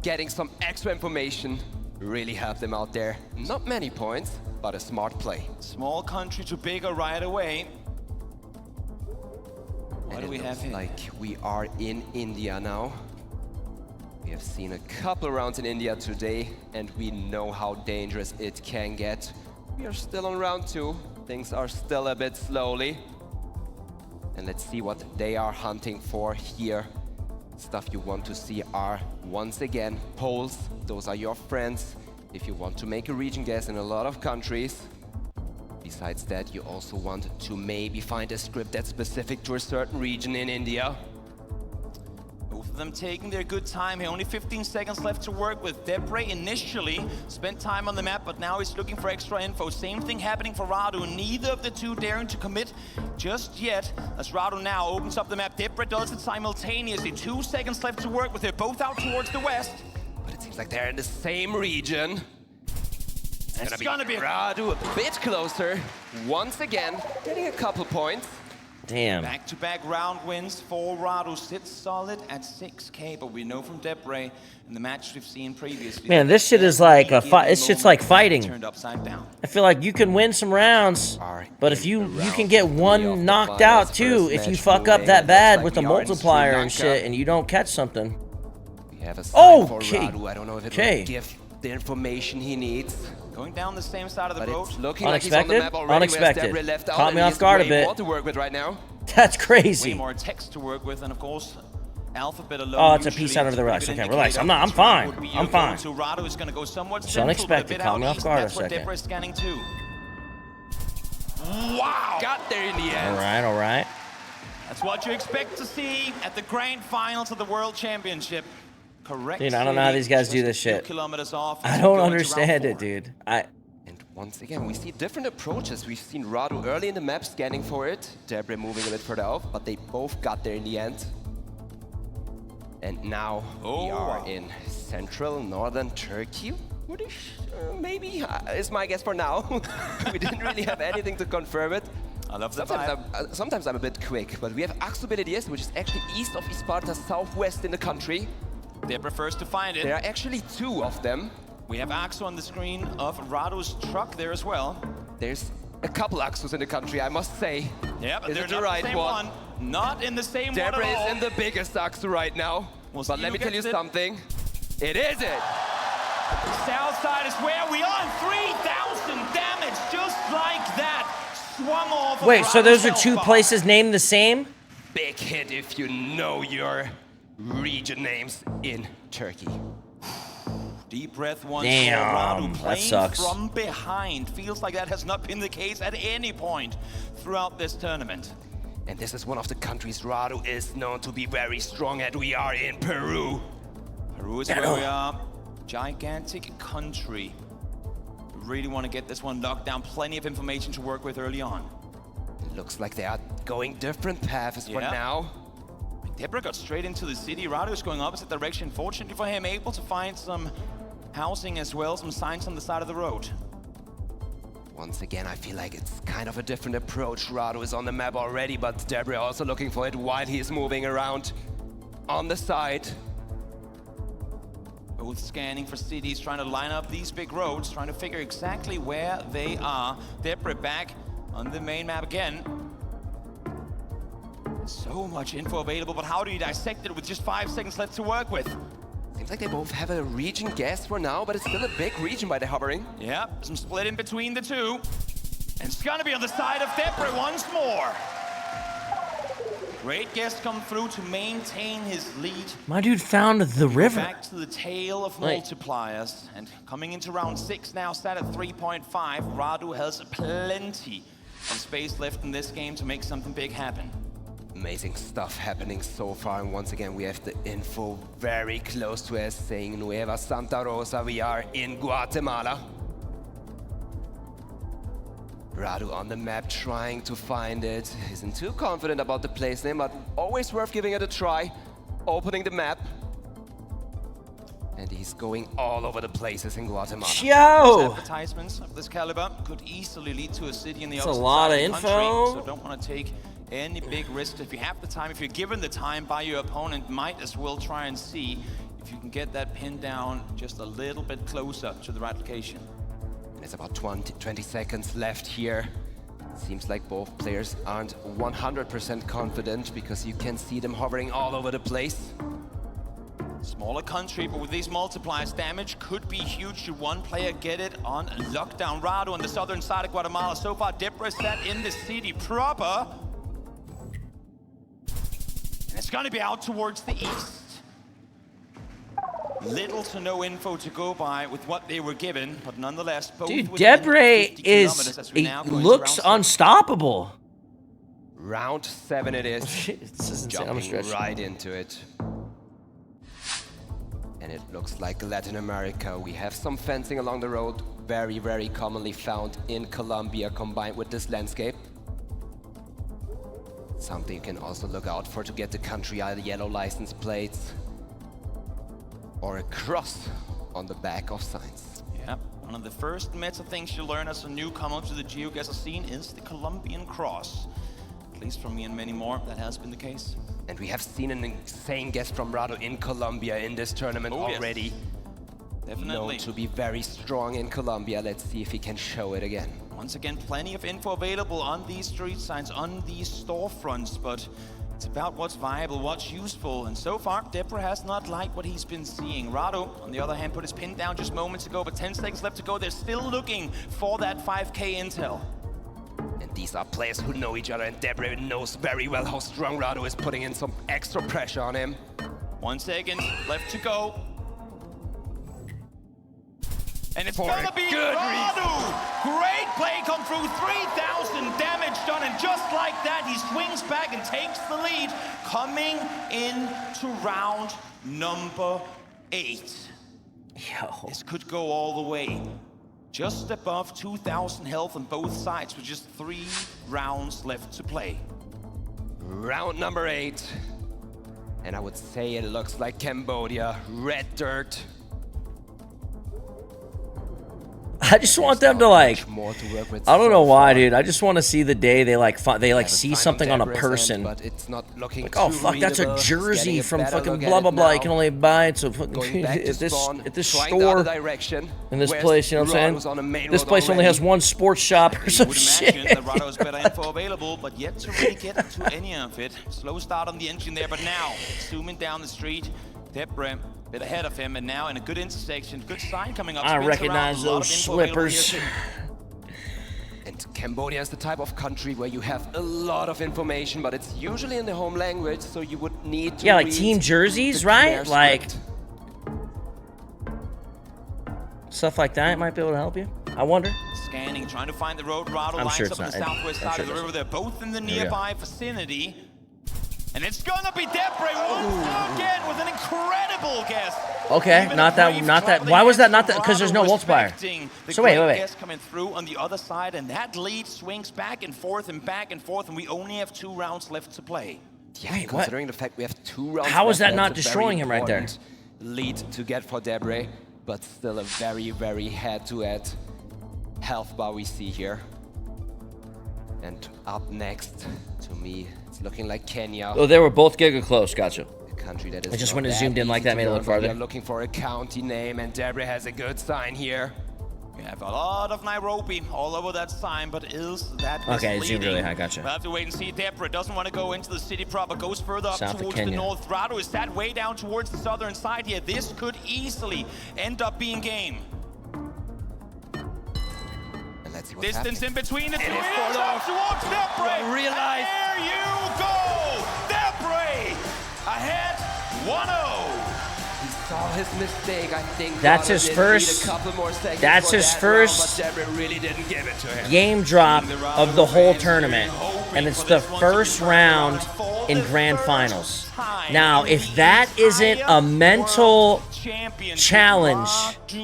Getting some extra information really helped them out there. Not many points, but a smart play. Small country to bigger right away. What do we have here? Like we are in India now. We have seen a couple rounds in India today, and we know how dangerous it can get. We are still on round 2. Things are still a bit slowly. And let's see what they are hunting for here. Stuff you want to see are, once again, polls. Those are your friends. If you want to make a region guess in a lot of countries. Besides that, you also want to maybe find a script that's specific to a certain region in India. Both of them taking their good time here. Only 15 seconds left to work with. Debray initially spent time on the map, but now he's looking for extra info. Same thing happening for Radu. Neither of the two daring to commit just yet. As Radu now opens up the map, Debray does it simultaneously. 2 seconds left to work with. They're both out towards the west. But it seems like they're in the same region. It's gonna be Radu a bit closer. Once again, getting a couple points. Damn. Back-to-back round wins for Radu. Sits solid at 6K, but we know from Debray in the match we've seen previously. Man, this shit is like a fight. This shit's like fighting. Turned upside down. I feel like you can win some rounds, but if you can get one knocked out too if you fuck up that bad with the multiplier and shit, and you don't catch something. We have a sign for Radu. I don't know if it will give the information he needs. Going down the same side of the road. It's looking like he's on the map already. Unexpected. Left out, Caught me off guard a bit. More to work with right now. That's crazy. Way more text to work with, and of course, Alphabet alone. Oh, it's a piece out of the rush. Okay, relax. I'm fine. I'm fine. So Radu is going to go somewhat It's unexpected. Caught me off guard a second. That's what Debray's scanning too. Wow! Got there in the end. All right. That's what you expect to see at the grand finals of the World Championship. Correct. Dude, I don't know how these guys do this shit. Kilometers off. I don't understand it, dude. Once again, we see different approaches. We've seen Radu early in the map scanning for it, Debray moving a bit further off, but they both got there in the end. And now we are in central northern Turkey. Maybe is my guess for now. We didn't really have anything to confirm it. I love the sometimes I'm a bit quick, but we have Aksubilides, which is actually east of Isparta, southwest in the country. Debray first to find it. There are actually 2 of them. We have Axu on the screen of Radu's truck there as well. There's a couple Axus in the country, I must say. Yeah, but is they're it the not right the same one. Not in the same one at all. Debray is in the biggest Axu right now. But let me tell you something. It is it. South side is where we are. 3,000 damage, just like that. Swung off. Wait, so those are 2 places named the same? Big hit if you know your region names in Turkey. Deep breath once Damn, more. Radu that playing sucks. from behind. Feels like that has not been the case at any point throughout this tournament. And this is one of the countries Radu is known to be very strong at. We are in Peru. Peru is where we are. Gigantic country. We really want to get this one locked down. Plenty of information to work with early on. It looks like they are going different paths for now. Debray got straight into the city. Radu is going opposite direction. Fortunately for him, able to find some housing as well, some signs on the side of the road. Once again, I feel like it's kind of a different approach. Radu is on the map already, but Debray also looking for it while he's moving around on the side. Both scanning for cities, trying to line up these big roads, trying to figure exactly where they are. Debray back on the main map again. So much info available, but how do you dissect it with just 5 seconds left to work with? Seems like they both have a region guess for now, but it's still a big region by the hovering. Yeah, some split in between the 2. And it's gonna be on the side of Debray once more. Great guess come through to maintain his lead. My dude found the river. Back to the tail of multipliers. And coming into round 6 now, sat at 3.5. Radu has plenty of space left in this game to make something big happen. Amazing stuff happening so far, and once again we have the info very close to us saying Nueva Santa Rosa. We are in Guatemala. Radu on the map trying to find it. Isn't too confident about the place name, but always worth giving it a try. Opening the map. And he's going all over the places in Guatemala. Yo! Advertisements of this caliber could easily lead to a city in the That's opposite a lot side of the country, info. so don't want to take any big risks. If you have the time, if you're given the time by your opponent, might as well try and see if if you can get that pin down just a little bit closer to the right location. And it's about 20 seconds left here. Seems like both players aren't 100% confident because you can see them hovering all over the place. Smaller country, but with these multipliers, damage could be huge. Should one player get it on lockdown? Rado on the southern side of Guatemala. So far, Debra set in the city proper. And it's going to be out towards the east. Little to no info to go by with what they were given, but nonetheless, both. Dude, Debra looks unstoppable. Round 7 it is. Jumping right into it. And it looks like Latin America. We have some fencing along the road, very, very commonly found in Colombia, combined with this landscape. Something you can also look out for to get the country either yellow license plates or a cross on the back of signs. Yeah, one of the first meta things you learn as a newcomer to the GeoGuessr scene is the Colombian cross. At least for me and many more, that has been the case. And we have seen an insane guess from Rado in Colombia in this tournament already. Yes. Definitely. Known to be very strong in Colombia. Let's see if he can show it again. Once again, plenty of info available on these street signs, on these storefronts, but it's about what's viable, what's useful, and so far, Debra has not liked what he's been seeing. Rado, on the other hand, put his pin down just moments ago, but 10 seconds left to go. They're still looking for that 5K intel. And these are players who know each other, and Debra knows very well how strong Rado is, putting in some extra pressure on him. 1 second left to go. And it's gonna be Rado! Great play come through, 3,000 damage done, and just like that, he swings back and takes the lead, coming into round number 8. Yo. This could go all the way. Just above 2,000 health on both sides with just 3 rounds left to play. Round number 8. And I would say it looks like Cambodia. Red dirt. I just want them to like, I don't know why, dude. I just want to see the day they like see something on a person. But it's not looking like, oh fuck, that's a jersey from fucking blah blah blah. You can only buy it so fucking at this store in this place. You know what I'm saying? This place only has one sports shop or some shit. That Rado's better info available, but yet to really get to any of it. Slow start on the engine there, but now zooming down the street, Debra a bit ahead of him, and now in a good intersection, good sign coming up. I recognize those slippers. And Cambodia is the type of country where you have a lot of information, but it's usually in the home language, so you would need to like team jerseys, right? Like stuff like that might be able to help you. I wonder. Scanning, trying to find the road. Rado lines sure up on the southwest side of the river. They're both in the nearby vicinity. And it's gonna be Debra once again with an incredible guess. Okay, not that. Why was that not that? Because there's no multiplier. So wait. Guess coming through on the other side, and that lead swings back and forth, and we only have 2 rounds left to play. Yeah, wait, considering the fact we have 2 rounds. How is that not destroying him right there? Lead to get for Debra, but still a very, very head-to-head health bar we see here. And up next, to me, it's looking like Kenya. Oh, they were both giga close. Gotcha. A country that is. I just when it zoomed in like that, made it look farther. We're looking for a county name, and Debra has a good sign here. We have a lot of Nairobi all over that sign, but is that okay? It zoomed really high. Gotcha. We'll have to wait and see. Debra doesn't want to go into the city proper. Goes further up towards the north. Rado is that way down towards the southern side here. This could easily end up being game. Distance in between the two. It is up towards Debra. Realize. There you go. Debra ahead 1-0. He saw his mistake. I think that's his first. That's his first. But Debra really didn't give it to him. Game drop of the whole tournament, and it's the first round in grand finals. Now, if that isn't a mental challenge,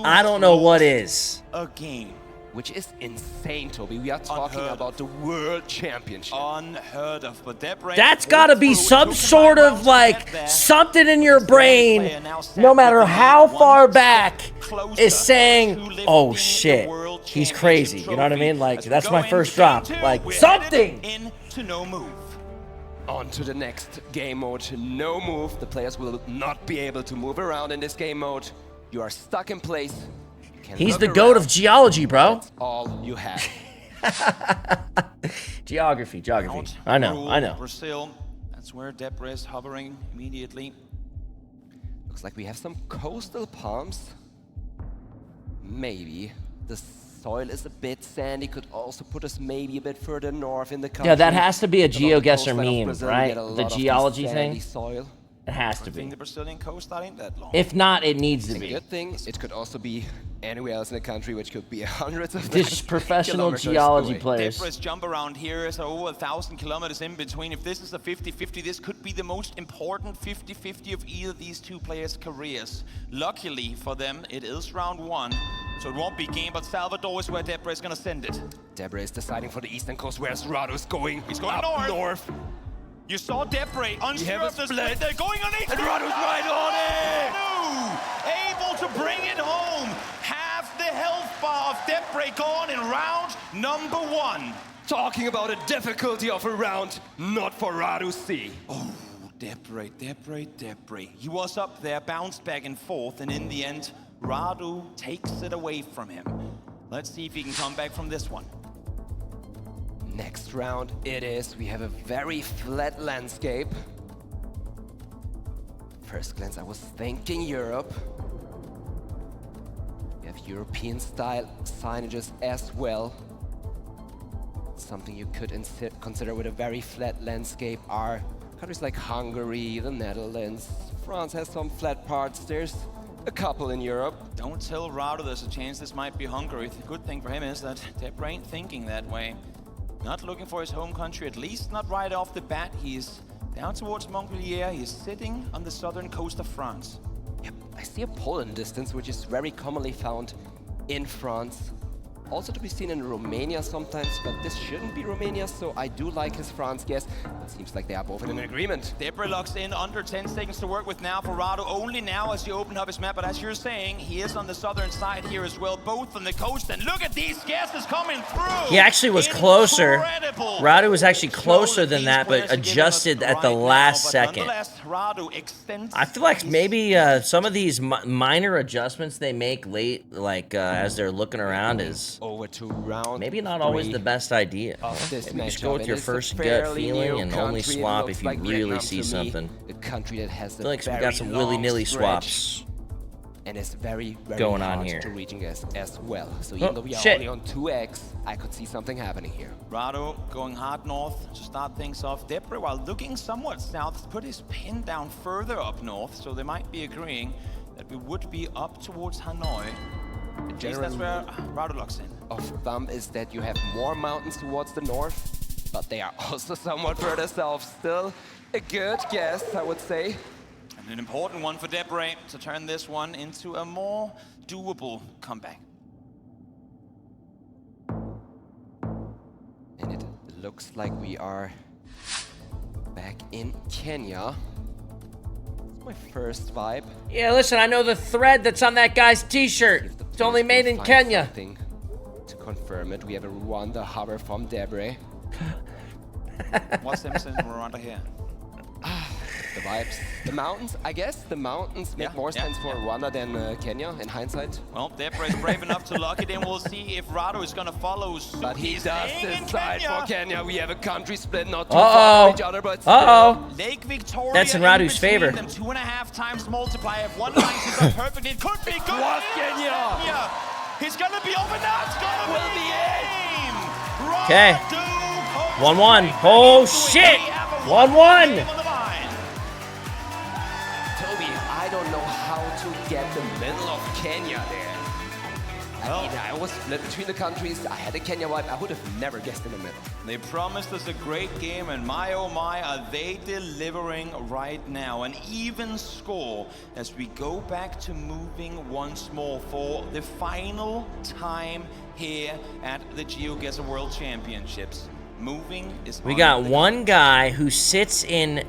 I don't know what is. A game. Which is insane, Toby. We are talking about the World Championship. Unheard of, but Debra. That's got to be some sort of like something in your brain, no matter how far back, is saying, "Oh shit, he's crazy." You know what I mean? Like that's my first drop. Like something. Into no move. On to the next game mode. No move. The players will not be able to move around in this game mode. You are stuck in place. He's the goat of geology, bro. That's all you have. Geography. I know. Brazil. That's where Debra is hovering immediately. Looks like we have some coastal palms. Maybe. The soil is a bit sandy. Could also put us maybe a bit further north in the country. Yeah, that has to be a GeoGuessr meme, Brazil, right? The geology thing. Soil. It has to I think be. the Brazilian coast ain't that long. If not, it needs to It's a be. good thing. It could also be anywhere else in the country, which could be hundreds of This is professional geology players. Debra's jump around here is over 1,000 kilometers in between. If this is a 50-50, this could be the most important 50-50 of either of these two players' careers. Luckily for them, it is round 1, so it won't be game, but Salvador is where Debra is going to send it. Debra is deciding for the eastern coast. Where's Radu's going? He's going up north. You saw Debra unsure of the split. They're going on it. And Radu's right on it. No! Able to bring it home. Half the health bar of Debra gone in round number 1. Talking about a difficulty of a round, not for Radu C. Oh, Debra. He was up there, bounced back and forth, and in the end, Radu takes it away from him. Let's see if he can come back from this one. Next round it is. We have a very flat landscape. First glance, I was thinking Europe. We have European style signages as well. Something you could consider with a very flat landscape are countries like Hungary, the Netherlands. France has some flat parts. There's a couple in Europe. Don't tell Radu there's a chance this might be Hungary. The good thing for him is that Debra ain't thinking that way. Not looking for his home country, at least not right off the bat. He's down towards Montpellier. He's sitting on the southern coast of France. Yep, I see a pole in the distance, which is very commonly found in France. Also to be seen in Romania sometimes, but this shouldn't be Romania, so I do like his France guess. It seems like they are both in an agreement. Debra locks in under 10 seconds to work with now for Radu. Only now as he opened up his map, but as you're saying, he is on the southern side here as well, both on the coast. And look at these guesses coming through! He actually was closer. Radu was actually closer than that, but adjusted at the last second. I feel like maybe some of these minor adjustments they make late, like as they're looking around, is over to round maybe not always the best idea. Maybe just go with your first gut feeling and only swap if you really see something. A country that has I feel like we got some willy-nilly swaps and it's very going hard on here. to reaching as well. So even though we are only on 2x, I could see something happening here. Radu going hard north to start things off. Debra, while looking somewhat south, put his pin down further up north, so they might be agreeing that we would be up towards Hanoi. At least that's where Radu locks in. Of thumb is that you have more mountains towards the north, but they are also somewhat further south. Still a good guess, I would say. And an important one for Debra to turn this one into a more doable comeback. And it looks like we are back in Kenya. My first vibe. Yeah, listen, I know the thread that's on that guy's t-shirt. It's only made in Kenya. To confirm it, we have a Rwanda hover from Debra. What's the difference in Rwanda here? The vibes. The mountains, I guess. The mountains make more sense for Rwanda than Kenya in hindsight. Well, Debra is brave enough to lock it in. We'll see if Radu is going to follow suit. But he does decide for Kenya. We have a country split, not too far from each other, but still. Lake Victoria. That's in Radu's favor. Them 2.5 times multiplier. If one line is up perfect, it could be good. What Kenya? He's going to be over now. It's going to be game. Okay. 1-1. Oh, shit. 1-1. I don't know how to get the middle of Kenya there. I mean, I was split between the countries. I had a Kenya vibe. I would have never guessed in the middle. They promised us a great game, and my oh my, are they delivering right now. An even score as we go back to moving once more for the final time here at the GeoGuessr World Championships. Moving is We got one guy who sits in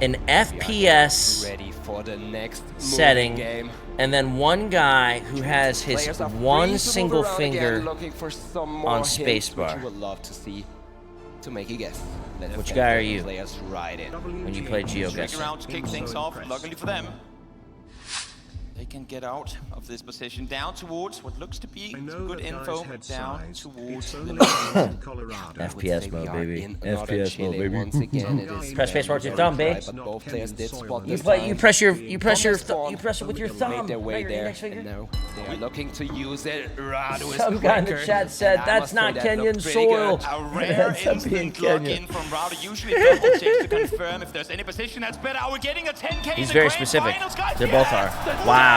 an FPS ready for the next setting game. And then one guy who has his one single finger looking for some more on hints, which spacebar. you would love to see. to make a guess. Which guy are you Players right in. when you play GeoGuessr? Around to kick things off. Luckily for them, they can get out of this position down towards what looks to be some good info down towards the FPS mode, baby. FPS mode, baby. Once again, it is Press space bar with your thumb, babe. but both players did spot You this play. time. You press it with your thumb. Made their way Right, your there, next finger. and now they are looking to use it. Radu is Some guy in the quicker, chat said and I that's must not say that Kenyan looked pretty soil. good. A rare That's up in instant lock Kenya. in from Radu. Usually double checks to confirm if there's any position that's better. Are we getting a 10K? He's in the very grand specific. finals, guys? They both are. Yes! Wow.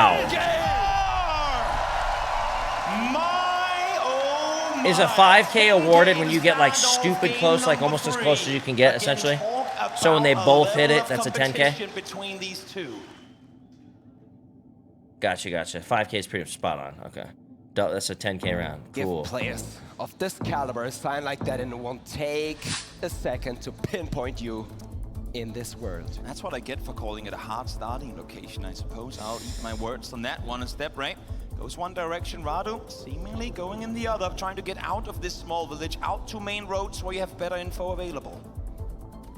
Is a 5K awarded when you get like stupid close, like almost as close as you can get, essentially? So when they both hit it, that's a 10K? Between these two. Gotcha. 5K is pretty spot on. Okay. That's a 10K round. Cool. Give players of this caliber a sign like that and it won't take a second to pinpoint you in this world. That's what I get for calling it a hard starting location, I suppose. I'll eat my words on that one. And step right goes one direction, Radu seemingly going in the other, trying to get out of this small village, out to main roads where you have better info available.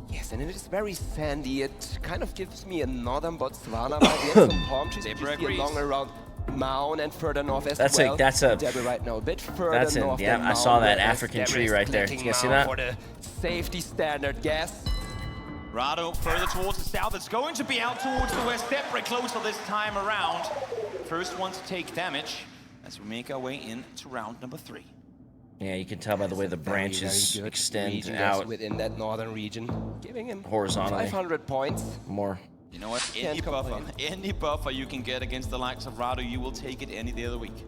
Yes, and it is very sandy. It kind of gives me a northern Botswana vibe. We have some palm trees which you see along around Maun and further north as well. That's a Deborah right now a bit further that's north yeah, than I saw Maun, that whereas African Deborah tree is right there. Did clicking you guys see Maun that? for the safety standard guess. Radu further towards the south. It's going to be out towards the west. Debra closer this time around. First one to take damage as we make our way into round number 3. Yeah, you can tell by the way the branches extend out within that northern region, giving him horizontally. 500 points. More. You know what? Any buffer you can get against the likes of Radu, you will take it any day of the week.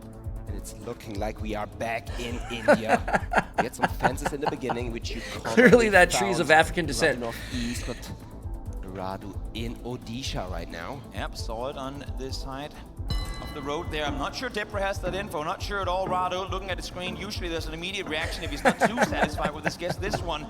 And it's looking like we are back in India. We had some fences in the beginning, which you clearly that tree's of African descent. Northeast, but Radu in Odisha right now. Yep, saw it on this side of the road there. I'm not sure Debra has that info. Not sure at all. Radu looking at the screen. Usually there's an immediate reaction if he's not too satisfied with his guess. This one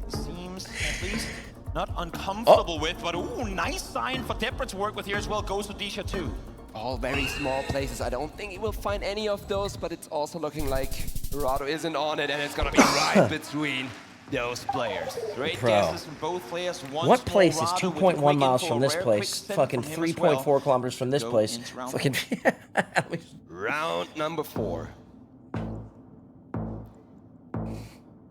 seems at least not uncomfortable with, but ooh, nice sign for Debra to work with here as well. Goes to Odisha too. All very small places. I don't think he will find any of those, but it's also looking like Radu isn't on it, and it's gonna be right between those players. Great guesses from both players. What place is 2.1 miles from this place? Fucking 3.4 kilometers from this place. Fucking. Round number 4.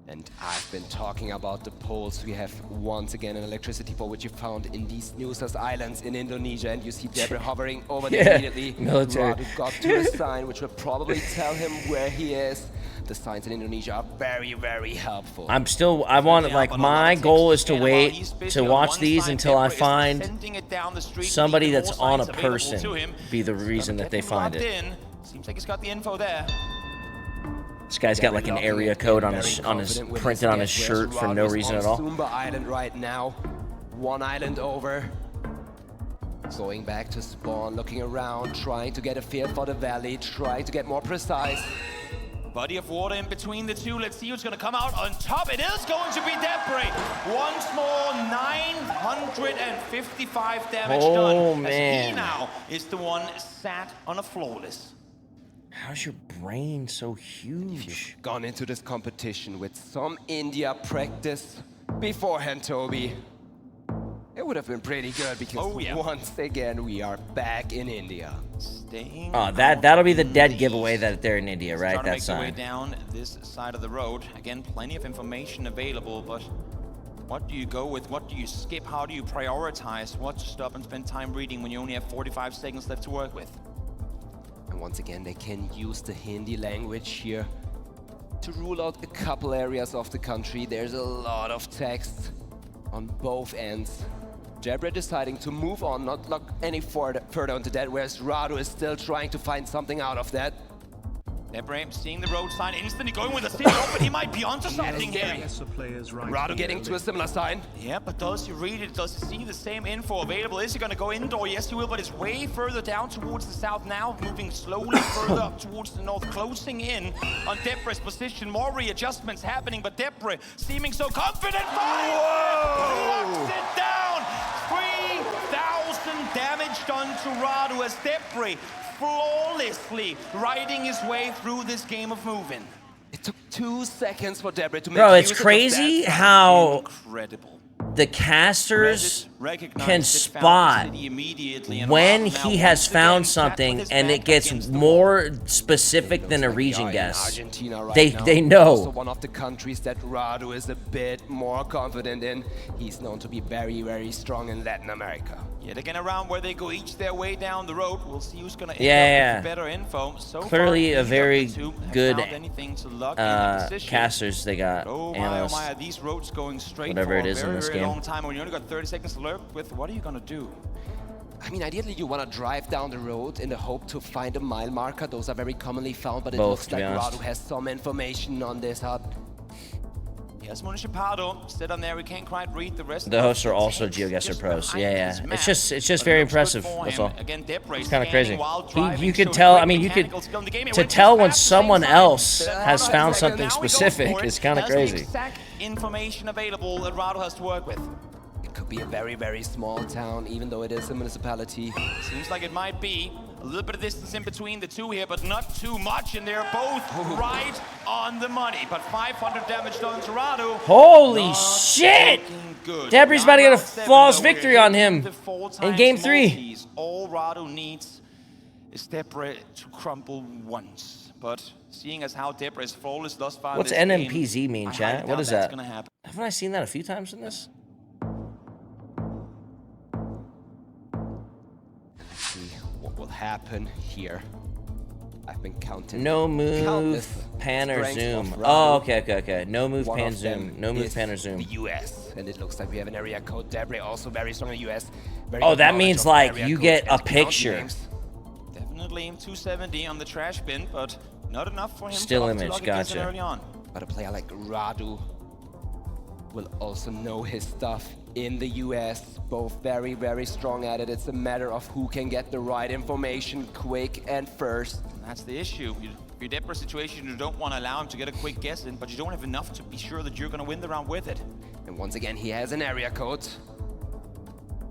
And I've been talking about the poles. We have once again an electricity pole which you found in these Nusa's Islands in Indonesia, and you see Debra hovering over there immediately. Military. Radu got to a sign which will probably tell him where he is. The signs in Indonesia are very, very helpful. I want, like, my goal is to wait to watch these until I find somebody that's on a person be the reason that they find it. Seems like he's got the info there. This guy's got like an area code on his printed on his shirt for no reason at all. Sumba Island right now, one island over. Going back to spawn, looking around, trying to get a feel for the valley, trying to get more precise. Body of water in between the two. Let's see who's going to come out on top. It is going to be Debra. Once more, 955 damage done. Man. As he now is the one sat on a flawless. How's your brain so huge? If you've gone into this competition with some India practice beforehand, Toby, it would have been pretty good because once again we are back in India. That'll be the dead giveaway that they're in India, right? That sign. Way down this side of the road. Again, plenty of information available, but what do you go with? What do you skip? How do you prioritize? What to stop and spend time reading when you only have 45 seconds left to work with? And once again, they can use the Hindi language here to rule out a couple areas of the country. There's a lot of text on both ends. Debra deciding to move on, not look any further onto that, whereas Radu is still trying to find something out of that. Debra seeing the road sign, instantly going with a city open. He might be onto something here. Radu getting to a similar sign. Yeah, but does he read it? Does he see the same info available? Is he going to go indoor? Yes, he will, but it's way further down towards the south now, moving slowly further up towards the north, closing in on Debra's position. More readjustments happening, but Debra seeming so confident. Locks it down. 3,000 damage done to Radu as Debra flawlessly riding his way through this game of moving. It took 2 seconds for Debray to make Bro, it's use of crazy that. how Incredible. the casters can spot when he has found something, and it gets more specific than a region guess. They know. Also one of the countries that Radu is a bit more confident in. He's known to be very, very strong in Latin America. Yet again, around where they go each their way down the road. We'll see who's going to Yeah, with better info. So clearly far, a very good casters casters they got. Oh Analysts. my, are these roads going straight Whatever for it is a very, in this very game. long time. When you only got 30 seconds to lurk with, what are you going to do? I mean, ideally you want to drive down the road in the hope to find a mile marker. Those are very commonly found, but it Both, looks to be like honest. Radu has some information on this hut. Yes, Municipado sit on there. We can't quite read the rest. The hosts are also GeoGuessr pros. Yeah. It's just very impressive. That's all. It's kind of crazy. You could tell. I mean, you could to tell when someone else has found something specific. It's kind of crazy. Exact information available that Radu has to work with. It could be a very, very small town, even though it is a municipality. Seems like it might be. A little bit of distance in between the two here, but not too much, and they're both right on the money. But 500 damage done to Radu. Holy shit! Debray's about to get a flawless victory on him in Game 3. All Radu needs is Debray to crumble once. But seeing as how Debray is flawless thus far, What's in this NMPZ game, mean, I chat? highly What doubt is that's that? gonna happen. Haven't I seen that a few times in this? Let's see what will happen here. I've been counting. No move, countless pan or strengths zoom. of Oh, Radu. okay. No move, One pan, of them zoom. No move, is pan or zoom. The US, and it looks like we have an area code. Debray also very strong in the US. Very Oh, good that knowledge means of like area you codes get and a county picture. names. Definitely aim 270 on the trash bin, but not enough for him Still to image, lock it gets in gotcha. early on. But a player like Radu will also know his stuff in the US. Both very, very strong at it. It's a matter of who can get the right information quick and first. That's the issue. Your Debray situation, you don't want to allow him to get a quick guess in, but you don't have enough to be sure that you're going to win the round with it. And once again, he has an area code.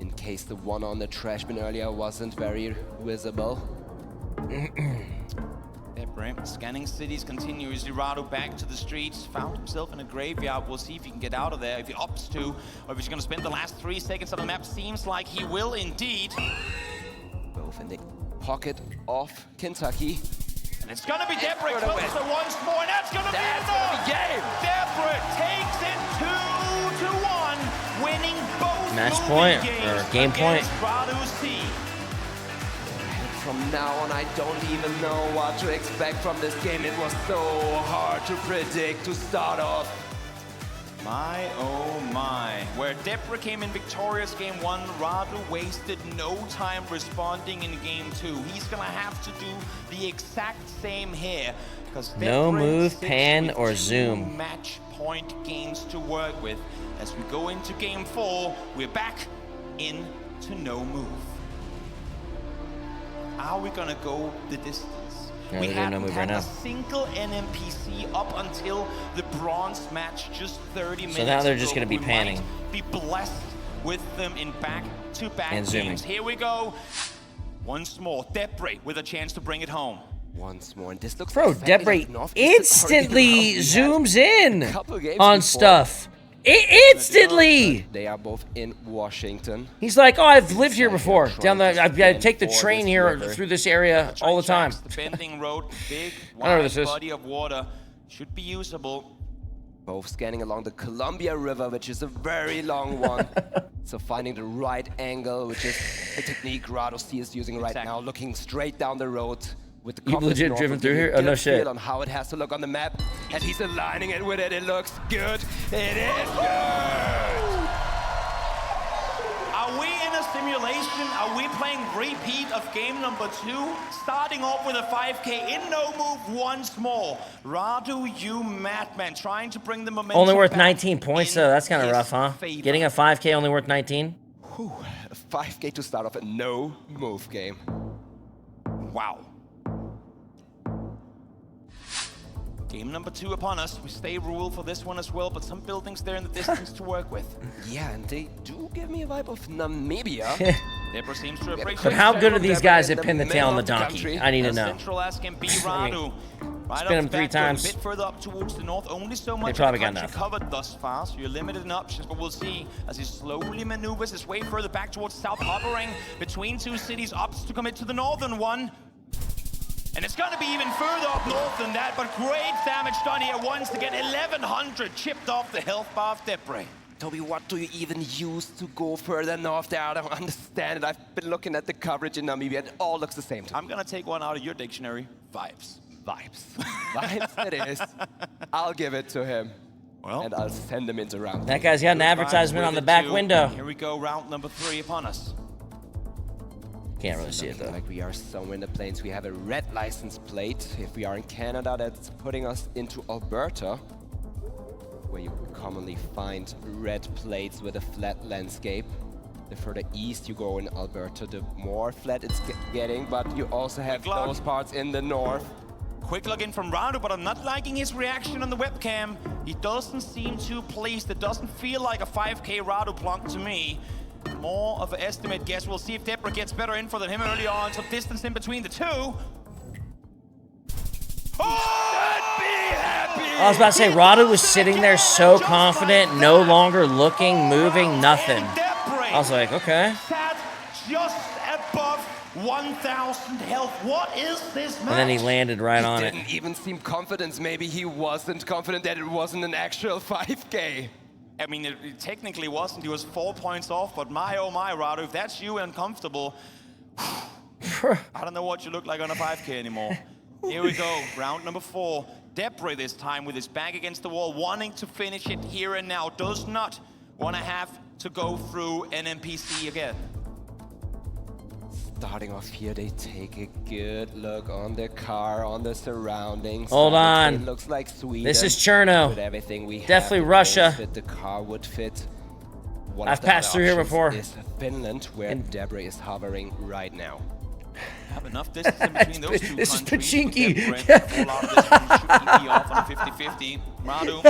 In case the one on the trash bin earlier wasn't very visible. Debray scanning cities continuously. Radu back to the streets. Found himself in a graveyard. We'll see if he can get out of there, if he opts to, or if he's going to spend the last 3 seconds on the map. Seems like he will indeed. Both in the pocket of Kentucky. And it's going to be Debray closer once more, and that's going to be enough. Game. Debray takes it 2-1, winning both Match moving point, games or game point. against Radu's team. From now on, I don't even know what to expect from this game. It was so hard to predict to start off. My, oh my. Where Debray came in victorious game 1, Radu wasted no time responding in game 2. He's going to have to do the exact same here. Because No move, pan, or 2 zoom. match point games to work with. As we go into game 4, we're back into no move. Are we going to go the distance? Yeah, We they're doing no haven't move had right now. a single NMPC up until the bronze match just 30 minutes So now they're ago. just going to be We panning. might be blessed with them in back-to-back And zooming. games. Here we go. Once more, Debray with a chance to bring it home. Once more, and this looks Bro, exactly Debray like Northeast instantly has already zooms in a couple games on before. stuff. Instantly! They are both in Washington. He's like, oh, I've lived here before. Down the, I take the train here through this area all the time. The bending road, big, I know where wide this is. body of water, should be usable. Both scanning along the Columbia River, which is a very long one. So finding the right angle, which is the technique Radu is using right now, looking straight down the road with the You've compass legit north driven will through give you here? a Oh, no good shit. feel on how it has to look on the map, and he's aligning it with it. It looks good. It is good. Are we in a simulation? Are we playing repeat of game number 2? Starting off with a 5K in no move once more. Radu, you madman, trying to bring the momentum Only worth back 19 points, though. That's kind of his rough, huh? favor. Getting a 5K only worth 19? Whew, a 5K to start off a no move game. Wow. Game number 2 upon us. We stay rule for this one as well, but some buildings there in the distance to work with. Yeah, and they do give me a vibe of Namibia. Debray seems to appreciate But how good are it. these guys at pin the tail on the donkey? I need to know. Central as can be Radu. Spin him 3 times. A bit further up towards the north, only so much probably of the got country enough. covered thus far, so you're limited in options, but we'll see as he slowly maneuvers his way further back towards south, hovering between 2 cities, opts to commit to the northern one. And it's gonna be even further up north than that, but great damage done here once to get 1100 chipped off the health bar of Debray. Toby, what do you even use to go further north there? I don't understand it. I've been looking at the coverage in Namibia. It all looks the same to me. I'm gonna take one out of your dictionary. Vibes. Vibes. Vibes it is. I'll give it to him. Well, and I'll send him into round. That guy's got an advertisement on the back window. Here we go, round number 3 upon us. Can't really see it though. Like we are somewhere in the plains. We have a red license plate. If we are in Canada, that's putting us into Alberta, where you commonly find red plates with a flat landscape. The further east you go in Alberta, the more flat it's getting, but you also have those parts in the north. Quick look in from Radu, but I'm not liking his reaction on the webcam. He doesn't seem too pleased. It doesn't feel like a 5K Radu plonk to me. More of an estimate guess. We'll see if Debray gets better info than him early on. Some distance in between the two. I was about to say, Radu was sitting there so confident, no longer looking, moving, nothing. I was like, okay. Sat just above 1,000 health. What is this match? And then he landed right on it. He didn't even seem confident. Maybe he wasn't confident that it wasn't an actual 5K. I mean, it technically wasn't. He was 4 points off, but my, oh my, Radu, if that's you uncomfortable, I don't know what you look like on a 5K anymore. Here we go, round number 4. Debray this time with his back against the wall, wanting to finish it here and now. Does not want to have to go through an NPC again. Starting off here, they take a good look on the car, on the surroundings. Hold on. It looks like Sweden. This is Cherno. With everything we Definitely have, Russia. Fit, the car would fit. One I've of the passed other through here options before. Is Finland, where Debray is hovering right now. Have enough distance in between those two This is countries. Pachinki. Fall out of this one, shoot off on a 50-50. Radu,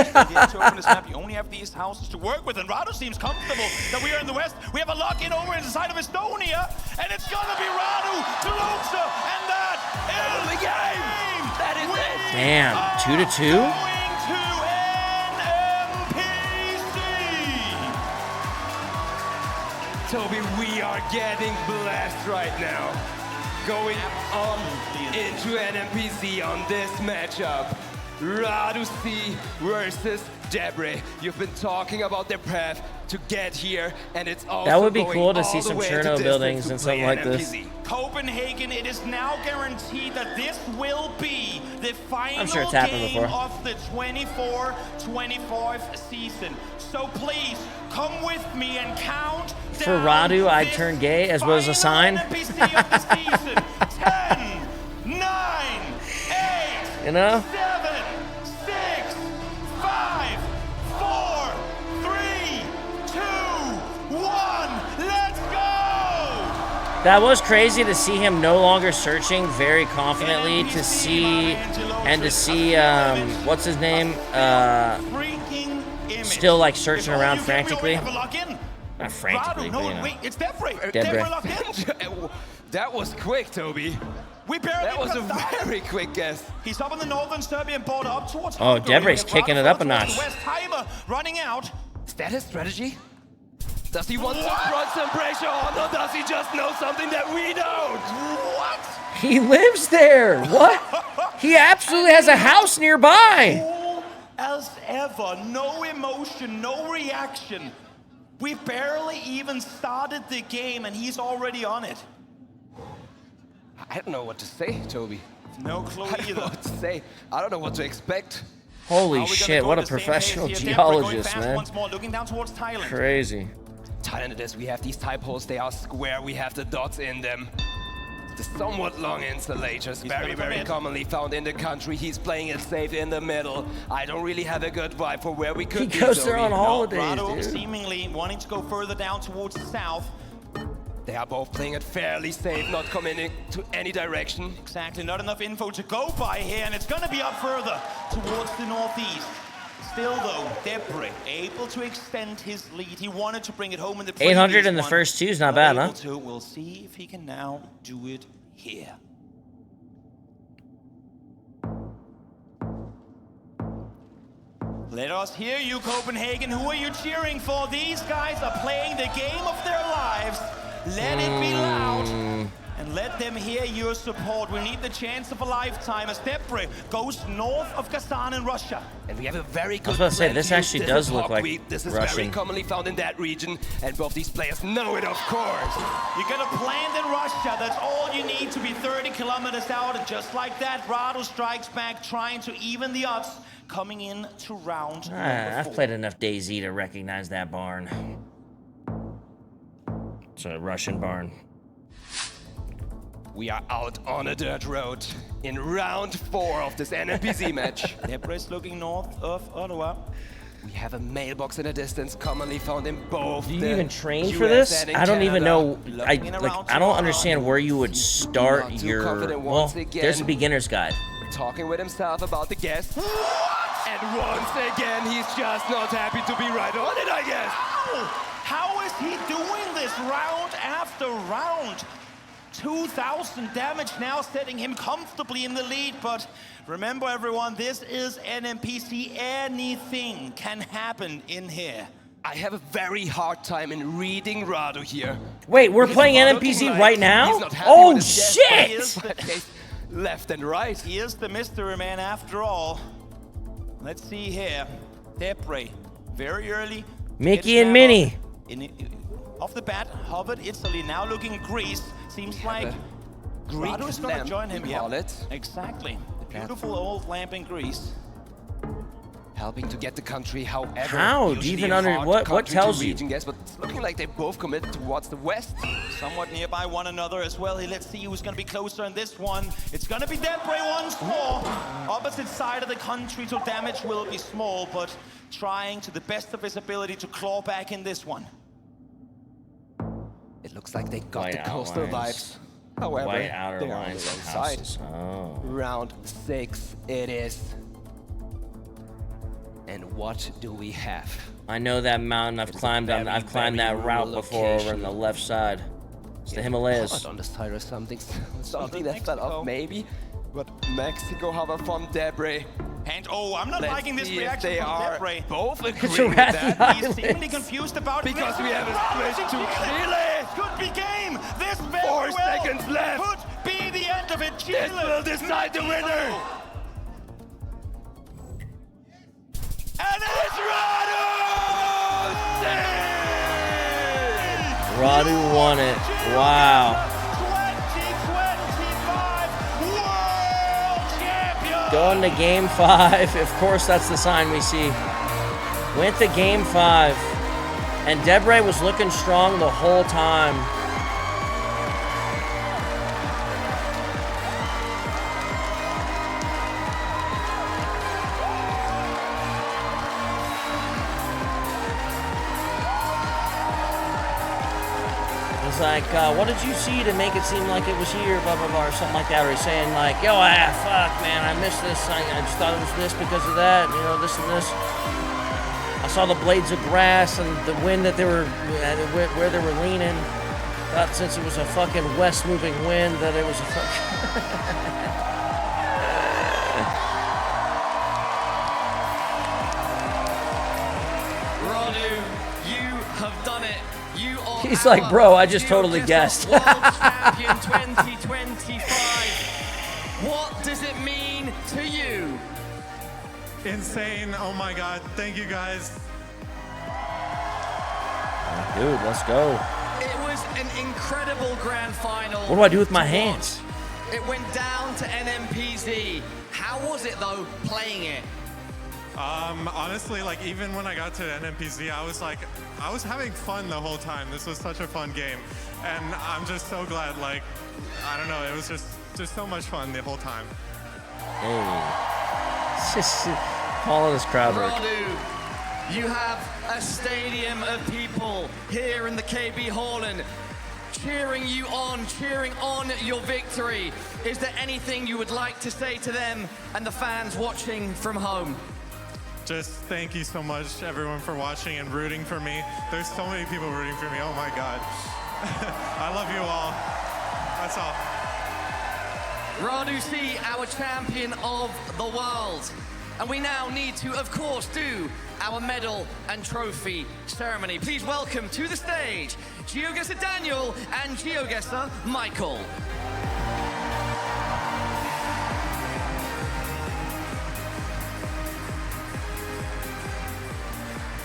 to open this map, you only have these houses to work with, and Radu seems comfortable that we are in the west. We have a lock-in over in the side of Estonia, and it's gonna be Radu, Derosa, and that is the game! That is it! Damn, 2-2? Going to NPC! Toby, we are getting blessed right now. Going on into an NPC on this matchup. Radu C versus Debray. You've been talking about their path to get here, and it's also That would be going cool to all see the some way into Cherno distance buildings to and play something like an this. NPC. Copenhagen, it is now guaranteed that this will be the final I'm sure it's happened game before. of the 24-25 season. So please, come with me and count For down Radu, I'd this turn gay as well as a sign. NPC of the season. 10, 9, 8, You know? 7, 6, 5, 4, 3, 2, 1. Let's go! That was crazy to see him no longer searching very confidently to see, what's his name? Still like searching around frantically. Not frantically, but you know. Wait, it's Debray. Debray. Locked in. That was quick, Toby. We barely That was a got that. very quick guess. He's up on the northern Serbian border, up towards Oh, Hungary. Debray's We have kicking Radu it up a towards notch. the west. Timer running out. Is that his strategy? Does he want to run some pressure on, or does he just know something that we don't? What? He lives there. What? He absolutely has a house nearby. Cool as ever. No emotion, no reaction. We barely even started the game, and he's already on it. I don't know what to say, Toby. No clue I don't know either. what to say. I don't know what to expect. Holy shit, what a professional geologist, man. Once more, looking down towards Thailand. Crazy. Thailand it is. We have these type holes. They are square. We have the dots in them. The somewhat long insulators, very commonly found in the country. He's playing it safe in the middle. I don't really have a good vibe for where we could be. He goes there on Toby. holidays, Radu dude. seemingly wanting to go further down towards the south. They are both playing it fairly safe, not committing to any direction. Exactly, not enough info to go by here, and it's gonna be up further towards the northeast. Still though, Debray able to extend his lead. He wanted to bring it home in the 800 in the one, first two is not but bad, huh? able to. We'll see if he can now do it here. Let us hear you, Copenhagen. Who are you cheering for? These guys are playing the game of their lives. Let it be loud. And let them hear your support. We need the chance of a lifetime as Debray goes north of Kazan in Russia. And we have a very good I was about to say, this actually does look like This is Russian. very commonly found in that region, and both these players know it, of course. You got a plant in Russia. That's all you need to be 30 kilometers out. And just like that, Radu strikes back, trying to even the odds, coming in to round number 4. I've played enough DayZ to recognize that barn. It's a Russian barn. We are out on a dirt road in round 4 of this NMPZ match. Debray's looking north of Ottawa. We have a mailbox in the distance, commonly found in both. Do you even train for this? I don't even know. I don't understand where you would start your. Well, there's a beginner's guide. Talking with himself about the guess. And once again, he's just not happy to be right on it, I guess. How is he doing this round after round? 2,000 damage now, setting him comfortably in the lead. But remember, everyone, this is NMPC. Anything can happen in here. I have a very hard time in reading Radu here. Wait, we're playing NMPC right now? Oh, shit! He is the left and right. He is the mystery man after all. Let's see here. Debray, very early. Mickey and Minnie. Off the bat, Hubbard, Italy, now looking Greece. Seems like Radu is going to join him. Yeah, exactly. The beautiful old lamp in Greece. Helping to get the country, however. How? Do you even what tells you? Guess, but it's looking like they both committed towards the west. Somewhat nearby one another as well. Let's see who's going to be closer in this one. It's going to be Debray once more. Opposite side of the country, so damage will be small, but trying to the best of his ability to claw back in this one. It looks like they got the coastal vibes. However, White outer they're lines on and the side. houses. Oh. Round 6 it is. And what do we have? I know that mountain. I've climbed that route before over on the left side. It's the Himalayas. On the side or something that fell off, maybe. But Mexico, however, from Debray. And I'm not liking this reaction from Debray. Both agree with that. He's seemingly confused about it. Because we have a switch to Chile. Could be game. This very 4 seconds left. could be the end of it. Chile This will decide the winner. And it's Radu! Radu won it. Wow. 2025 World Champion! Going to game 5. Of course, that's the sign we see. Went to game 5. And Debray was looking strong the whole time. It's like, what did you see to make it seem like it was here, blah, blah, blah, or something like that. Or he's saying like, yo, fuck, man, I missed this. I just thought it was this because of that, you know, this and this. I saw the blades of grass and the wind that they were, where they were leaning. Thought since it was a fucking west moving wind that it was a fucking... He's like, bro, I just totally guessed. World Champion 2025. What does it mean to you? Insane. Oh my God. Thank you guys. Dude, let's go. It was an incredible grand final. What do I do with my hands? It went down to NMPZ. How was it though, playing it? Honestly, like even when I got to NMPZ, I was having fun the whole time. This was such a fun game. And I'm just so glad, like, I don't know, it was just so much fun the whole time. Hey. Just calling this crowd work. Radu, you have a stadium of people here in the KB Haaland cheering you on, cheering on your victory. Is there anything you would like to say to them and the fans watching from home? Just thank you so much, everyone, for watching and rooting for me. There's so many people rooting for me. Oh my God. I love you all. That's all. Radu C, our champion of the world. And we now need to, of course, do our medal and trophy ceremony. Please welcome to the stage GeoGuessr Daniel and GeoGuessr Michael.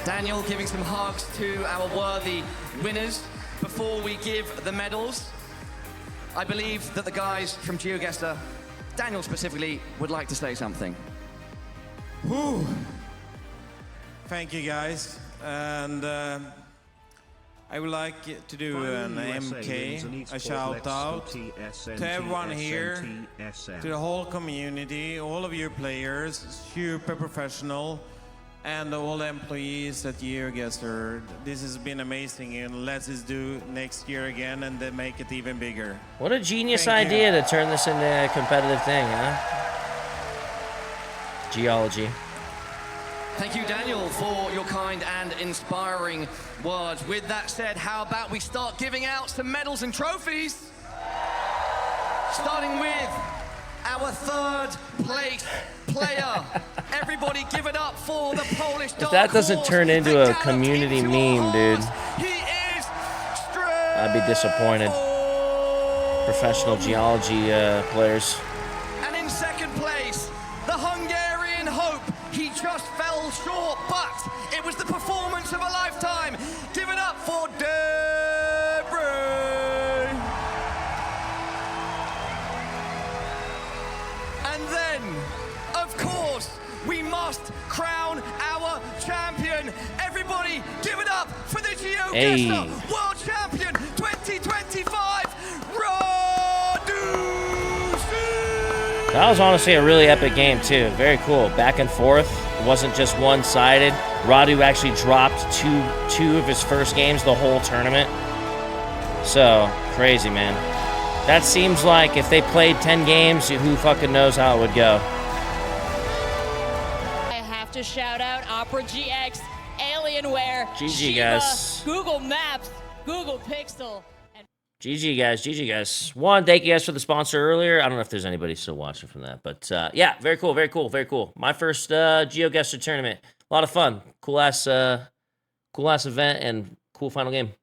Daniel giving some hugs to our worthy winners before we give the medals. I believe that the guys from GeoGuessr, Daniel specifically, would like to say something. Whew. Thank you, guys. And I would like to do an MK, a shout out to everyone here, to the whole community, all of your players, super professional, and all the employees at GeoGuessr. This has been amazing, and let's just do next year again and then make it even bigger. What a genius idea to turn this into a competitive thing, huh? Geology. Thank you, Daniel, for your kind and inspiring words. With that said, how about we start giving out some medals and trophies? Starting with our third place player. Everybody give it up for the Polish If that doesn't turn into a community meme, dude, I'd be disappointed. Professional geology players. And in second place, the Hungarian hope. He just fell short, but it was the performance of a lifetime. Give it up for Debray. And then, of course, we must crown our champion. Everybody, give it up for the GeoGuessr World Champion 2025, That was honestly a really epic game too. Very cool. Back and forth. It wasn't just one-sided. Radu actually dropped two of his first games the whole tournament. So, crazy, man. That seems like if they played 10 games, who fucking knows how it would go. I have to shout out Opera GX, Alienware, GG, Shiva, guys. Google Maps, Google Pixel. GG, guys. GG, guys. One, thank you guys for the sponsor earlier. I don't know if there's anybody still watching from that. But, yeah, very cool, very cool, very cool. My first GeoGuessr tournament. A lot of fun. Cool-ass event and cool final game.